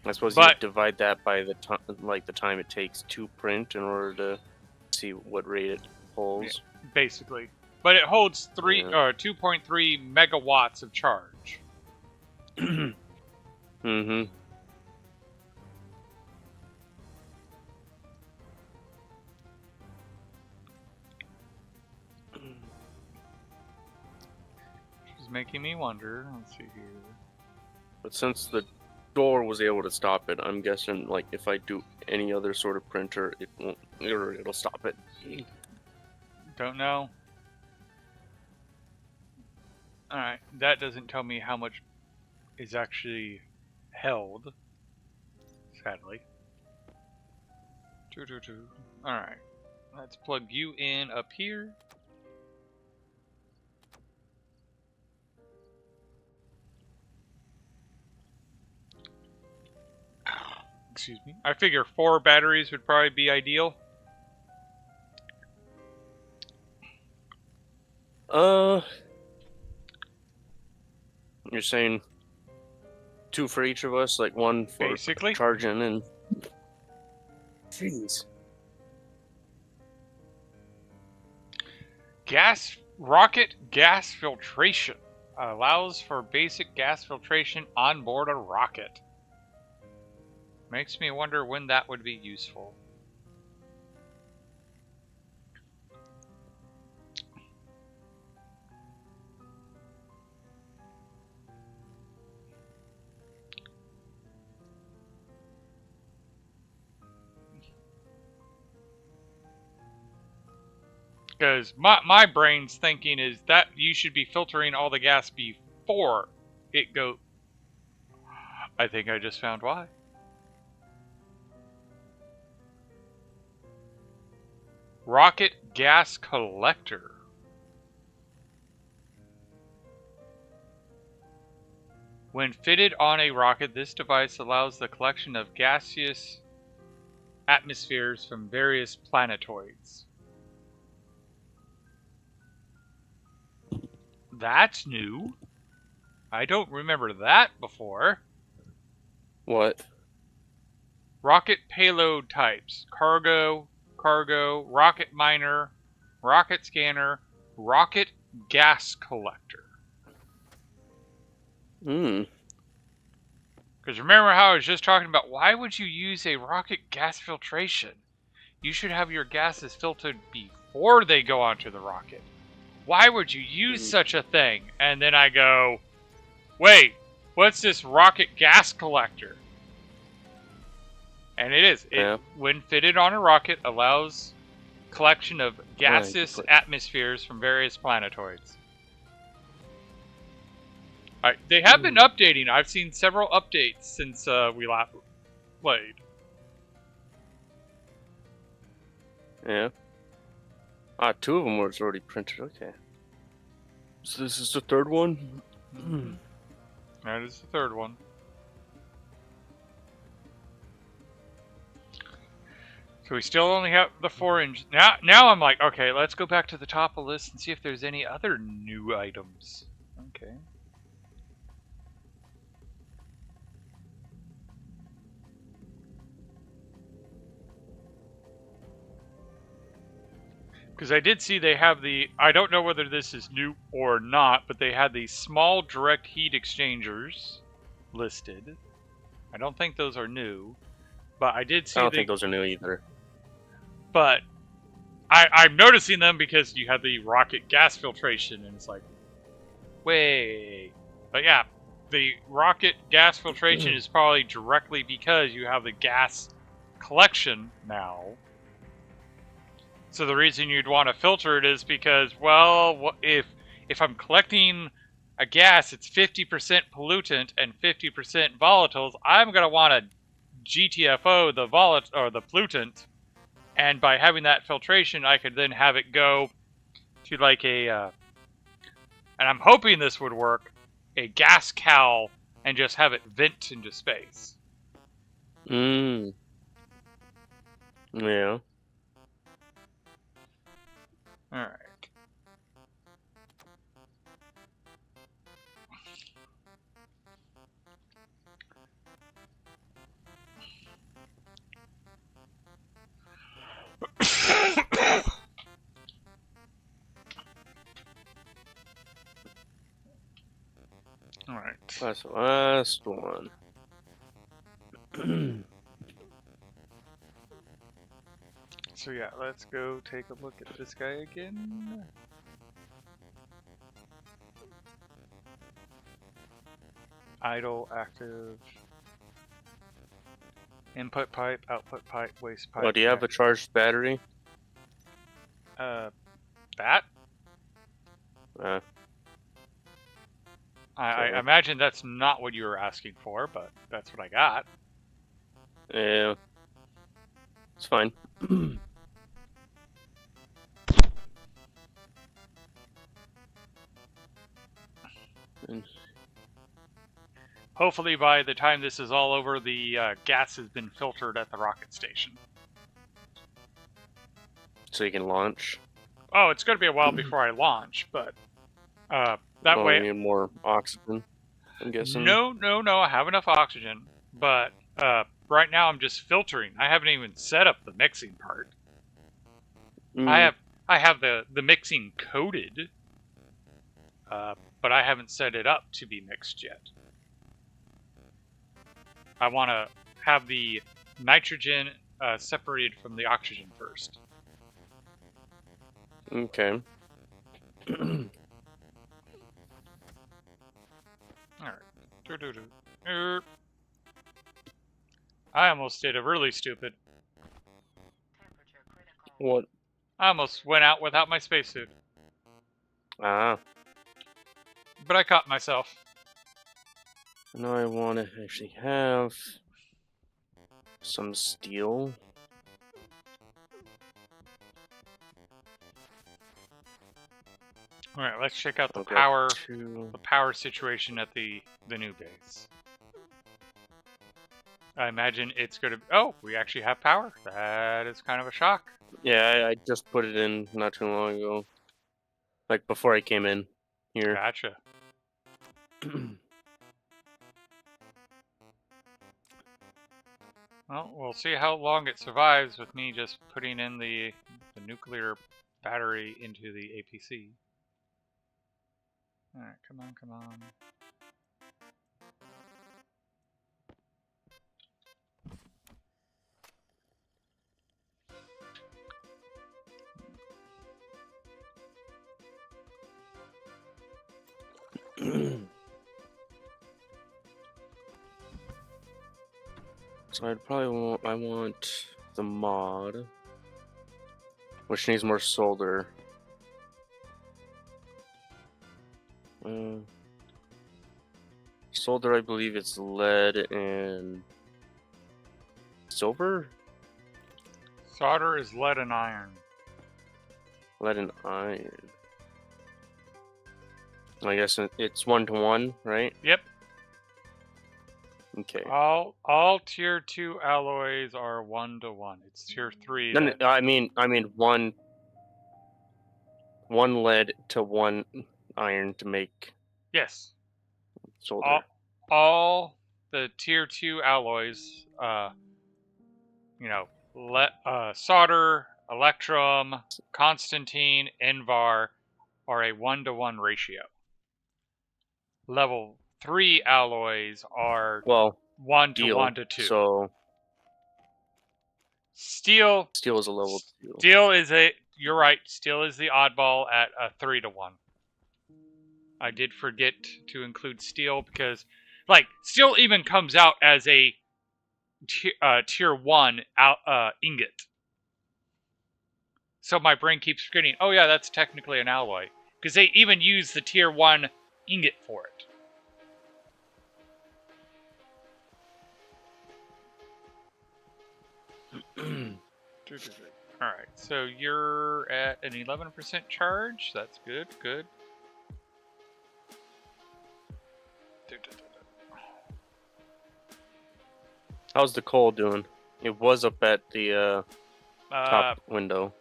I suppose But- you divide that by the time, the time it takes to print, in order to see what rate it pulls. Basically. But it holds 2.3 megawatts of charge. Mm-hmm. Which is making me wonder. Let's see here. But since the door was able to stop it, I'm guessing, like, if I do any other sort of printer, it won't, or it'll stop it. Don't know. Alright, that doesn't tell me how much is actually held. Sadly. Alright, let's plug you in up here. Excuse me. I figure 4 batteries would probably be ideal. You're saying 2 for each of us, like 1 for Basically. charging and. Jeez. Rocket gas filtration allows for basic gas filtration on board a rocket. Makes me wonder when that would be useful. Because my brain's thinking is that you should be filtering all the gas before it go. I think I just found why. Rocket gas collector. When fitted on a rocket, this device allows the collection of gaseous atmospheres from various planetoids. That's new. I don't remember that before. What? Rocket payload types. Cargo, rocket miner, rocket scanner, rocket gas collector. Because remember how I was just talking about, why would you use a rocket gas filtration? You should have your gases filtered before they go onto the rocket. Why would you use such a thing? And then I go, wait, what's this rocket gas collector? And it is. When fitted on a rocket, allows collection of gaseous atmospheres from various planetoids. They have been updating. I've seen several updates since we last played. Yeah. 2 of them were already printed. Okay. So this is the 3rd one? That is the 3rd one. So we still only have the 4 engines. Now I'm like, okay, let's go back to the top of the list and see if there's any other new items. Okay. Because I did see they have I don't know whether this is new or not, but they had the small direct heat exchangers listed. I don't think those are new, but I did see I don't think those are new either. But I'm noticing them because you have the rocket gas filtration, and it's like, wait. But yeah, the rocket gas filtration is probably directly because you have the gas collection now. So the reason you'd want to filter it is because, well, if I'm collecting a gas, it's 50% pollutant and 50% volatiles. I'm gonna want to GTFO the pollutant, and by having that filtration, I could then have it go to like a, and I'm hoping this would work, a gas cowl, and just have it vent into space. Yeah. All right. All right. That's the last one. So yeah, let's go take a look at this guy again. Idle, active, input pipe, output pipe, waste pipe. Oh, do you have a charged battery? That? I Okay. imagine that's not what you were asking for, but that's what I got. Yeah. It's fine. Hopefully by the time this is all over, the gas has been filtered at the rocket station. So you can launch. Oh, it's going to be a while before I launch, but that way... You need more oxygen, I'm guessing. No, I have enough oxygen, but right now I'm just filtering. I haven't even set up the mixing part. I have the mixing coded, but I haven't set it up to be mixed yet. I want to have the nitrogen separated from the oxygen first. Okay. Alright. I almost did a really stupid. What? I almost went out without my spacesuit. Ah. But I caught myself. Now I want to actually have some steel. All right, let's check out the power situation at the new base. I imagine it's going to... Oh, we actually have power. That is kind of a shock. Yeah, I just put it in not too long ago. Like before I came in here. Gotcha. Well, we'll see how long it survives with me just putting in the nuclear battery into the APC. Alright, come on, come on. So I'd probably I want the mod, which needs more solder. Solder, I believe it's lead and silver? Solder is lead and iron. Lead and iron. I guess it's 1-to-1, right? Yep. Okay. All tier 2 alloys are 1-to-1. It's tier 3. No, I mean one lead to 1 iron to make. Yes. Solder. All the tier 2 alloys, solder, electrum, constantine, invar, are a 1-to-1 ratio. Level 3 alloys are... Well, 1 to Steel. 1 to 2. So Steel steel is a level 2. Steel is you're right. Steel is the oddball at a 3 to 1. I did forget to include steel because, like, steel even comes out as a tier 1 ingot. So my brain keeps forgetting, oh yeah, that's technically an alloy. Because they even use the tier 1 ingot for it. Alright, so you're at an 11% charge. That's good, good. How's the coal doing? It was up at the top window.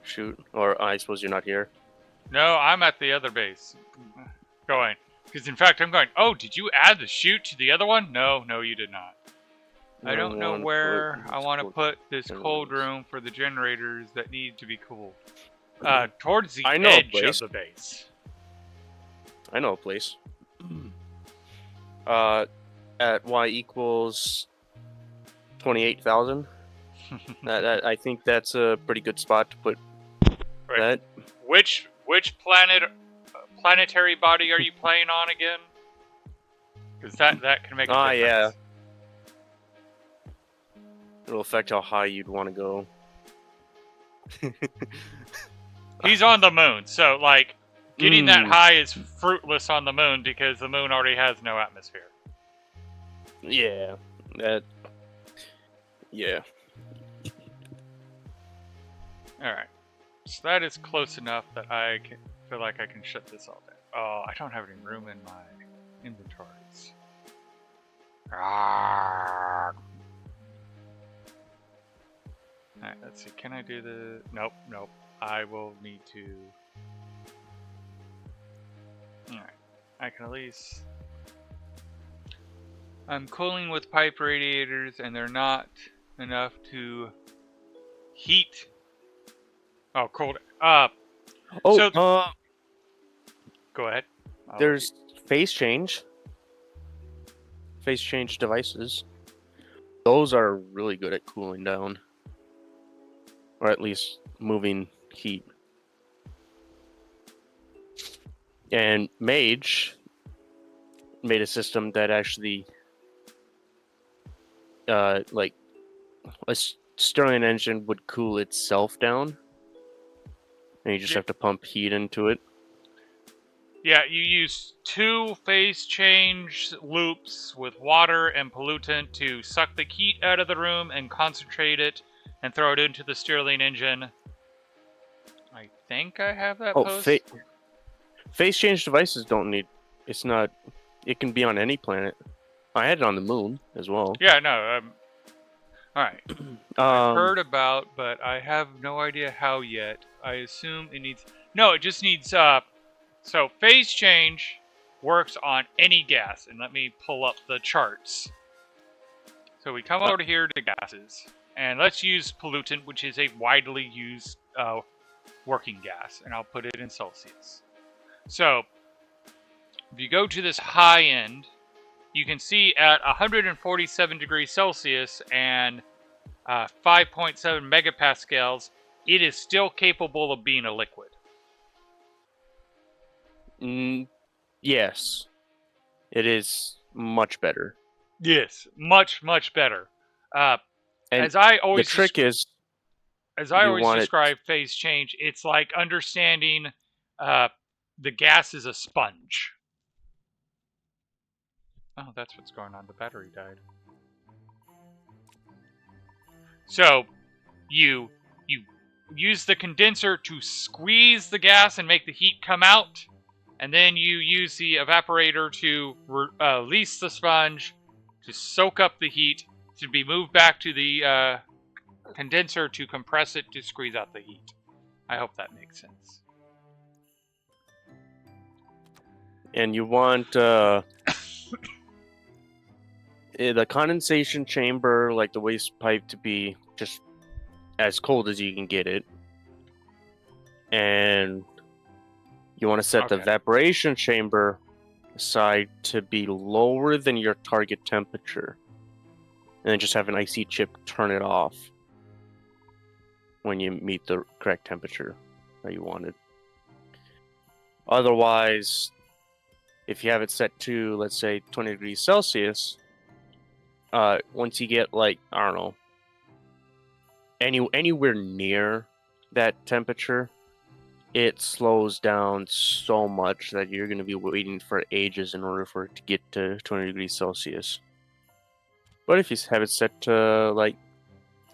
Shoot. Or I suppose you're not here. No, I'm at the other base. Going. Because in fact, I'm going, oh, did you add the chute to the other one? No, no, you did not. I don't know where I want to put this cold room for the generators that need to be cooled. Towards the edge of the base. I know a place. At y equals 28,000. I think that's a pretty good spot to put that. Which planetary body are you playing on again? Because that can make a difference. Yeah. It'll affect how high you'd want to go. He's on the moon, so like getting that high is fruitless on the moon because the moon already has no atmosphere. Yeah. Yeah. Alright. So that is close enough that I feel like I can shut this all down. Oh, I don't have any room in my inventories. Alright, let's see. Can I do the... Nope, nope. I will need to... Alright. I can at least... I'm cooling with pipe radiators and they're not enough to heat. Oh, cold. Go ahead. There's phase change devices. Those are really good at cooling down, or at least moving heat. And Mage made a system that actually, like a Stirling engine would cool itself down, and you just have to pump heat into it. Yeah, you use 2 phase change loops with water and pollutant to suck the heat out of the room and concentrate it and throw it into the Stirling engine. I think I have that post. Phase change devices don't need... It's not... It can be on any planet. I had it on the moon as well. Yeah, no. Alright. I've heard about, but I have no idea how yet. I assume it needs... No, it just needs... So, phase change works on any gas. And let me pull up the charts. So we come over here to gases. And let's use pollutant, which is a widely used working gas. And I'll put it in Celsius. So, if you go to this high end, you can see at 147 degrees Celsius and 5.7 megapascals, it is still capable of being a liquid. Yes. It is much better. Yes, much, much better. As I always the trick is... As I always describe phase change, it's like understanding the gas is a sponge. Oh, that's what's going on. The battery died. So, you use the condenser to squeeze the gas and make the heat come out, and then you use the evaporator to release the sponge to soak up the heat to be moved back to the condenser to compress it to squeeze out the heat. I hope that makes sense. And you want the condensation chamber, like the waste pipe, to be just as cold as you can get it. And you want to set the evaporation chamber side to be lower than your target temperature. And then just have an IC chip turn it off when you meet the correct temperature that you wanted. Otherwise, if you have it set to, let's say, 20 degrees Celsius, once you get, like, I don't know, anywhere near that temperature, it slows down so much that you're going to be waiting for ages in order for it to get to 20 degrees Celsius. But if you have it set to, like,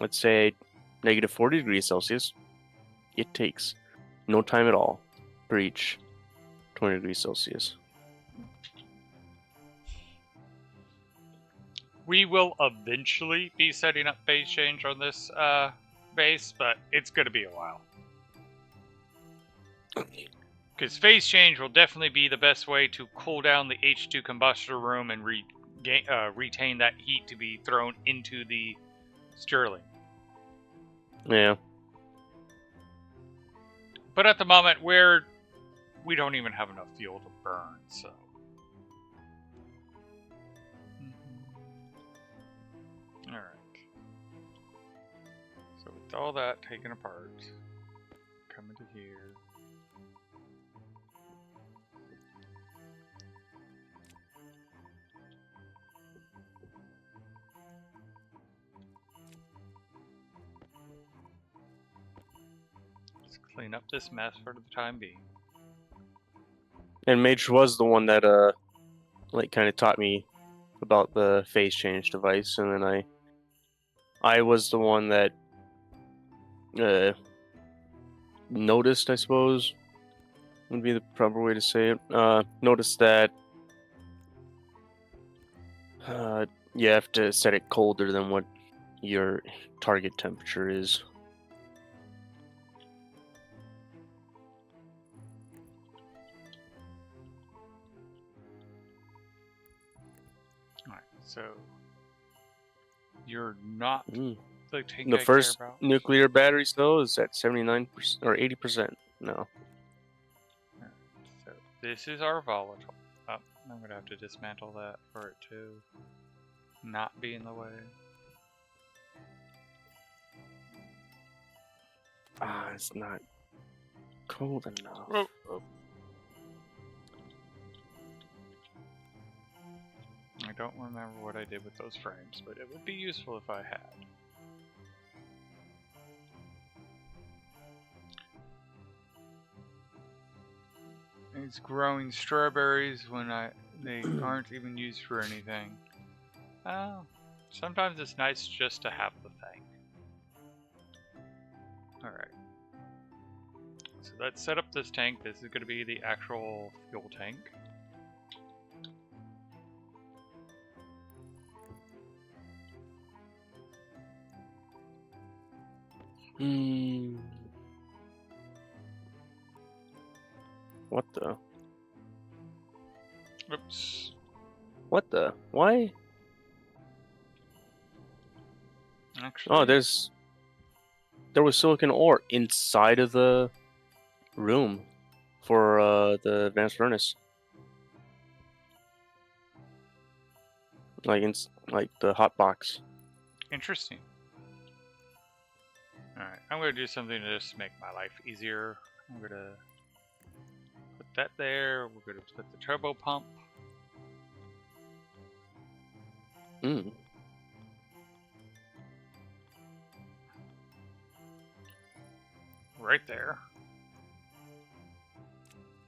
let's say, negative 40 degrees Celsius, it takes no time at all to reach 20 degrees Celsius. We will eventually be setting up phase change on this base, but it's going to be a while. Because phase change will definitely be the best way to cool down the H2 combustor room and retain that heat to be thrown into the Stirling. Yeah. But at the moment, we don't even have enough fuel to burn, so. Alright. So with all that taken apart, coming to here. Let's clean up this mess for the time being. And Mage was the one that like kind of taught me about the phase change device, and then I was the one that noticed, I suppose would be the proper way to say it. Noticed that you have to set it colder than what your target temperature is. Alright, so you're not the tank The I first care about. nuclear battery cell is at 79% or 80%. No. Alright, so this is our volatile. Oh, I'm gonna have to dismantle that for it to not be in the way. It's not cold enough. Oh. I don't remember what I did with those frames, but it would be useful if I had. It's growing strawberries when they aren't even used for anything. Oh, sometimes it's nice just to have the thing. Alright. So let's set up this tank. This is going to be the actual fuel tank. What the? Oops. What the? Why? Actually, Oh, there was silicon ore inside of the room for the advanced furnace. Like the hot box. interesting. Alright, I'm going to do something to just make my life easier. I'm going to put that there. We're going to put the turbo pump. Right there.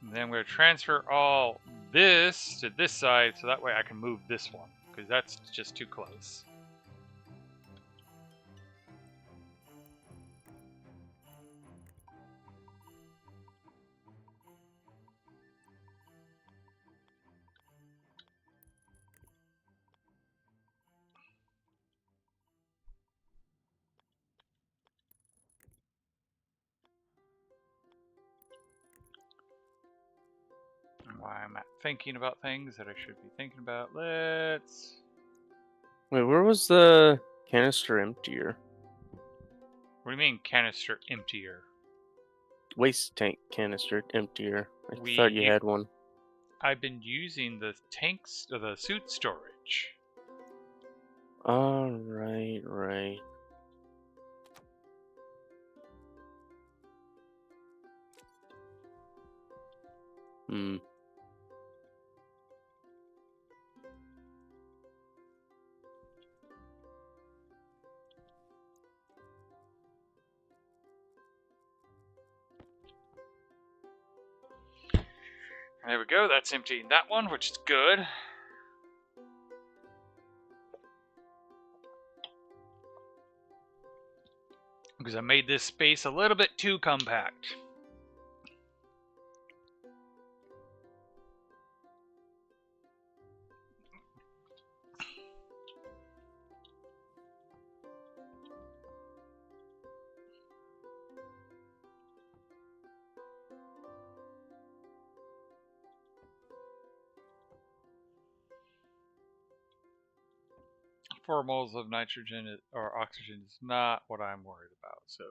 And then I'm going to transfer all this to this side so that way I can move this one, because that's just too close. Why I'm thinking about things that I should be thinking about. Let's... Wait, where was the canister emptier? What do you mean canister emptier? Waste tank canister emptier. I thought you had one. I've been using the tanks or the suit storage. Right. Hmm. There we go, that's emptying that one, which is good. Because I made this space a little bit too compact. Four moles of nitrogen or oxygen is not what I'm worried about, so.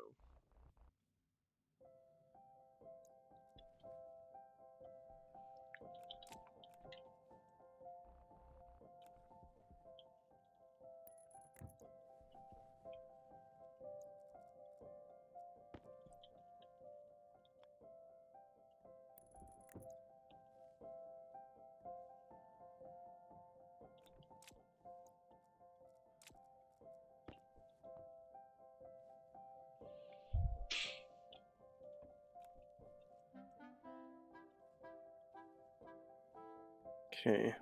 Okay.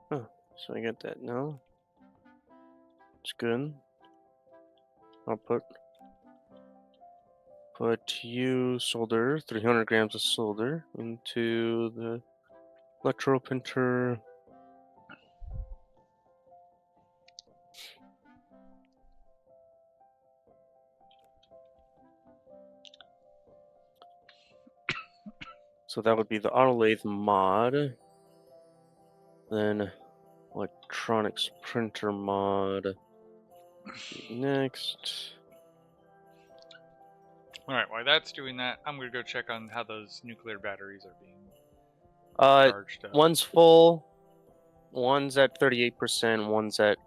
Oh, so I get that now. It's good. I'll put you solder 300 grams of solder into the electroprinter. So that would be the auto lathe mod. Then electronics printer mod. Next. Alright, while that's doing that, I'm going to go check on how those nuclear batteries are being charged up. One's full, one's at 38%, one's at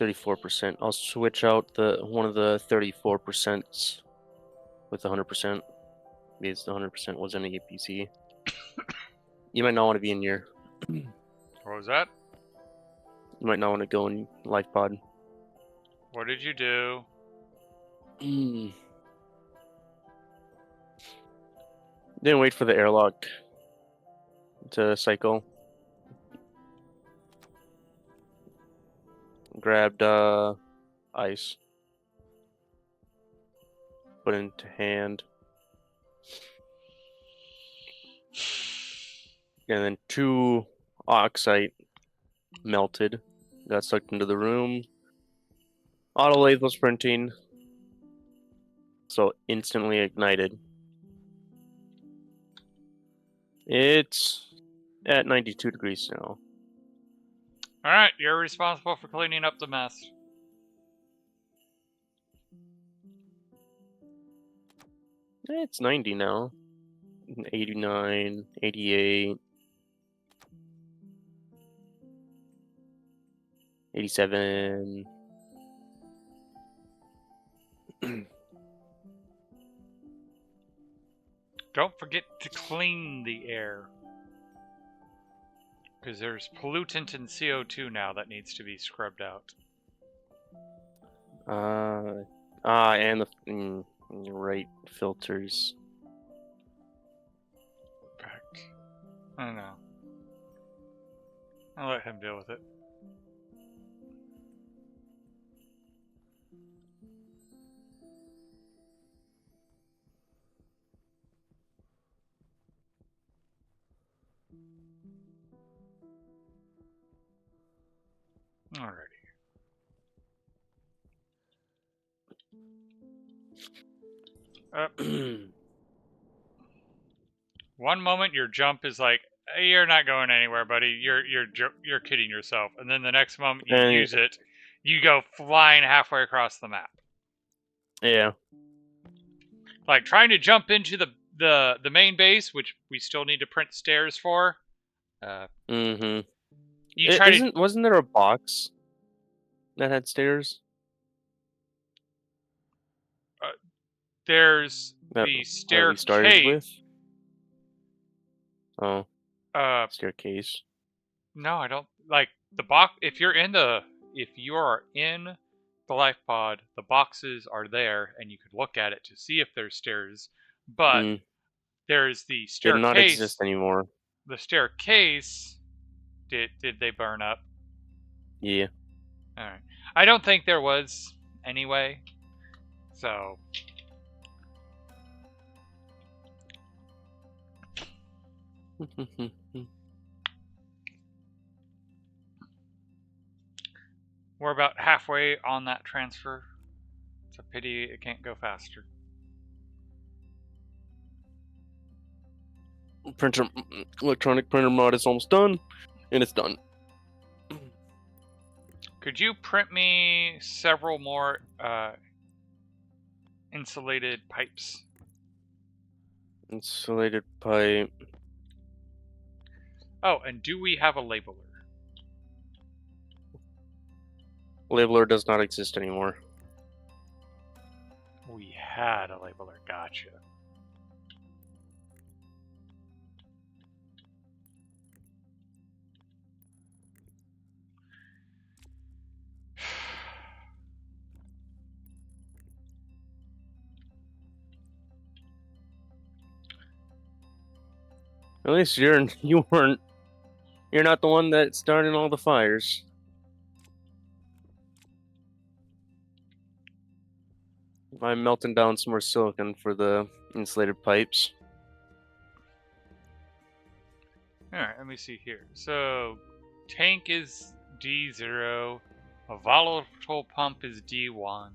34%. I'll switch out one of the 34% with 100% because the 100% was in the APC. You might not want to be in here. What was that? You might not want to go in LifePod. What did you do? Didn't wait for the airlock to cycle. Grabbed ice. Put into hand. And then 2 oxide melted. Got sucked into the room. Auto lathe was printing. So instantly ignited. It's at 92 degrees now. Alright, you're responsible for cleaning up the mess. It's 90 now. 89, 88, 87. Don't forget to clean the air. Because there's pollutant in CO2 now that needs to be scrubbed out. And you're right, filters. Correct. I don't know. I'll let him deal with it. Alrighty. One moment your jump is like, hey, you're not going anywhere, buddy. You're kidding yourself. And then the next moment you use it, you go flying halfway across the map. Yeah. Like trying to jump into the main base, which we still need to print stairs for. Mm-hmm. You try to. Wasn't there a box that had stairs? There's That the we started with? staircase. Oh, Uh, staircase. no, I don't like the box. If you are in the life pod, the boxes are there, and you could look at it to see if there's stairs. But there's the Did not exist staircase. anymore. The staircase. Did they burn up? Yeah. All right. I don't think there was anyway. So. We're about halfway on that transfer. It's a pity it can't go faster. Electronic printer mod is almost done, and it's done. Could you print me several more insulated pipes? Insulated pipe. Oh, and do we have a labeler? Labeler does not exist anymore. We had a labeler, gotcha. At least you're not the one that started all the fires. I'm melting down some more silicon for the insulated pipes. Alright, let me see here. So, tank is D0. A volatile pump is D1.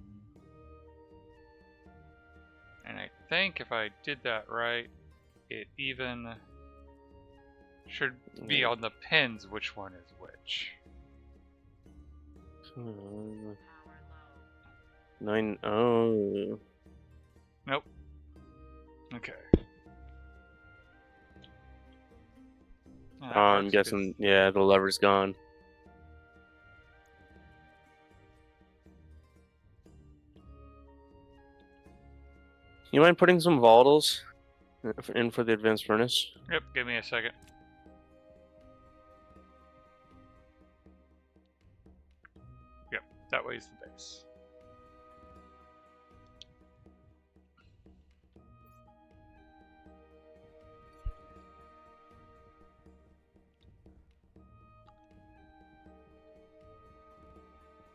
And I think if I did that right, it even should be on the pins which one is which. 9. Oh. Nope. Okay. I'm guessing, yeah, the lever's gone. You mind putting some volatiles in for the advanced furnace? Yep, give me a second. Yep, that way's the base.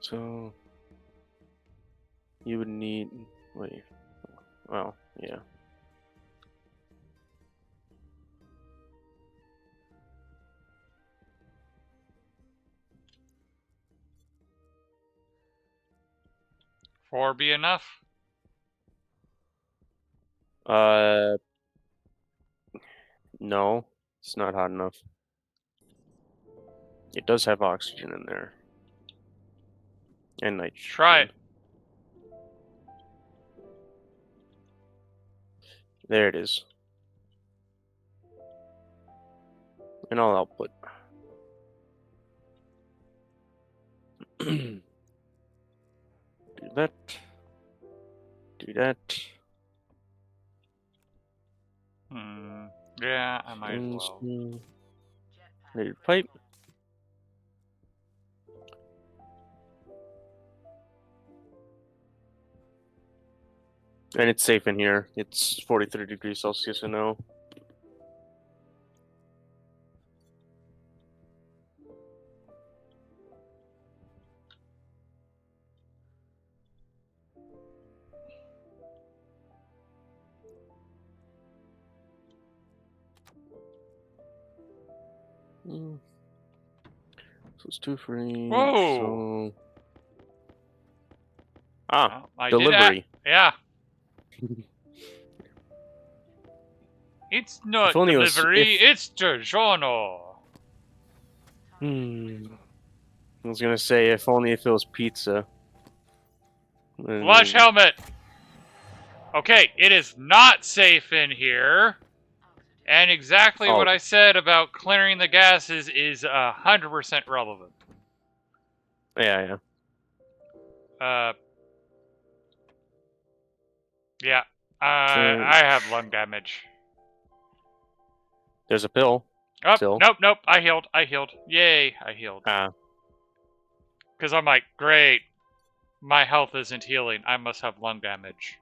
So you would need, wait, well, yeah. Four be enough? No, it's not hot enough. It does have oxygen in there. And nitrogen. Try it. There it is. And I'll output. Do that. Do that. Yeah, I might as well. Rated pipe. And it's safe in here. It's 43 degrees Celsius and now. So it's 2 for 8. Whoa! So... Ah, well, delivery. Yeah. It's not delivery, it's DiGiorno. I was gonna say, if only if it was pizza. Flash helmet! Okay, it is not safe in here. And exactly what I said about clearing the gases is 100% relevant. Yeah. Yeah. I have lung damage. There's a pill. Oh, Still. nope. I healed. Yay, I healed. Because I'm like, great. My health isn't healing. I must have lung damage.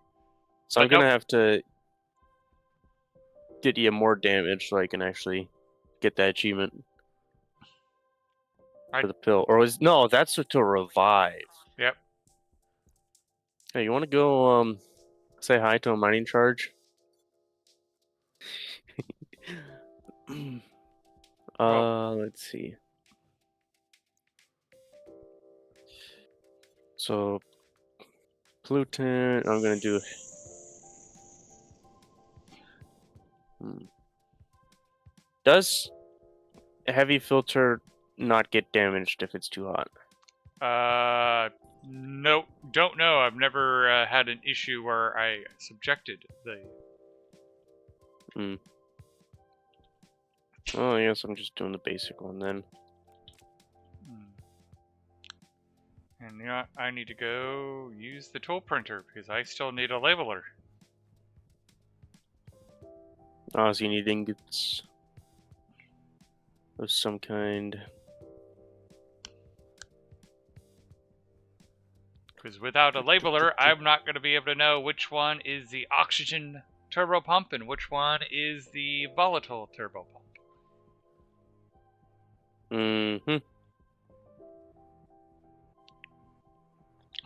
So I'm going to have to get you more damage so I can actually get that achievement for the pill. Or no, that's to revive. Yep. Hey, you want to go say hi to a mining charge? Let's see. So pollutant, I'm gonna do. Does a heavy filter not get damaged if it's too hot? Nope. Don't know. I've never had an issue where I subjected the. Oh, I guess I'm just doing the basic one then. And you know, I need to go use the tool printer because I still need a labeler. Oh, so you need ingots of some kind. Because without a labeler, I'm not going to be able to know which one is the oxygen turbo pump and which one is the volatile turbo pump.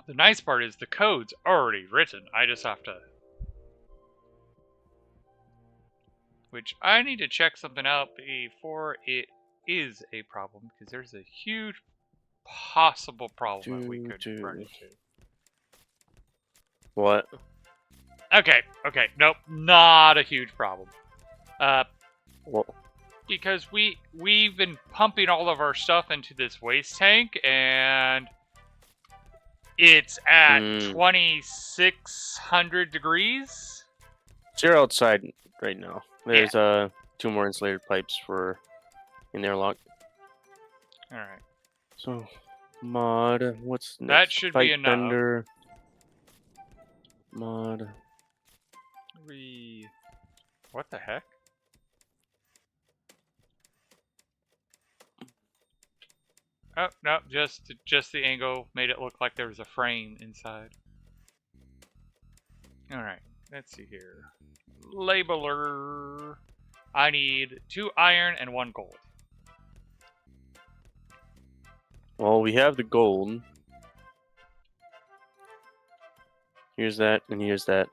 The nice part is the code's already written. I just have to... Which I need to check something out before it is a problem, because there's a huge possible problem that we could run into. What? Okay, nope, not a huge problem. Well, because we've been pumping all of our stuff into this waste tank, and it's at 2,600 degrees. So you're outside right now. There's 2 more insulated pipes in the airlock. All right. So mod, what's next? That should be enough. Bender. Mod. What the heck? Oh no, just the angle made it look like there was a frame inside. All right, let's see here. Labeler. I need 2 iron and 1 gold. Well, we have the gold. Here's that, and here's that.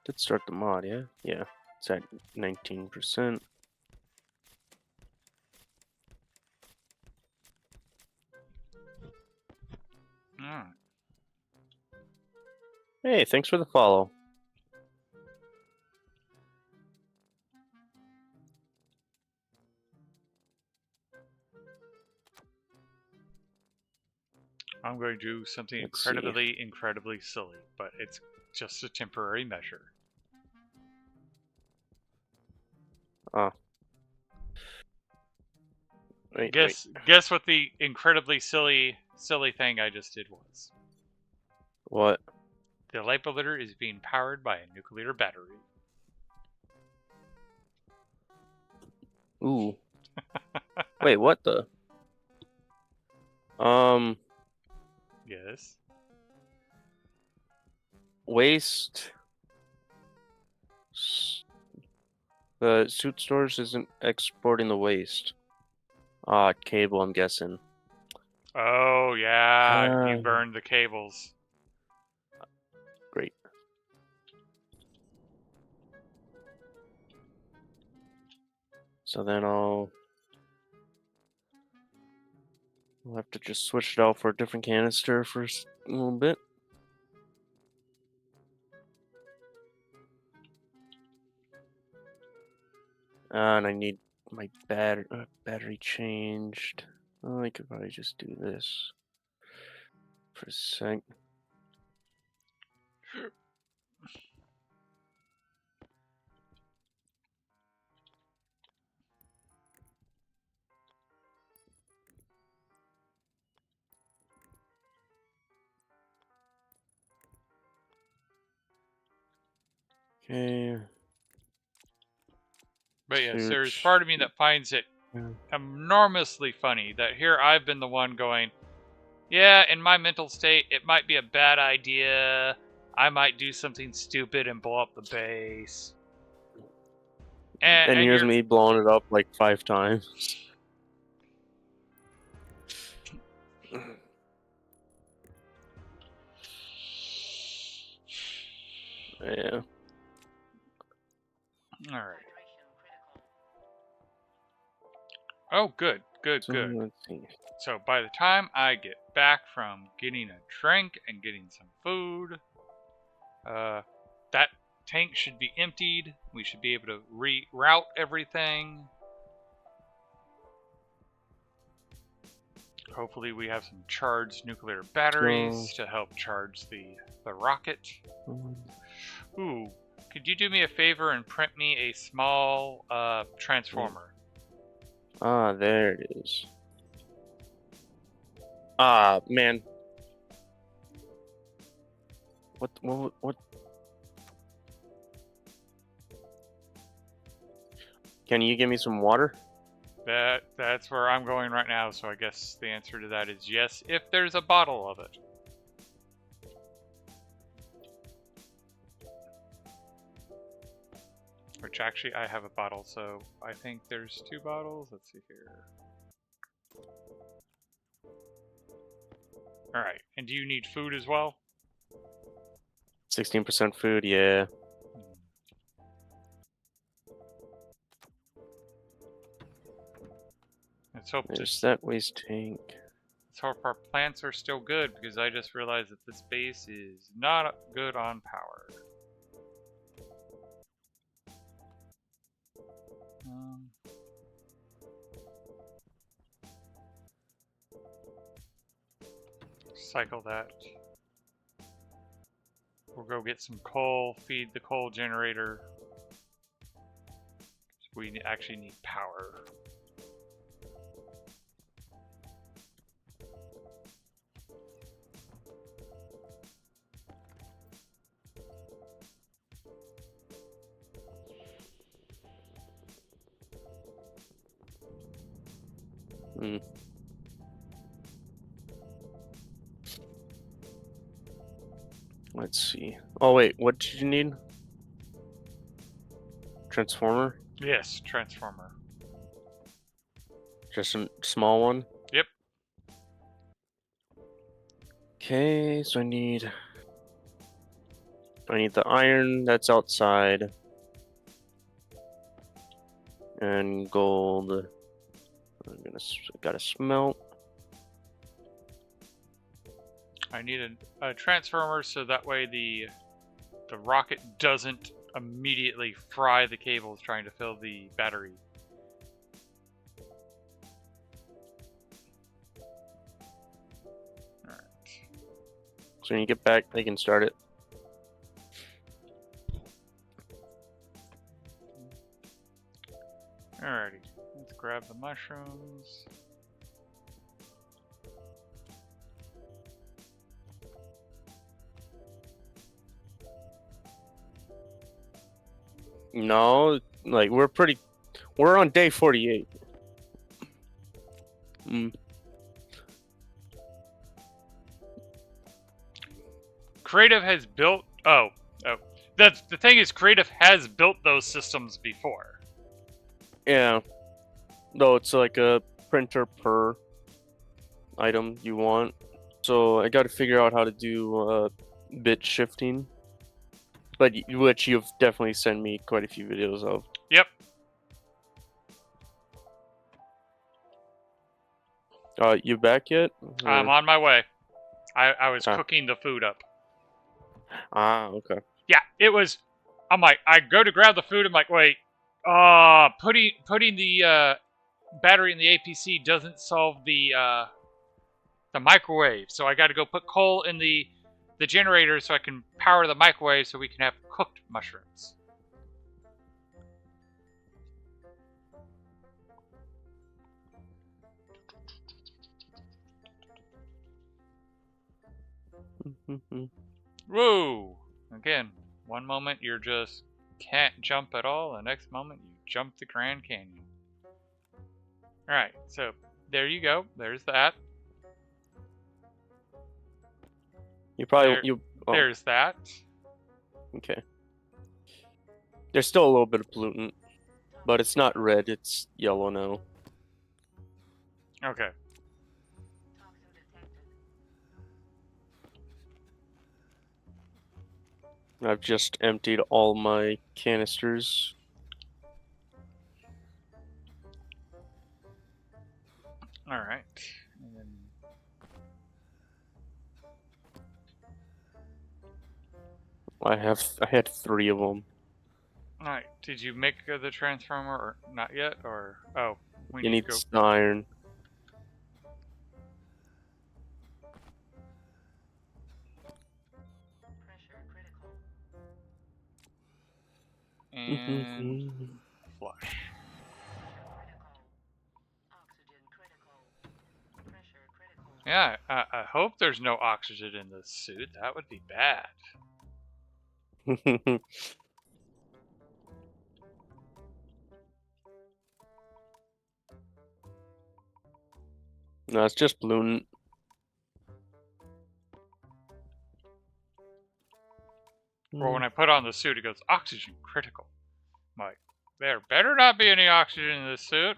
Let's start the mod, yeah? Yeah, it's at 19%. Hey, thanks for the follow. I'm going to do something incredibly silly, but it's just a temporary measure. Guess what the incredibly silly thing I just did was. What? The labeler is being powered by a nuclear battery. Ooh. Wait, what the? Yes. Waste. The suit stores isn't exporting the waste. Cable, I'm guessing. Oh, yeah. You burned the cables. Great. So then we'll have to just switch it out for a different canister for a little bit. And I need my battery changed. Oh, I could probably just do this for a sec. Okay. But yes, there's Search. part of me that finds it Yeah. enormously funny that here I've been the one going, yeah, in my mental state, it might be a bad idea. I might do something stupid and blow up the base. And And here's you're me blowing it up like 5 times. Yeah. all right. Oh, good, good, So good. let's see. So by the time I get back from getting a drink and getting some food, that tank should be emptied. We should be able to reroute everything. Hopefully we have some charged nuclear batteries to help charge the rocket. Ooh, could you do me a favor and print me a small transformer? Ah, there it is. Ah, man. What? Can you give me some water? That's where I'm going right now, so I guess the answer to that is yes, if there's a bottle of it. Which actually I have a bottle, so I think there's 2 bottles. Let's see here. Alright, and do you need food as well? 16% food, yeah. Let's hope There's that waste tank. let's hope our plants are still good, because I just realized that this base is not good on power. Cycle that. We'll go get some coal, feed the coal generator. We actually need power. Hmm. Let's see. Oh wait, what did you need? Transformer? Yes, transformer. Just a small one? Yep. Okay, so I need the iron that's outside. And gold. Gotta smelt. I need a transformer so that way the rocket doesn't immediately fry the cables trying to fill the battery. Alright. So when you get back, they can start it. Alrighty. Let's grab the mushrooms. No, like we're on day 48. Creative has built that's the thing is Creative has built those systems before. Yeah. Though it's like a printer per item you want. So I gotta figure out how to do bit shifting. But which you've definitely sent me quite a few videos of. Yep. You back yet? I'm on my way. I was cooking the food up. Ah, okay. Yeah, it was. I'm like, I go to grab the food. I'm like, wait, Putting the battery in the APC doesn't solve the microwave. So I got to go put coal in the generator so I can power the microwave so we can have cooked mushrooms. Whoa! Again, one moment you're just can't jump at all, the next moment you jump the Grand Canyon. Alright, so there you go. There's that. You probably There- oh, There's that. okay. There's still a little bit of pollutant, but it's not red, it's yellow now. Okay. I've just emptied all my canisters. Alright. And then I had 3 of them. alright. Did you make the transformer or not yet? Or we You need need to go. some iron. And flush. Yeah, I hope there's no oxygen in this suit. That would be bad. No, it's just pollutant. Well, when I put on the suit, it goes oxygen critical. I'm like, there better not be any oxygen in this suit.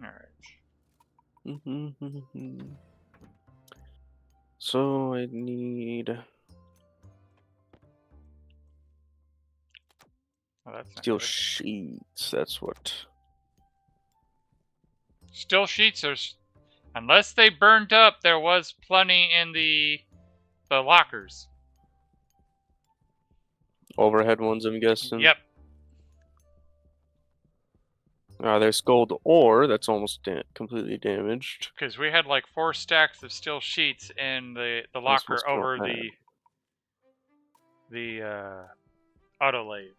Alright. So I need Oh, that's not steel good. sheets. That's what. Still sheets are... Unless they burned up, there was plenty in the lockers. Overhead ones, I'm guessing. Yep. There's gold ore that's almost completely damaged. Because we had like 4 stacks of steel sheets in the locker must be all over bad. the auto lathe.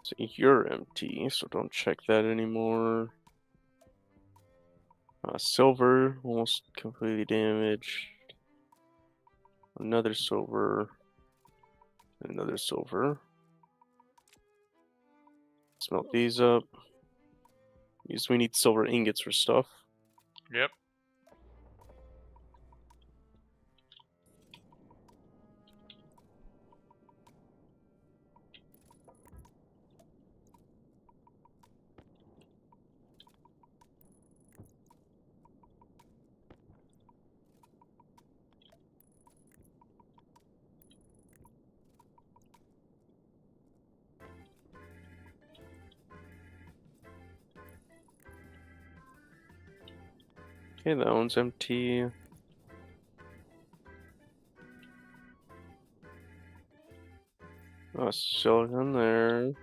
So you're empty, so don't check that anymore. Silver, almost completely damaged. Another silver. Another silver. Smelt these up. We need silver ingots for stuff. Yep. Okay, that one's empty. Silicon there.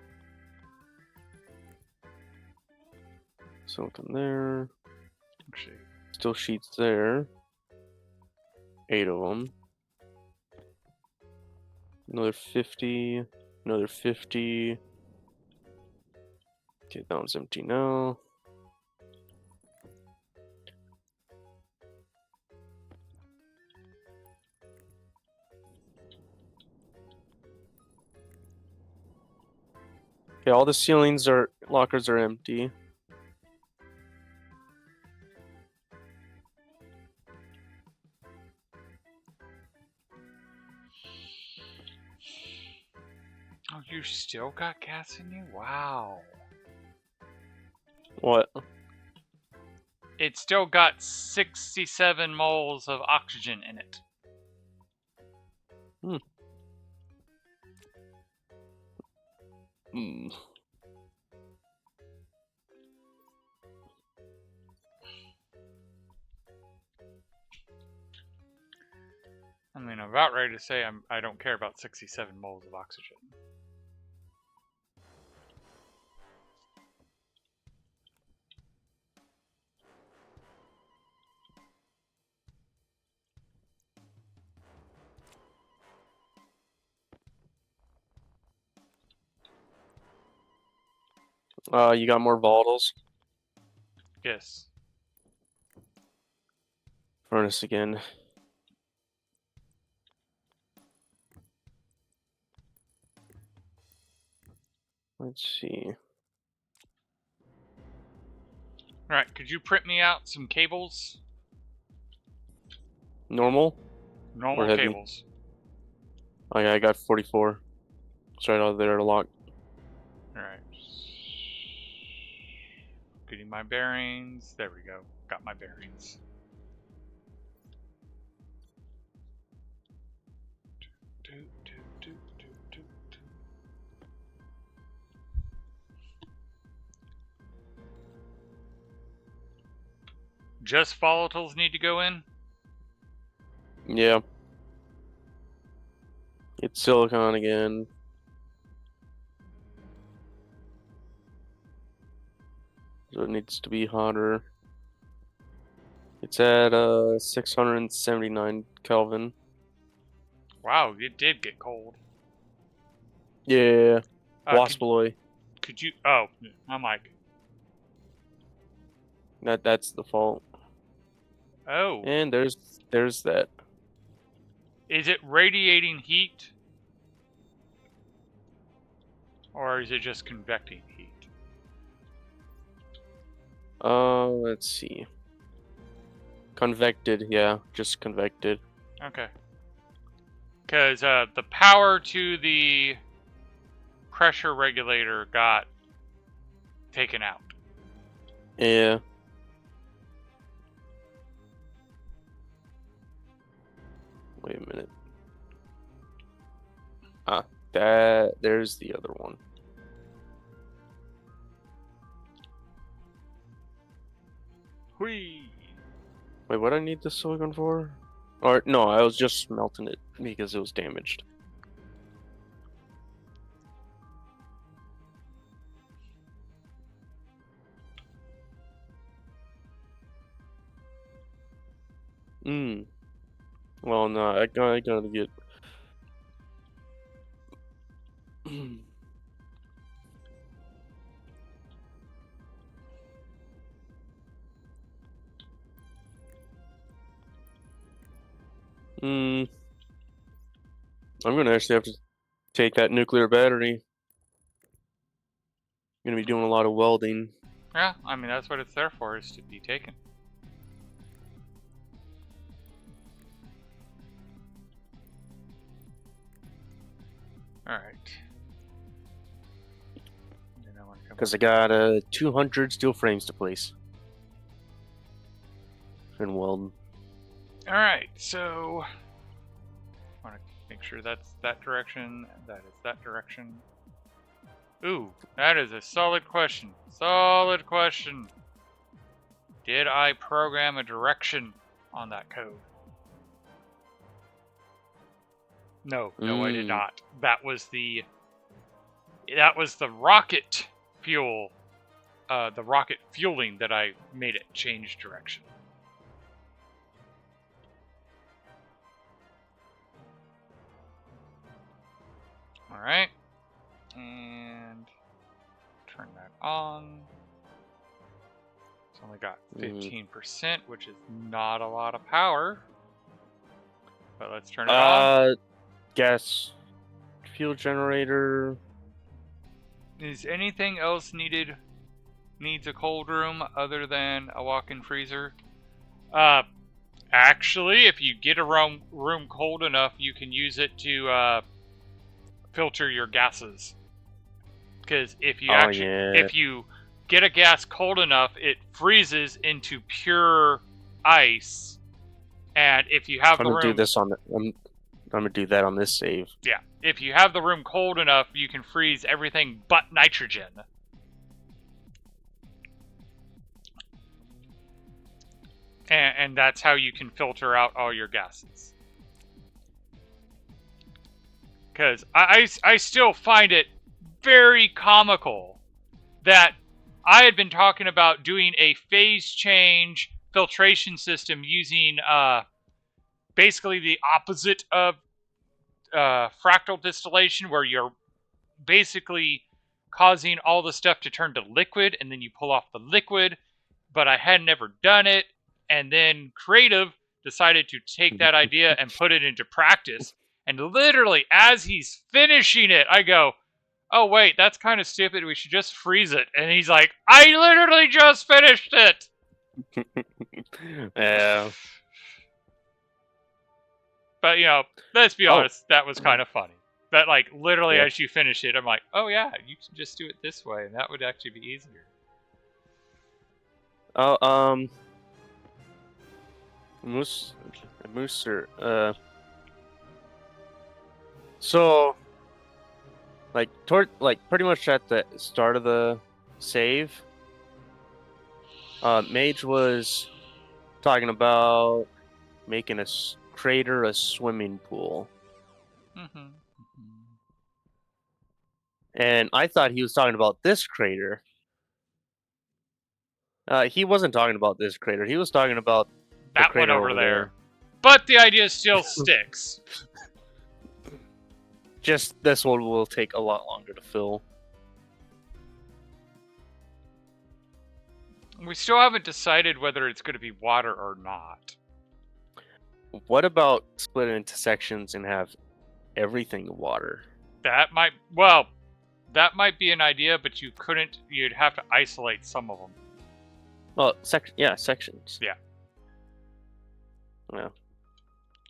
Silicon there. Actually, Still sheets there. 8 of them. Another 50. Another 50. Okay, that one's empty now. Okay, all the lockers are empty. oh, you still got gas in you? Wow. What? It still got 67 moles of oxygen in it. Hmm. I mean, I'm about ready to say I don't care about 67 moles of oxygen. You got more volatiles? Yes. Furnace again. Let's see. Alright, could you print me out some cables? Normal? Normal heavy? cables. Oh yeah, I got 44. It's right out there to lock. Alright. Getting my bearings. There we go. Got my bearings. Just volatiles need to go in? Yeah. It's silicon again. So it needs to be hotter. It's at 679 Kelvin. Wow, it did get cold. Yeah. Could Waspaloy. you... Oh, I'm like... That's the fault. Oh. And there's that. Is it radiating heat? Or is it just convecting heat? Let's see. Convected, yeah, just convected. Okay. Because the power to the pressure regulator got taken out. Yeah. Wait a minute. Ah, there's the other one. Whee! Wait, what I need the silicon for? Or no, I was just smelting it because it was damaged. Well, no, I gotta get. I'm gonna actually have to take that nuclear battery. I'm gonna be doing a lot of welding. Yeah, I mean, that's what it's there for, is to be taken. Alright. Because I got 200 steel frames to place. And weld. Alright, so... I want to make sure that's that direction, that is that direction. Ooh, that is a solid question. Solid question. Did I program a direction on that code? No, I did not. That was the rocket fuel, the rocket fueling that I made it change direction. All right, and turn that on. It's only got 15%, which is not a lot of power. But let's turn it on. Gas fuel generator. Is anything else needs a cold room other than a walk-in freezer? Actually, if you get a room cold enough, you can use it to filter your gases. Because if you if you get a gas cold enough, it freezes into pure ice. And if you have the room, do this on I'm gonna do that on this save. Yeah, if you have the room cold enough, you can freeze everything but nitrogen. And that's how you can filter out all your gases. Because I still find it very comical that I had been talking about doing a phase change filtration system using basically the opposite of fractal distillation, where you're basically causing all the stuff to turn to liquid and then you pull off the liquid, but I had never done it. And then Creative decided to take that idea and put it into practice. And literally, as he's finishing it, I go, oh, wait, that's kind of stupid. We should just freeze it. And he's like, I literally just finished it. Yeah. But, you know, let's be honest, that was kind of funny. That, like, literally Yeah. as you finish it, I'm like, oh, yeah, you can just do it this way, and that would actually be easier. Oh, Mooser, so, like, pretty much at the start of the save, Mage was talking about making a crater a swimming pool. Mm-hmm. And I thought he was talking about this crater. He wasn't talking about this crater. He was talking about the That one crater over there. But the idea still sticks. Just this one will take a lot longer to fill. We still haven't decided whether it's going to be water or not. What about split it into sections and have everything water? That might be an idea, but you'd have to isolate some of them. Well, sections. Yeah. Yeah.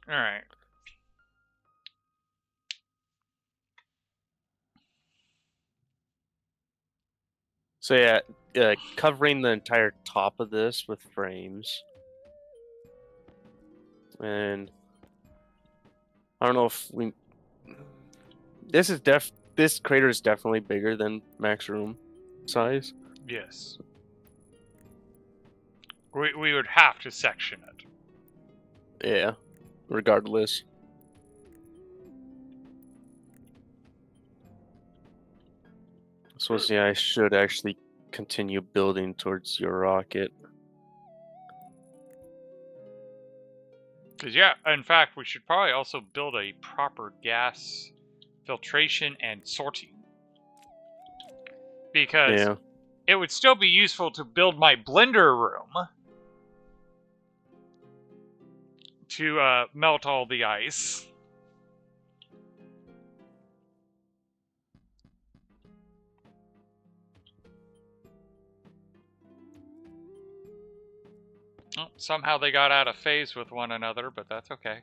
All right. So yeah, covering the entire top of this with frames. And I don't know if we. This crater is definitely bigger than max room size. Yes. We would have to section it. Yeah, regardless. So yeah, I should actually continue building towards your rocket. Because, yeah, in fact, we should probably also build a proper gas filtration and sorting. Because it would still be useful to build my blender room to melt all the ice. Oh, somehow they got out of phase with one another, but that's okay.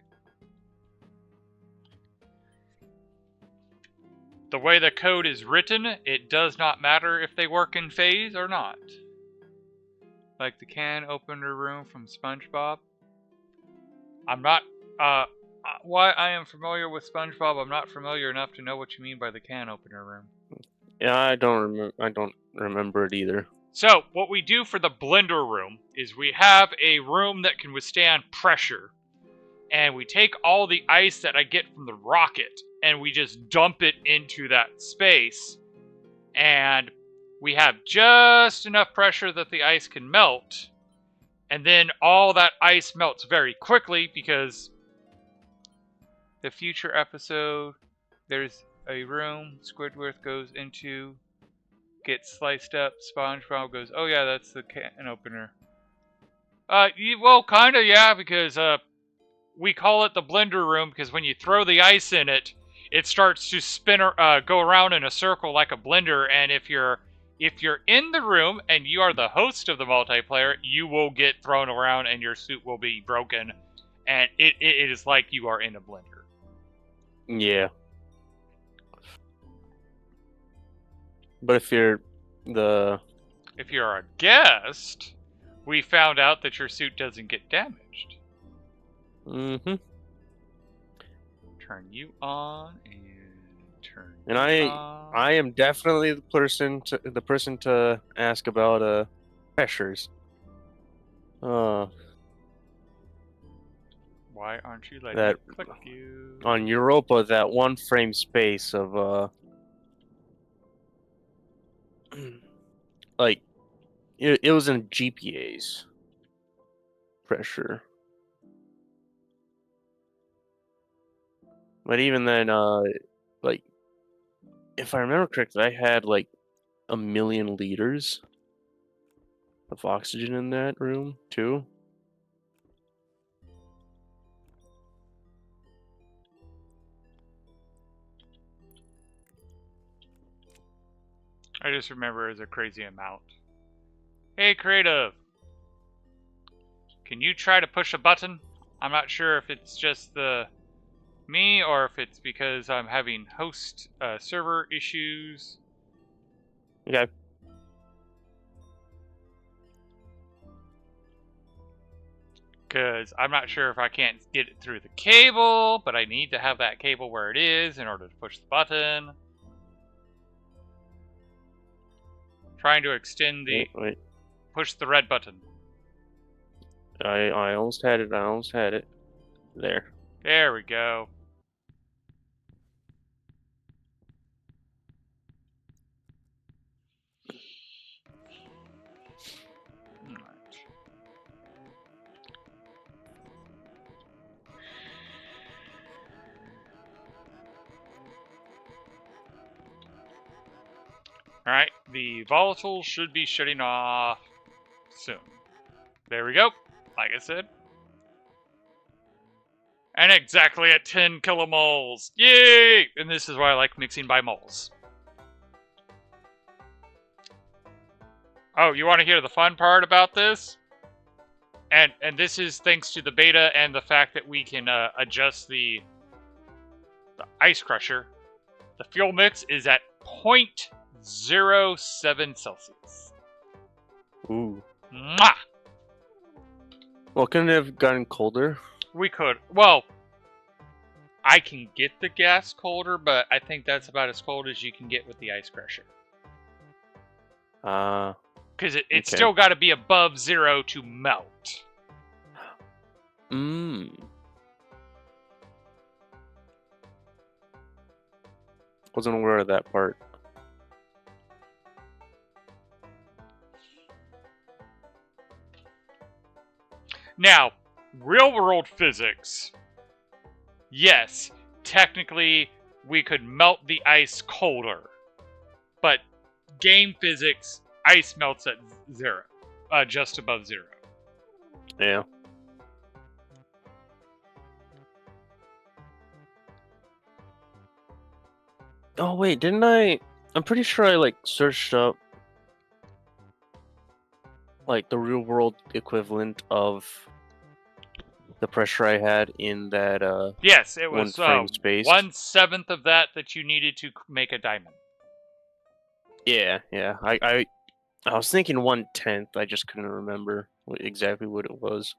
The way the code is written, it does not matter if they work in phase or not. Like the can opener room from SpongeBob. I'm not, why I am familiar with SpongeBob, I'm not familiar enough to know what you mean by the can opener room. Yeah, I don't remember it either. So, what we do for the blender room is we have a room that can withstand pressure. And we take all the ice that I get from the rocket and we just dump it into that space. And we have just enough pressure that the ice can melt. And then all that ice melts very quickly because the future episode, there's a room Squidward goes into, gets sliced up, SpongeBob goes, oh yeah, that's the can opener. Well, kinda, yeah, because, we call it the blender room because when you throw the ice in it, it starts to spin or go around in a circle like a blender. And if you're in the room and you are the host of the multiplayer, you will get thrown around and your suit will be broken, and it is like you are in a blender. Yeah. But if you're a guest, we found out that your suit doesn't get damaged. Mm-hmm. Turn you on and turn And you on. I am definitely the person to ask about pressures. Why aren't you letting That me click you? on Europa, that one frame space of like it was in GPA's pressure. But even then, like if I remember correctly, I had like 1,000,000 liters of oxygen in that room too. I just remember it was a crazy amount. Hey, creative! Can you try to push a button? I'm not sure if it's just me or if it's because I'm having host server issues. Okay. Because I'm not sure if I can't get it through the cable, but I need to have that cable where it is in order to push the button. Trying to extend the... Wait. Push the red button. I almost had it. I almost had it. There. There we go. Alright, the volatile should be shutting off soon. There we go, like I said. And exactly at 10 kilomoles. Yay! And this is why I like mixing by moles. Oh, you want to hear the fun part about this? And this is thanks to the beta and the fact that we can adjust the ice crusher. The fuel mix is at 0.07 Celsius. Ooh. Mwah! Well, couldn't it have gotten colder? We could. Well, I can get the gas colder, but I think that's about as cold as you can get with the ice crusher. Because it's okay. still got to be above 0 to melt. Wasn't aware of that part. Now, real world physics. Yes, technically we could melt the ice colder. But game physics, ice melts at 0. Just above 0. Yeah. Oh wait, didn't I? I'm pretty sure I like searched up like the real world equivalent of the pressure I had in that yes, it one was frame space. 1/7 of that you needed to make a diamond. Yeah. I was thinking 1/10. I just couldn't remember exactly what it was.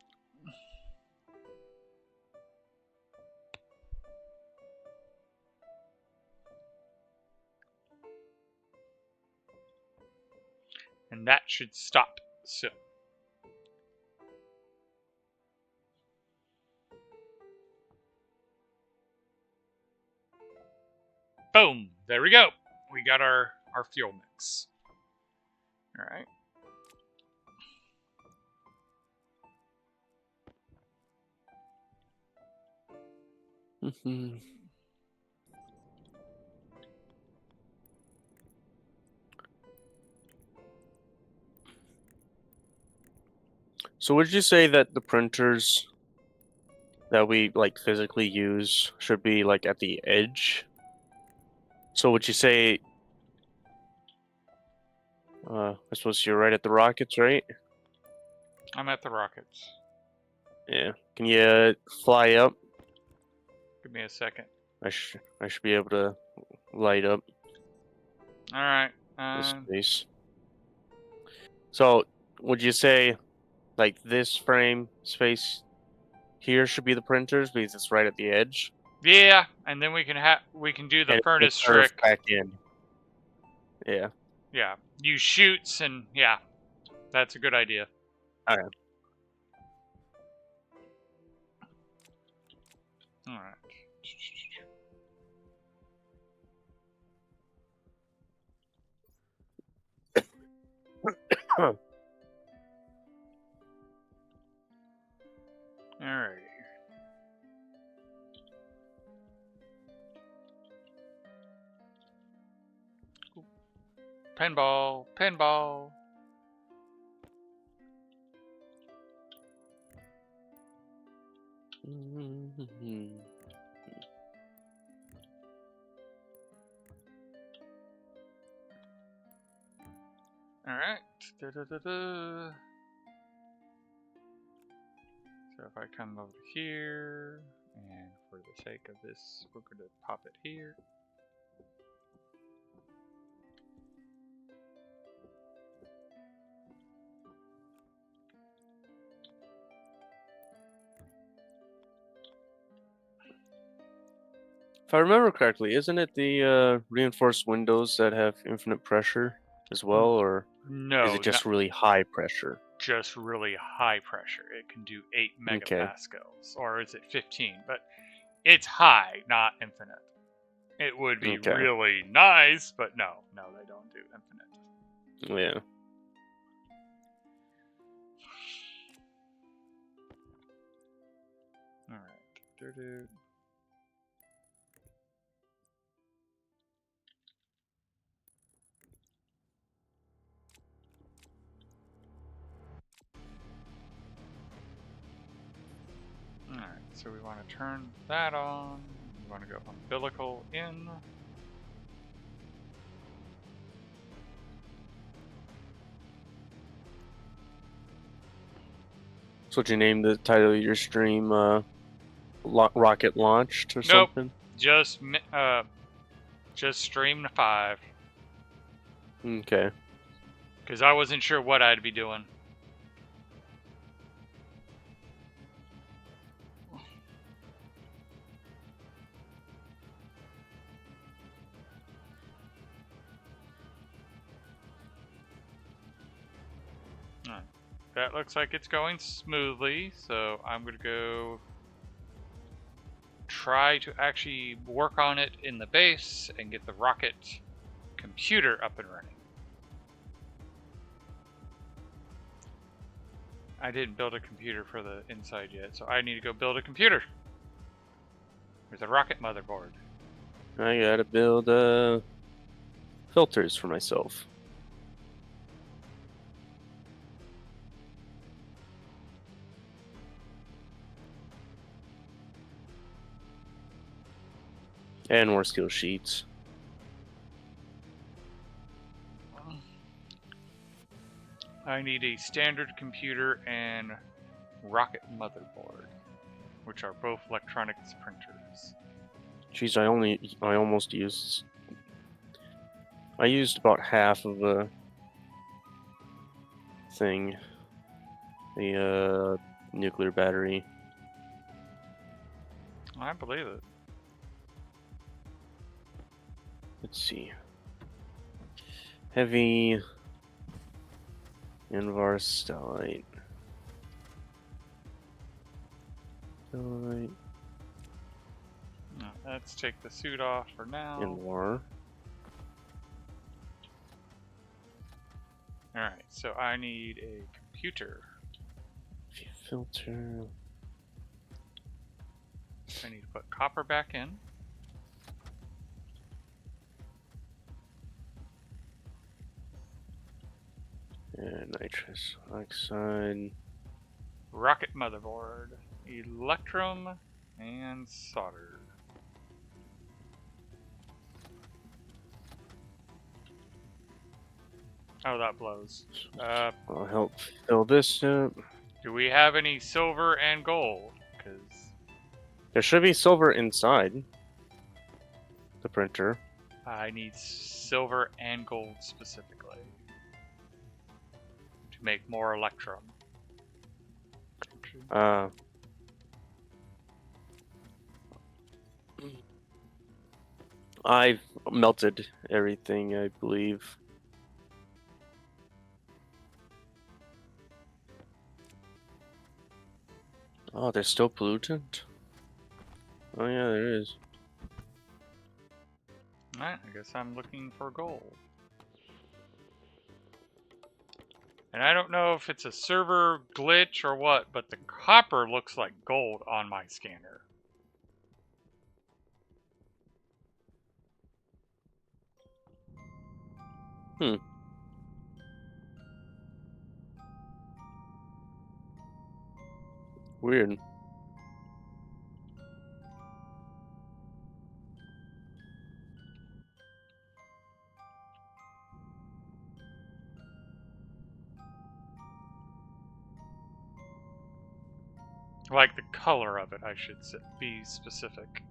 And that should stop soon. Boom! There we go. We got our fuel mix. Alright. So would you say that the printers that we like physically use should be like at the edge? So would you say I suppose you're right at the rockets, right? I'm at the rockets. Yeah. Can you fly up? Give me a second. I should be able to light up Alright. the space. So would you say like this frame space here should be the printers because it's right at the edge? Yeah, and then we can do the and furnace curve trick. back in. Yeah. Yeah, use chutes and yeah, that's a good idea. Alright. All right. Huh. All right. Pinball, pinball. All right. Da-da-da-da. So if I come over here, and for the sake of this, we're going to pop it here. If I remember correctly, isn't it the reinforced windows that have infinite pressure as well, or is it No, just really high pressure? just really high pressure. It can do 8 Okay. megapascals, or is it 15? But it's high, not infinite. It would be Okay. really nice, but no, they don't do infinite. Yeah. All right. Alright, so we want to turn that on. We want to go umbilical in. So, would you name the title of your stream Rocket Launched or Nope. something? Just stream 5. Okay. Because I wasn't sure what I'd be doing. Alright. That looks like it's going smoothly, so I'm going to go try to actually work on it in the base and get the rocket computer up and running. I didn't build a computer for the inside yet, so I need to go build a computer. There's a rocket motherboard. I gotta build filters for myself. And more skill sheets. I need a standard computer and rocket motherboard, which are both electronics printers. Jeez, I used about half of the thing. The nuclear battery. I believe it. Let's see. Heavy Invar Stellite. Stellite. Let's take the suit off for now. Invar. Alright, so I need a computer. Filter. I need to put copper back in. And nitrous oxide. Rocket motherboard, electrum, and solder. Oh, that blows. I'll help fill this up. Do we have any silver and gold? Because There should be silver inside the printer. I need silver and gold specifically to make more electrum. I've melted everything, I believe. Oh, there's still pollutant? Oh yeah, there is. Alright, I guess I'm looking for gold. And I don't know if it's a server glitch or what, but the copper looks like gold on my scanner. Hmm. Weird. Like the color of it, I should be specific.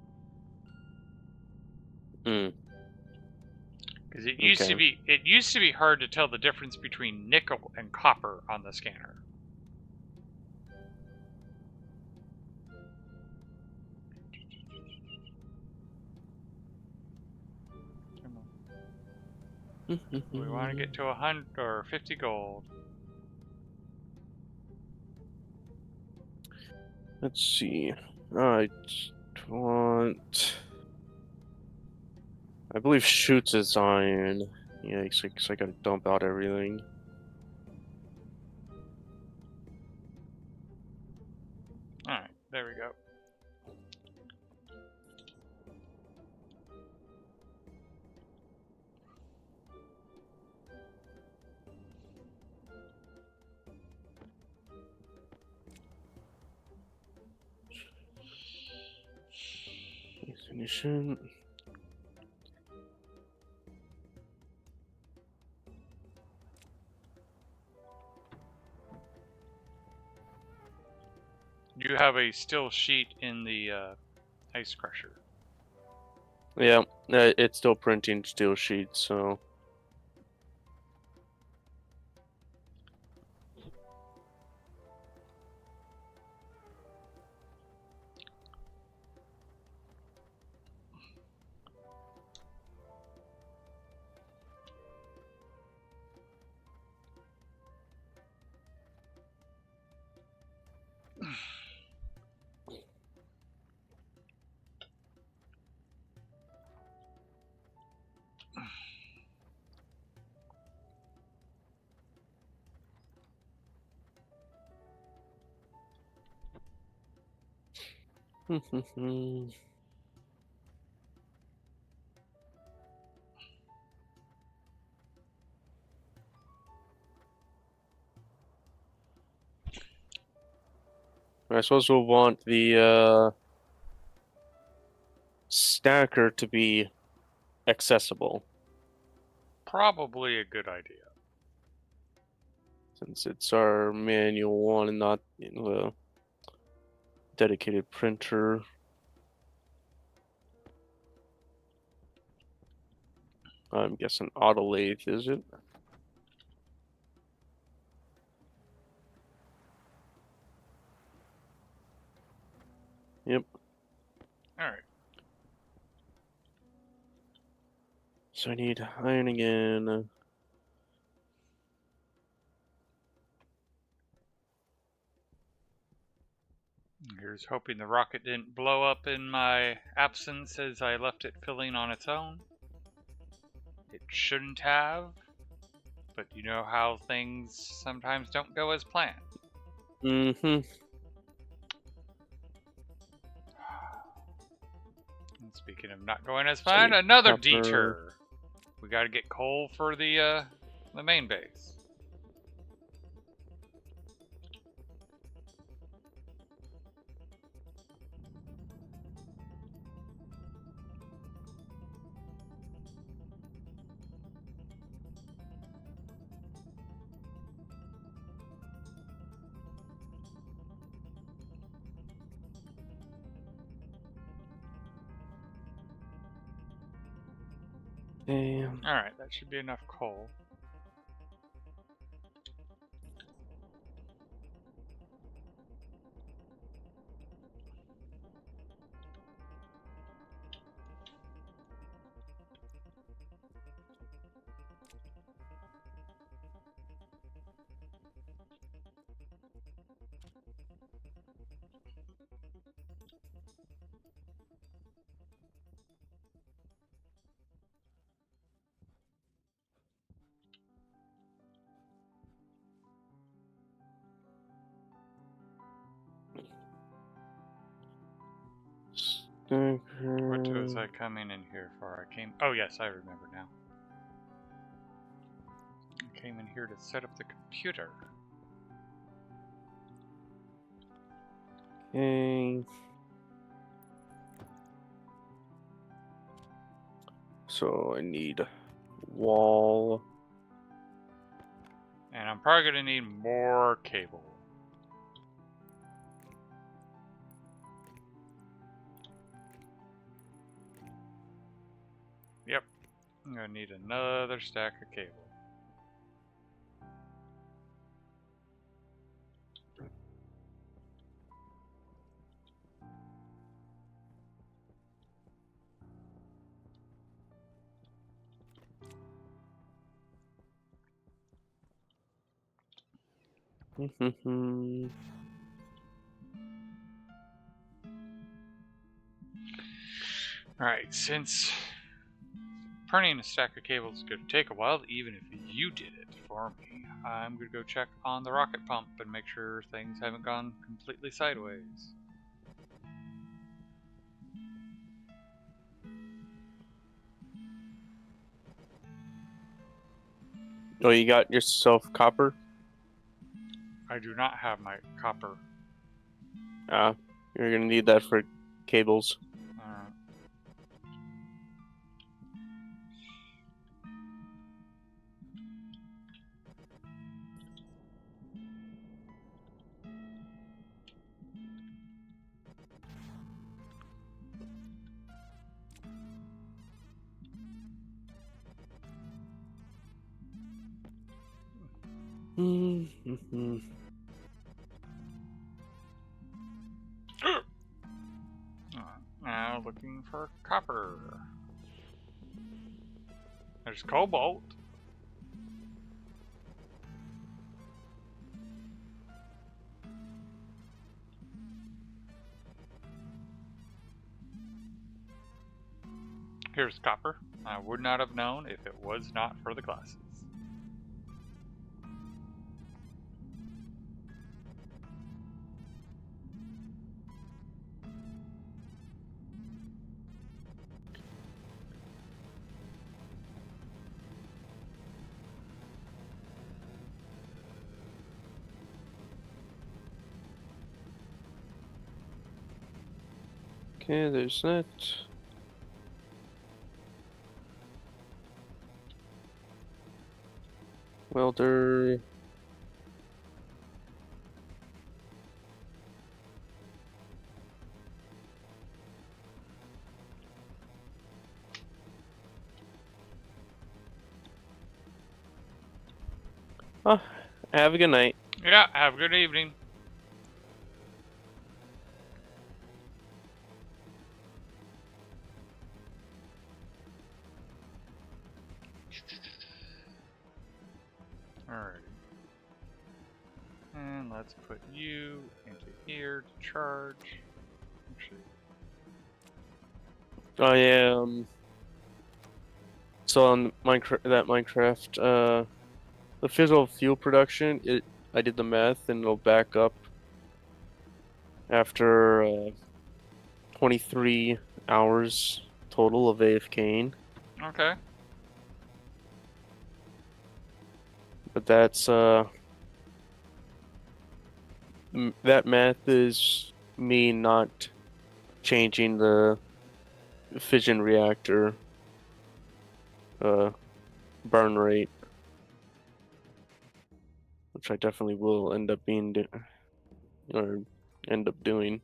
Hmm. Because it Okay. used to be hard to tell the difference between nickel and copper on the scanner. We want to get to 100 or 50 gold. Let's see. I want. I believe shoots is iron. Yeah, because I gotta dump out everything. Alright, there we go. Ignition. You have a still sheet in the ice crusher. Yeah, it's still printing steel sheets, so. I suppose we'll want the stacker to be accessible, Probably a good idea. since it's our manual one and not a dedicated printer. I'm guessing auto lathe, is it? Yep. Alright. So I need iron again. Here's hoping the rocket didn't blow up in my absence as I left it filling on its own. It shouldn't have, but you know how things sometimes don't go as planned. Mm-hmm. And speaking of not going as So I planned, need another copper. detour. We got to get coal for the main base. Damn. Alright, that should be enough coal. I coming in here for? I came. Oh yes, I remember now. I came in here to set up the computer. Okay. So I need wall. And I'm probably gonna need more cable. Yep. I'm gonna need another stack of cable. Alright, since printing a stack of cables is going to take a while, even if you did it for me, I'm going to go check on the rocket pump and make sure things haven't gone completely sideways. Oh, you got yourself copper? I do not have my copper. Ah, you're gonna need that for cables. Alright. Now looking for copper. There's cobalt. Here's copper. I would not have known if it was not for the glasses. Okay, there's that. Welder. Oh, have a good night. Yeah, have a good evening. Alright. And let's put you into here to charge. Actually, Oh yeah. So on Minecraft, the fissile fuel production, I did the math and it'll back up after 23 hours total of AFKing. okay. But that's that math is me not changing the fission reactor burn rate, which I definitely will end up or end up doing.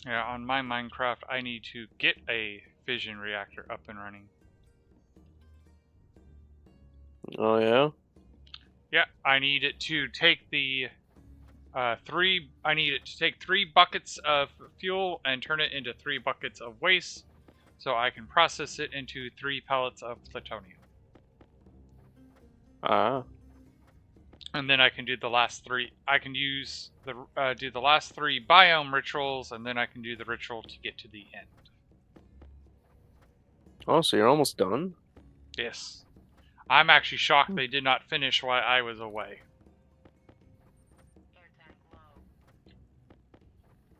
Yeah, on my Minecraft, I need to get a fission reactor up and running. Oh yeah. Yeah, I need it to take the I need it to take 3 buckets of fuel and turn it into 3 buckets of waste, so I can process it into 3 pellets of plutonium. Ah. And then I can do the last 3. I can use the do the last 3 biome rituals, and then I can do the ritual to get to the end. Oh, so you're almost done? Yes. I'm actually shocked they did not finish while I was away.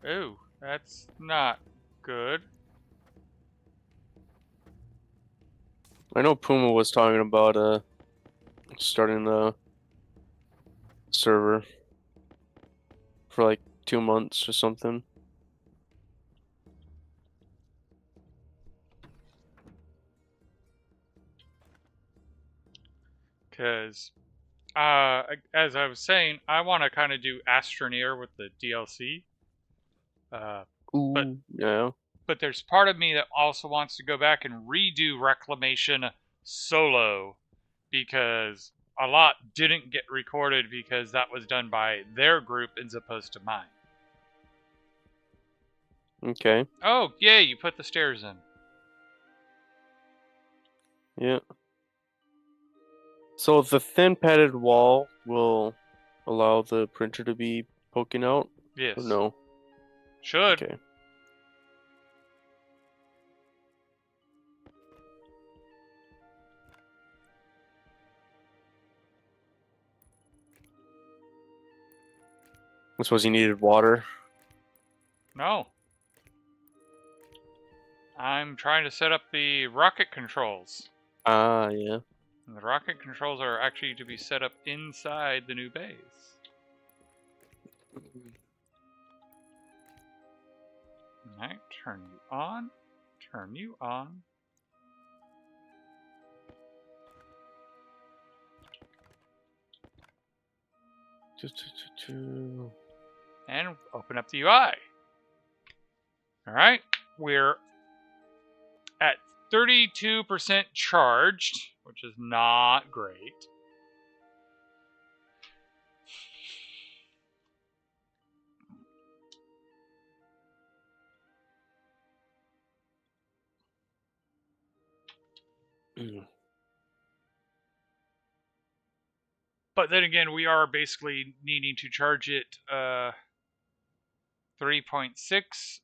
Oh, that's not good. I know Puma was talking about starting the server for like 2 months or something. Because, as I was saying, I want to kind of do Astroneer with the DLC. But Ooh, yeah. but there's part of me that also wants to go back and redo Reclamation solo, because a lot didn't get recorded because that was done by their group as opposed to mine. Okay. Oh, yay, you put the stairs in. Yeah. So the thin padded wall will allow the printer to be poking out? Yes. Or no? Should. Okay. I suppose you needed water. No. I'm trying to set up the rocket controls. Ah, yeah. And the rocket controls are actually to be set up inside the new base. Alright, turn you on. Turn you on. And open up the UI. Alright, we're at 32% charged, which is not great. But then again, we are basically needing to charge it 3.6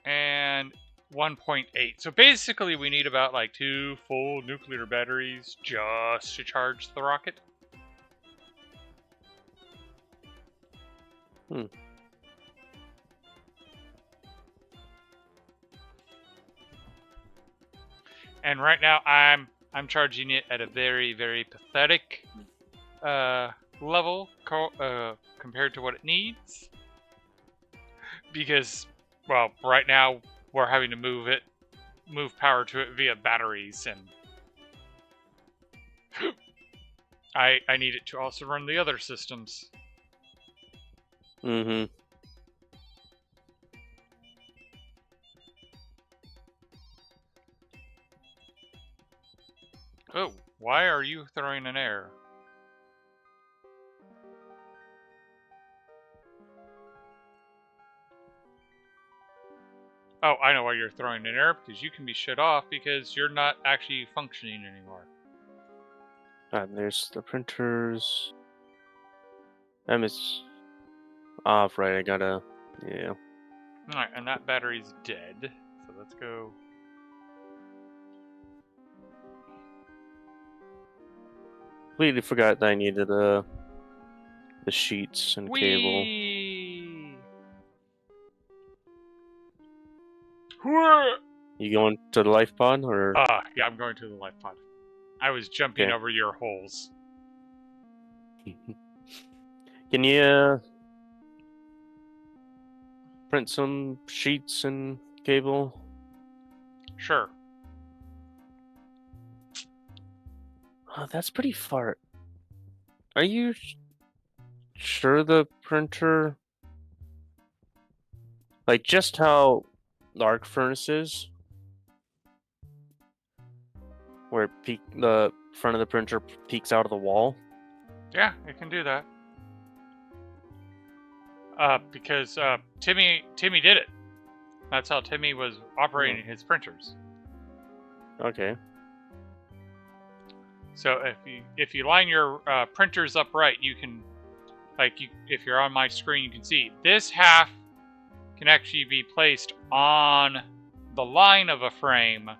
and 1.8. So basically we need about like 2 full nuclear batteries just to charge the rocket. And right now I'm charging it at a very, very pathetic level compared to what it needs. Because, well, right now we're having to move power to it via batteries, and I need it to also run the other systems. Mm-hmm. Oh, why are you throwing an error? Oh, I know why you're throwing an error, because you can be shut off because you're not actually functioning anymore. And there's the printers. Is off, right? I gotta. Yeah. Alright, and that battery's dead. So let's go. Completely forgot that I needed the sheets and cable. Whee! You going to the life pod or? Yeah, I'm going to the life pod. I was jumping Okay. over your holes. Can you print some sheets and cable? Sure. Oh, that's pretty far. Are you sure the printer, like just how the arc furnace is, where the front of the printer peeks out of the wall? Yeah, it can do that. Because Timmy did it. That's how Timmy was operating his printers. Okay. So if you line your printers up right, you can, if you're on my screen, you can see this half can actually be placed on the line of a frame,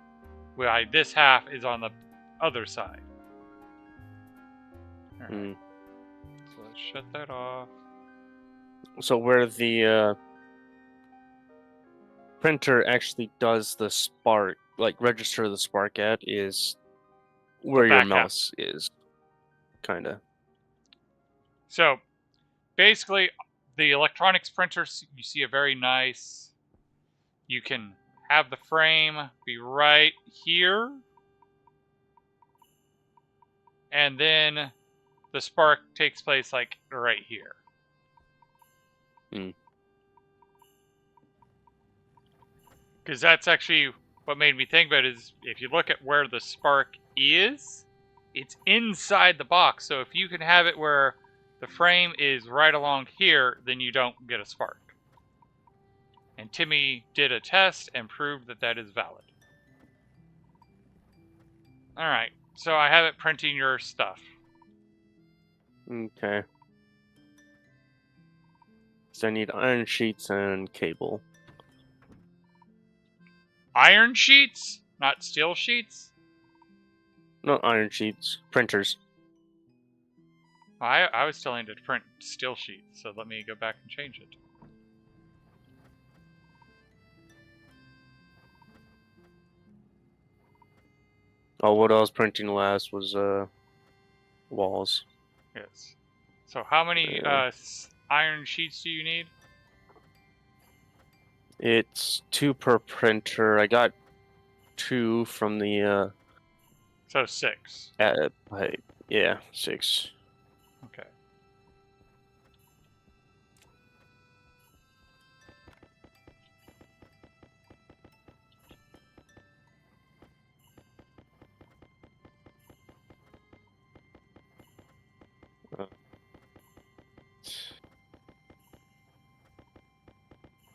while this half is on the other side. All right. So let's shut that off. So where the printer actually does the spark, like register the spark at, is where The your back half. mouse is, kinda. So basically, the electronics printers, you see a very nice. You can have the frame be right here, and then the spark takes place like right here. Because that's actually what made me think about it, is if you look at where the spark is, it's inside the box. So if you can have it where the frame is right along here, then you don't get a spark. And Timmy did a test and proved that that is valid. Alright, so I have it printing your stuff. Okay. So I need iron sheets and cable. Iron sheets, not steel sheets? No, iron sheets. Printers. I was telling it to print steel sheets, so let me go back and change it. Oh, what I was printing last was walls. Yes. So how many Yeah. iron sheets do you need? It's 2 per printer. I got 2 from the So 6. yeah, 6. Okay.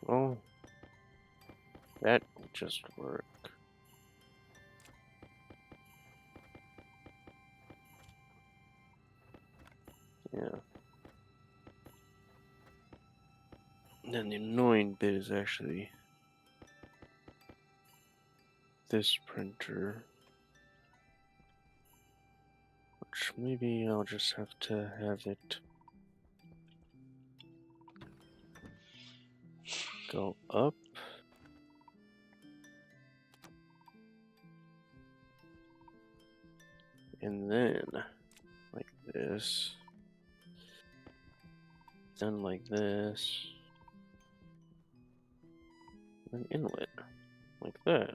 Oh, that will just work. Yeah. Then the annoying bit is actually this printer, which maybe I'll just have to have it go up. And then like this. Then like this. An inlet. Like that.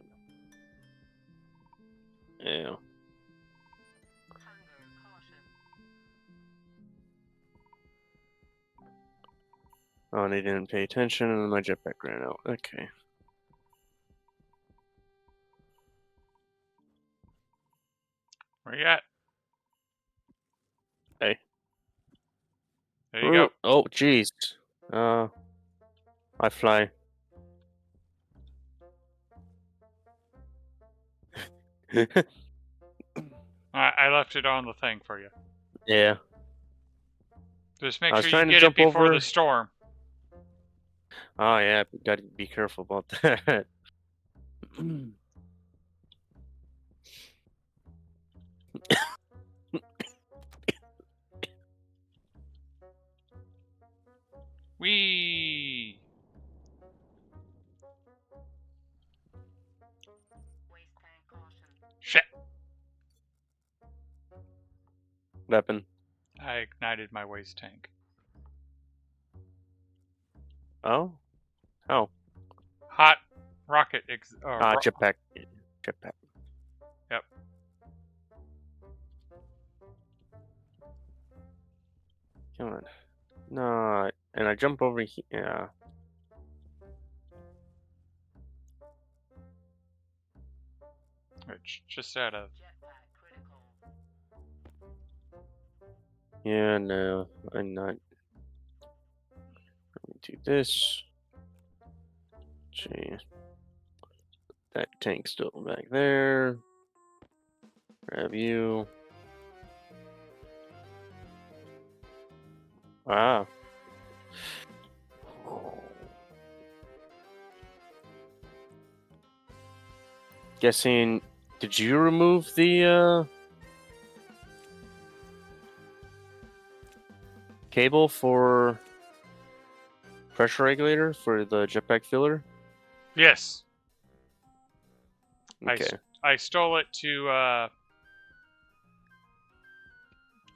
Yeah. Oh, they didn't pay attention and my jetpack ran out. Okay. Where you at? Hey. There you go. Oh, jeez. I fly. I left it on the thing for you. Yeah. Just make I was sure you trying to get it jump before over. the storm. Oh, yeah. Gotta be careful about that. Whee! Shit! Weapon. I ignited my waste tank. Oh? Oh. Hot rocket. Jetpack. Jetpack. Yep. Come on. No, and I jump over here. Yeah. Which just out of. Yeah, no, I'm not. Let me do this. See, that tank's still back there. Grab you. Ah. Guessing, did you remove the cable for pressure regulator for the jetpack filler? Yes. Okay. I stole it to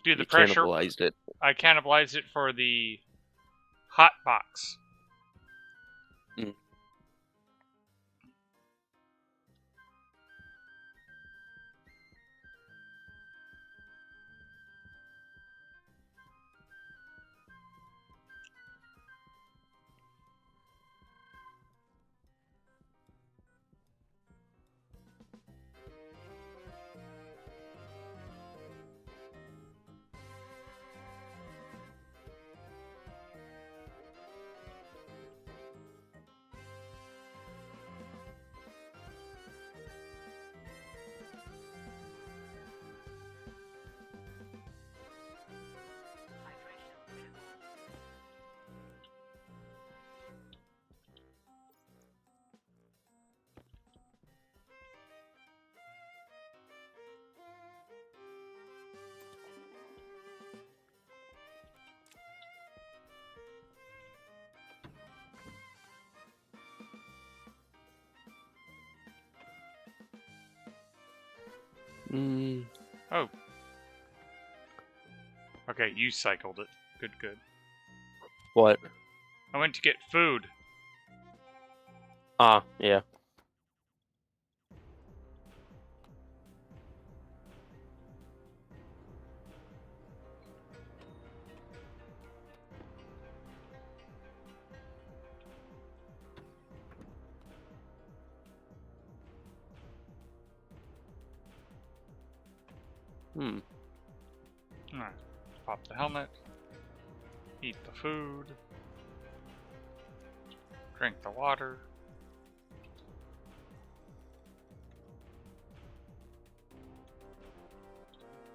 do the You pressure. cannibalized it. I cannibalized it for the hot box. Mm. Mm. Oh. Okay, you cycled it. Good, good. What? I went to get food. Ah, yeah. Hmm. Alright. Pop the helmet. Eat the food. Drink the water.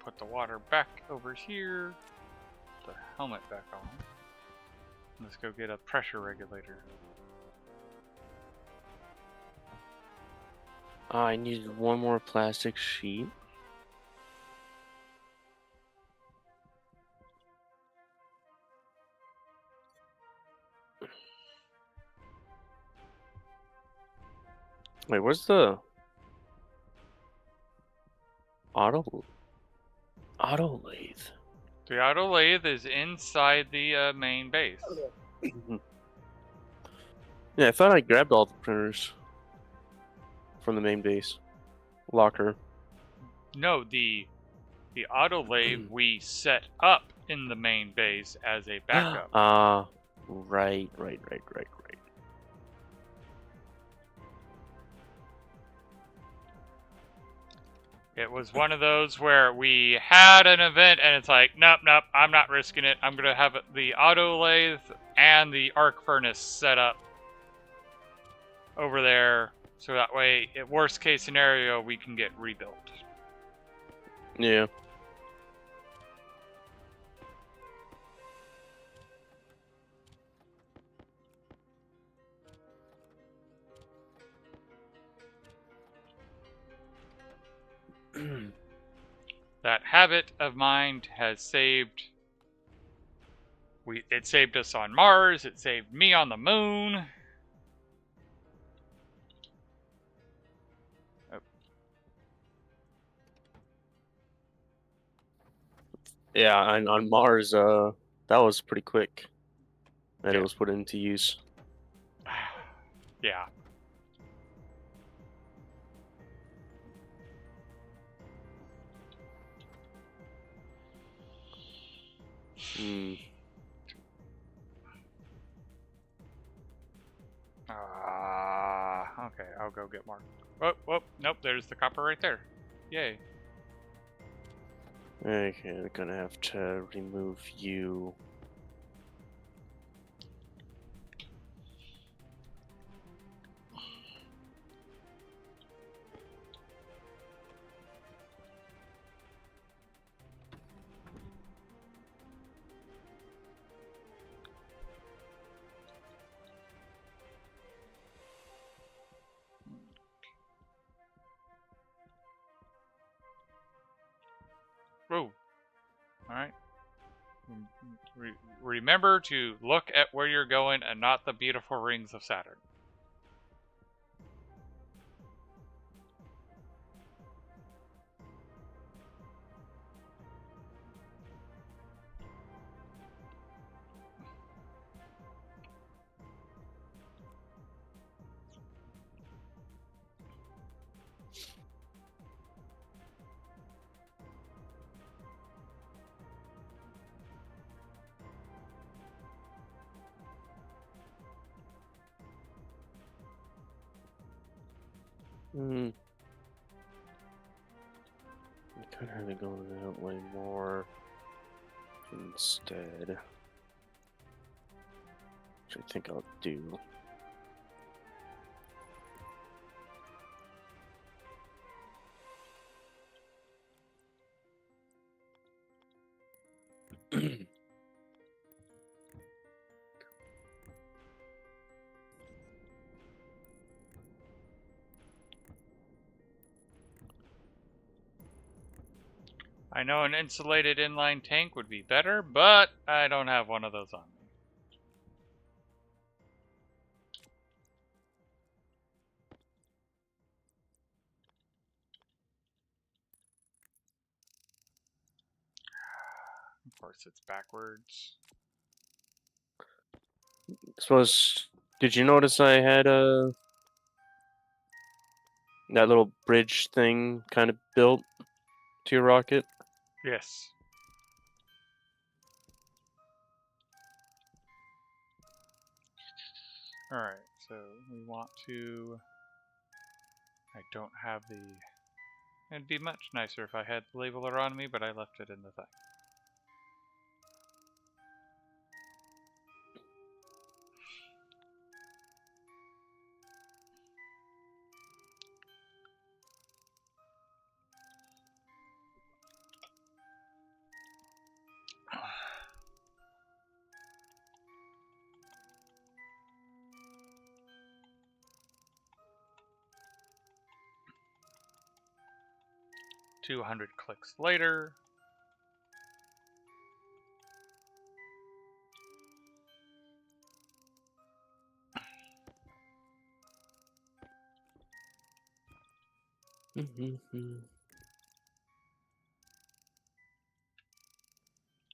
Put the water back over here. Put the helmet back on. Let's go get a pressure regulator. I needed one more plastic sheet. Wait, where's the auto lathe? The auto lathe is inside the main base. Yeah, I thought I grabbed all the printers from the main base locker. No, the auto lathe we set up in the main base as a backup. Ah, right. It was one of those where we had an event and it's like, nope, I'm not risking it. I'm going to have the auto lathe and the arc furnace set up over there. So that way, at worst case scenario, we can get rebuilt. Yeah. That habit of mine has saved. It saved us on Mars. It saved me on the moon. Oh. Yeah, and on Mars, that was pretty quick that Yeah. it was put into use. Yeah. Hmm. Okay, I'll go get more. Oh, nope, there's the copper right there. Yay. Okay, I'm gonna have to remove you. Oh. Alright. Remember to look at where you're going and not the beautiful rings of Saturn. Hmm. I could have it going that way more instead. Which I think I'll do. I know an insulated inline tank would be better, but I don't have one of those on me. Of course, it's backwards. Suppose, did you notice I had that little bridge thing kind of built to your rocket? Yes. Alright, so we want to... I don't have the... It'd be much nicer if I had the labeler on me, but I left it in the thing. $200 clicks later.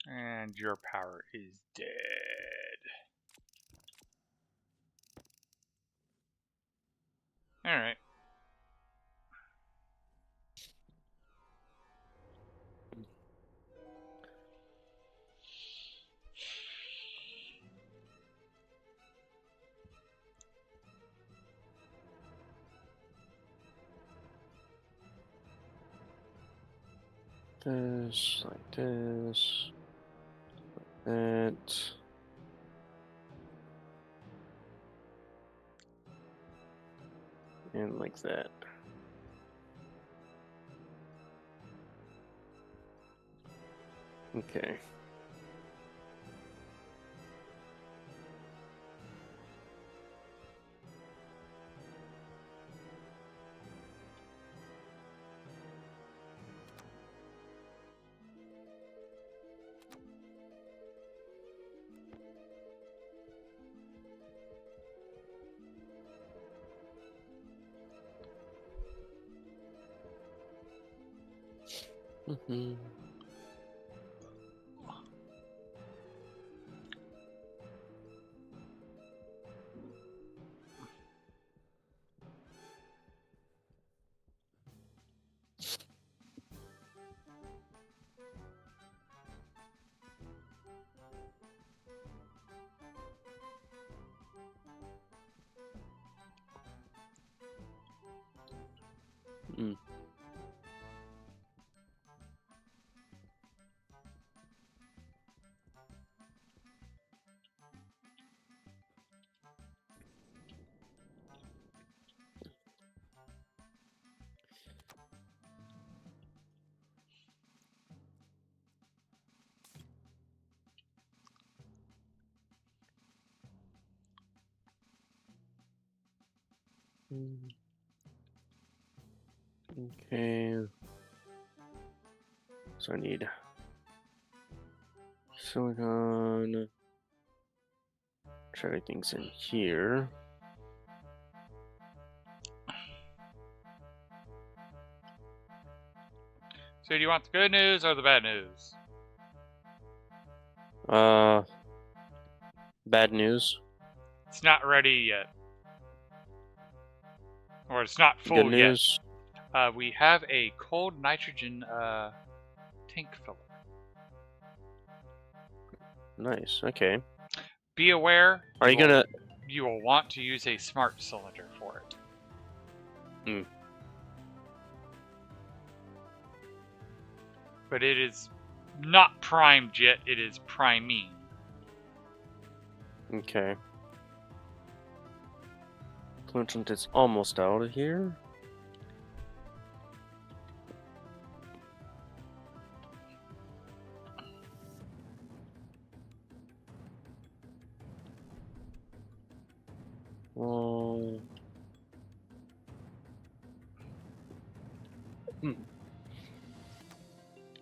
And your power is dead. Alright. This, like this, that. And like that. Okay. Mm. Okay. So I need silicon. Try everything's in here. So do you want the good news or the bad news? Bad news. It's not ready yet. Or it's not Good full yet. news. We have a cold nitrogen tank filler. Nice. Okay. Be aware. Are you gonna? You will want to use a smart cylinder for it. But it is not primed yet, it is priming. Okay. Clinton is almost out of here. Oh.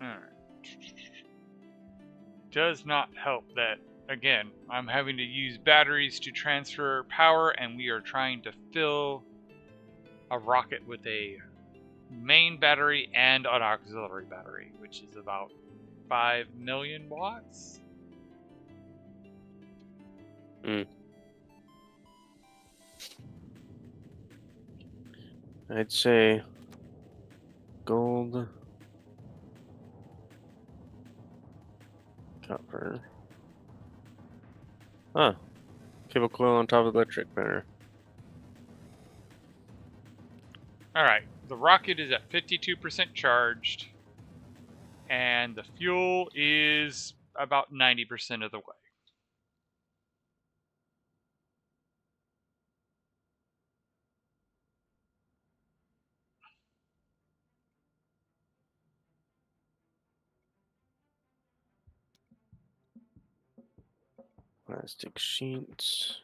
Alright. Does not help that, again, I'm having to use batteries to transfer power, and we are trying to fill a rocket with a main battery and an auxiliary battery, which is about 5 million watts. I'd say gold, copper. Ah, cable coil on top of the electric banner. Alright, the rocket is at 52% charged, and the fuel is about 90% of the way. Plastic sheets.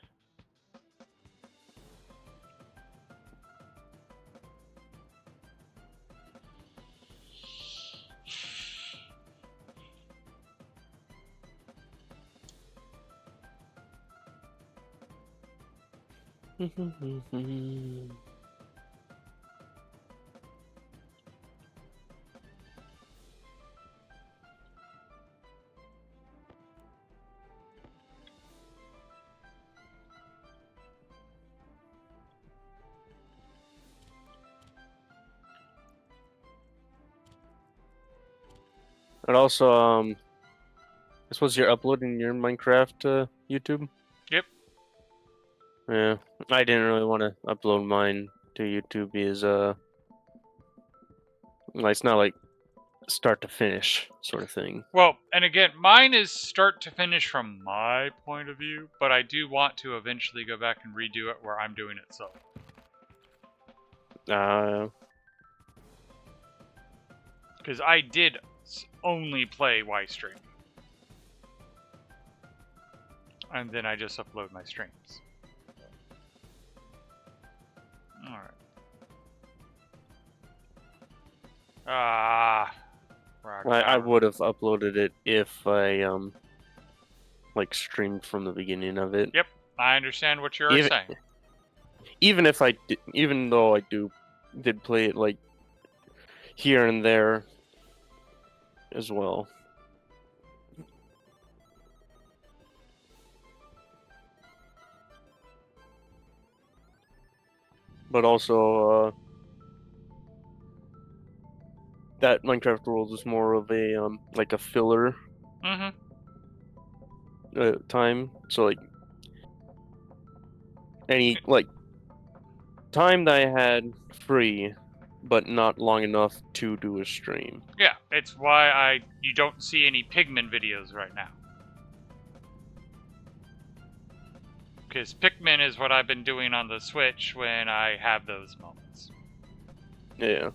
And also, I suppose you're uploading your Minecraft to YouTube? Yep. Yeah, I didn't really want to upload mine to YouTube because, it's not like start to finish sort of thing. Well, and again, mine is start to finish from my point of view, but I do want to eventually go back and redo it where I'm doing it solo. Because I did only play Y-Stream. And then I just upload my streams. Alright. I would have uploaded it if I like streamed from the beginning of it. Yep, I understand what you're saying. Even if even though I did play it like here and there as well. But also, that Minecraft world is more of a like a filler time. So like any like time that I had free, but not long enough to do a stream. Yeah, it's why you don't see any Pigman videos right now. Because Pikmin is what I've been doing on the Switch when I have those moments. Yeah.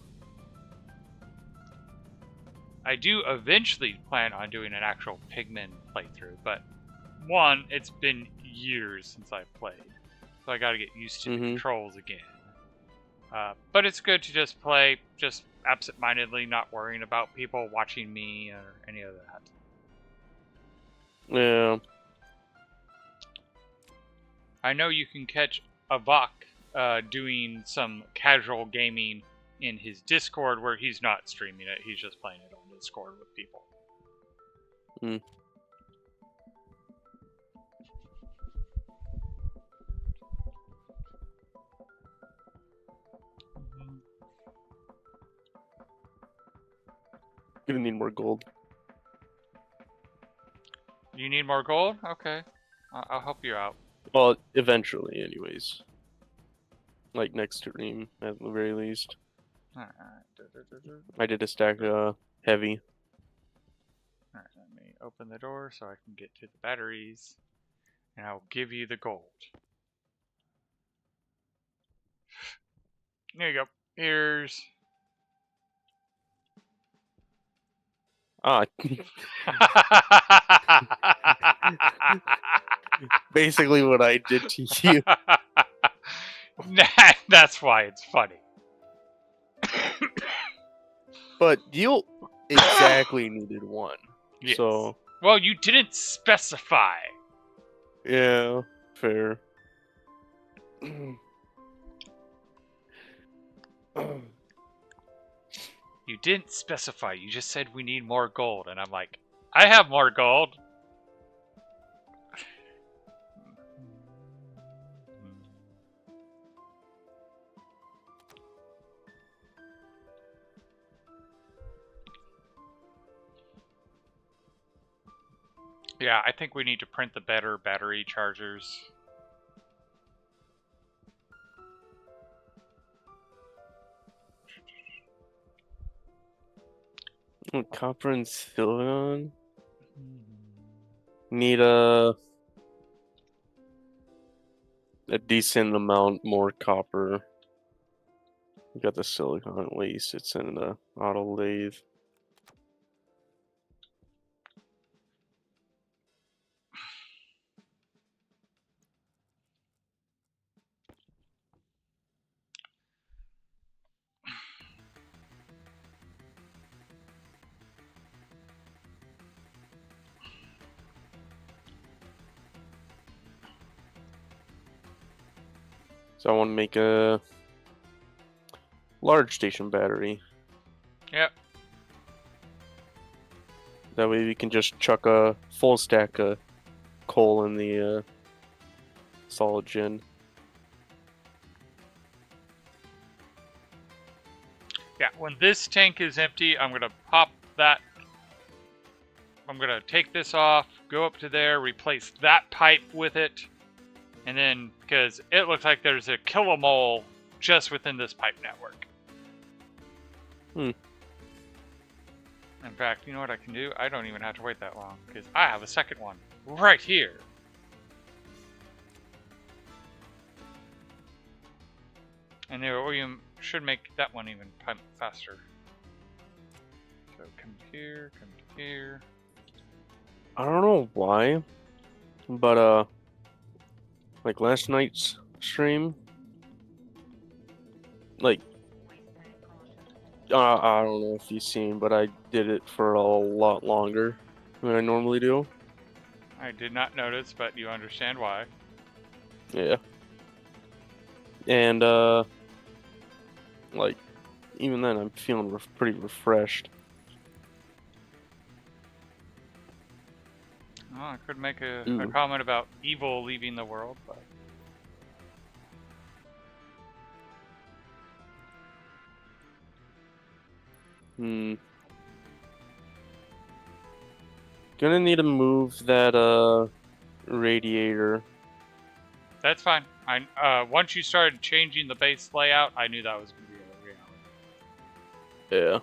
I do eventually plan on doing an actual Pigman playthrough, but one, it's been years since I've played, so I gotta get used to the controls again. But it's good to just play, just absent-mindedly, not worrying about people watching me or any of that. Yeah. I know you can catch Avok doing some casual gaming in his Discord where he's not streaming it, he's just playing it on Discord with people. Gonna need more gold. You need more gold? Okay. I'll help you out. Well, eventually, anyways. Like next stream, at the very least. Alright. I did a stack heavy. open the door so I can get to the batteries, and I'll give you the gold. There you go. Here's. Ah, basically what I did to you. That's why it's funny. But you exactly needed one. Yes. So, well, you didn't specify. yeah, fair. You didn't specify. You just said we need more gold, and I'm like, I have more gold. Yeah, I think we need to print the better battery chargers. Copper and silicon. Need a decent amount more copper. You got the silicon at least. It's in the auto lathe. So I want to make a large station battery. Yep. That way we can just chuck a full stack of coal in the solid gen. Yeah, when this tank is empty, I'm going to pop that. I'm going to take this off, go up to there, replace that pipe with it. And then, because it looks like there's a kilomole just within this pipe network. Hmm. In fact, you know what I can do? I don't even have to wait that long, because I have a second one right here. And there, we should make that one even faster. So come here, come here. I don't know why, but like last night's stream, like I don't know if you've seen, but I did it for a lot longer than I normally do. I did not notice, but you understand why. Yeah. And like even then, I'm feeling pretty refreshed. Well, I could make a Ooh. comment about evil leaving the world, but Gonna need to move that radiator. that's fine. I once you started changing the base layout, I knew that was going to be a reality. Yeah.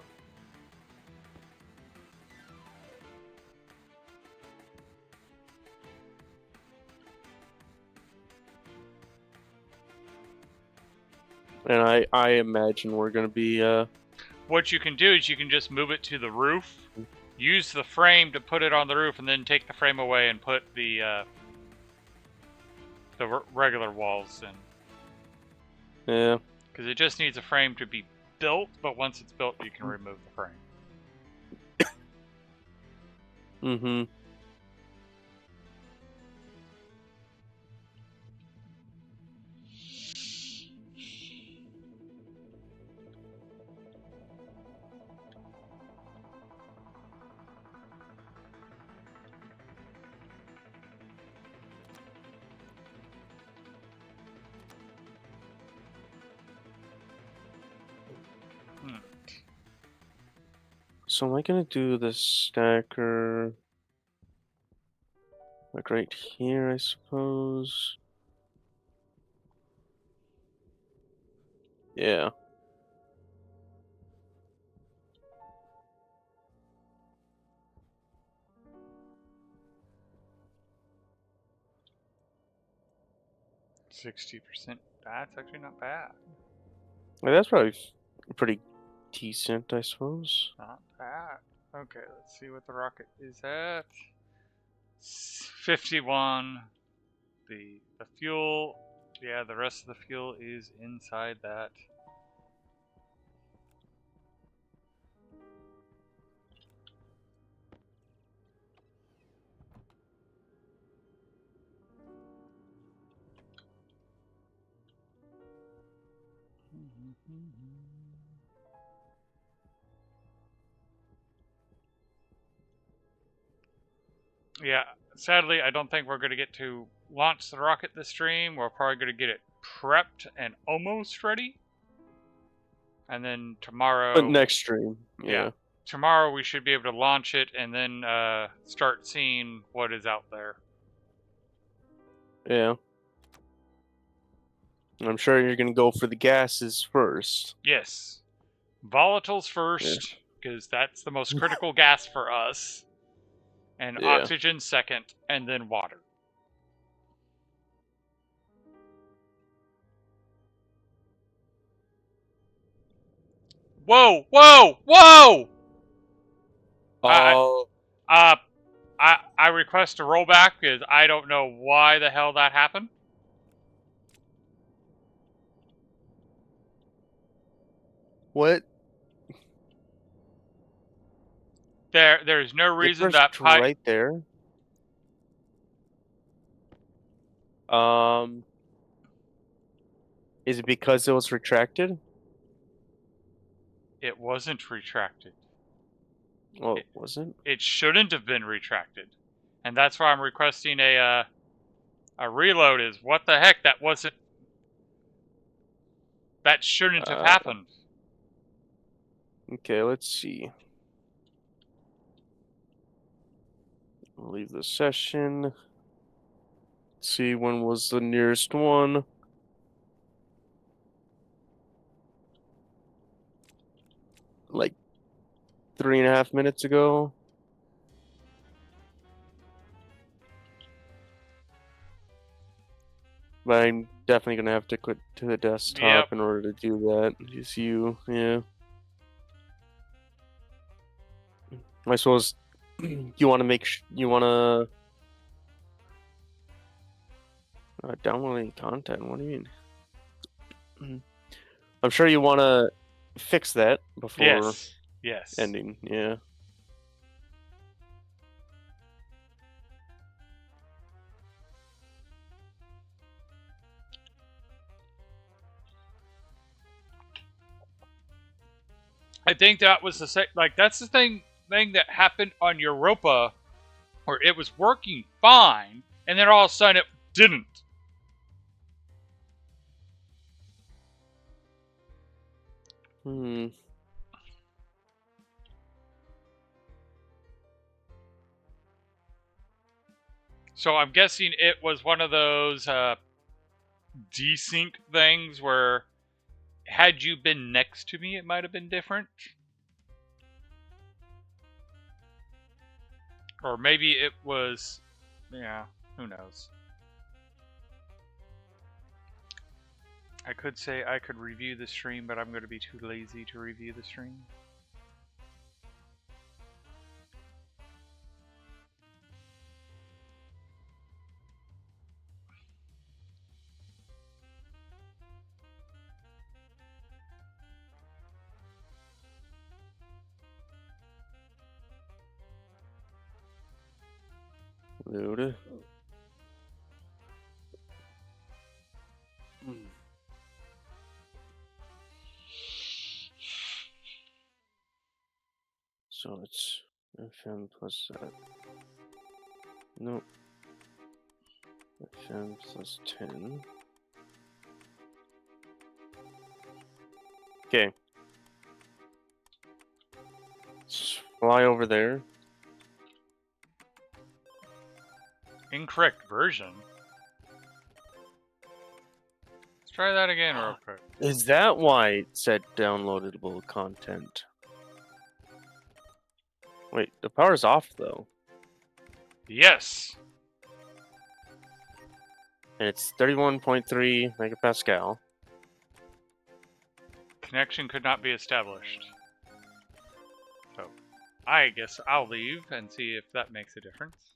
And I imagine we're gonna be What you can do is you can just move it to the roof, use the frame to put it on the roof, and then take the frame away and put the regular walls in. yeah. Because it just needs a frame to be built, but once it's built, you can remove the frame. Mm-hmm. So am I gonna do the stacker like right here, I suppose? Yeah. 60%. That's actually not bad. Well, that's probably pretty decent, I suppose. Not bad. Okay, let's see what the rocket is at. 51. The fuel, yeah, the rest of the fuel is inside that. Yeah, sadly, I don't think we're going to get to launch the rocket this stream. We're probably going to get it prepped and almost ready. And then tomorrow... But next stream, yeah. Tomorrow we should be able to launch it and then start seeing what is out there. Yeah. I'm sure you're going to go for the gases first. Yes. Volatiles first, because that's the most critical gas for us. And oxygen second, and then water. Whoa! Whoa! Whoa! Oh. I request a rollback because I don't know why the hell that happened. What? There's no reason that pipe right there. Is it because it was retracted? It wasn't retracted. Well, it wasn't. It shouldn't have been retracted, and that's why I'm requesting a reload. Is what the heck? That wasn't. That shouldn't have happened. Okay, let's see. I'll leave the session. Let's see, when was the nearest one? Like 3.5 minutes ago. But I'm definitely gonna have to quit to the desktop in order to do that. Just you, yeah. I suppose you want to download any content. What do you mean? I'm sure you want to fix that before ending. Yeah. I think that was that's the thing that happened on Europa, where it was working fine, and then all of a sudden it didn't. So I'm guessing it was one of those desync things where, had you been next to me, it might have been different. Or maybe it was, yeah, who knows. I could say I could review the stream, but I'm going to be too lazy to review the stream. Load. So it's FM plus that. Nope. FM plus 10. Okay. Let's fly over there. Incorrect version. Let's try that again real quick. Is that why it said downloadable content? Wait, the power's off though. Yes. and it's 31.3 megapascal. Connection could not be established. So, I guess I'll leave and see if that makes a difference.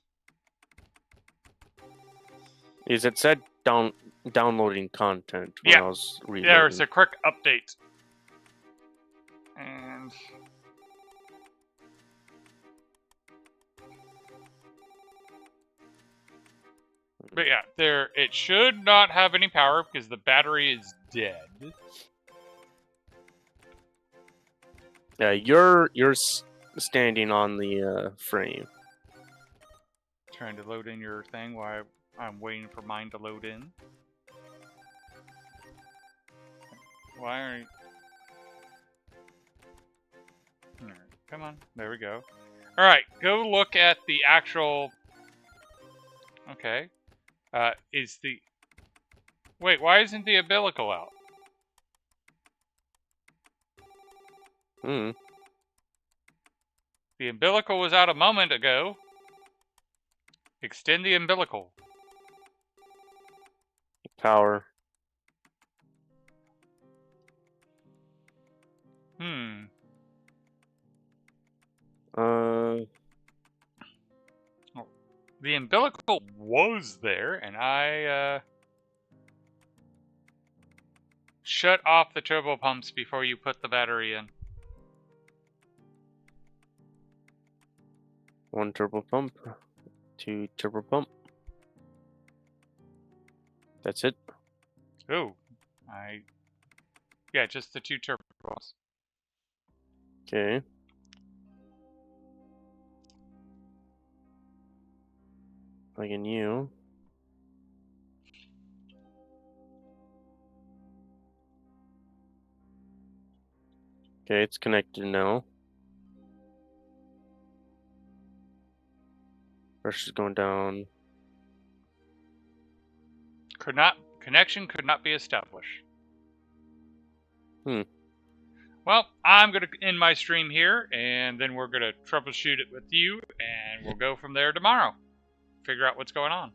Is it said downloading content when Yeah. I was reading? There's a quick update. And... But yeah, it should not have any power because the battery is dead. Yeah, you're standing on the frame. Trying to load in your thing while I'm waiting for mine to load in. Why are you... Alright, come on. There we go. Alright, go look at the actual... Okay. Is the... Wait, why isn't the umbilical out? The umbilical was out a moment ago. Extend the umbilical. Power. The umbilical was there, and I, shut off the turbo pumps before you put the battery in. 1 turbo pump. 2 turbo pump. That's it. Oh, yeah, just the 2 turbos. Okay. Plugging you. Okay, it's connected now. Pressure's going down. Connection could not be established. Hmm. Well, I'm going to end my stream here, and then we're going to troubleshoot it with you, and we'll go from there tomorrow. Figure out what's going on.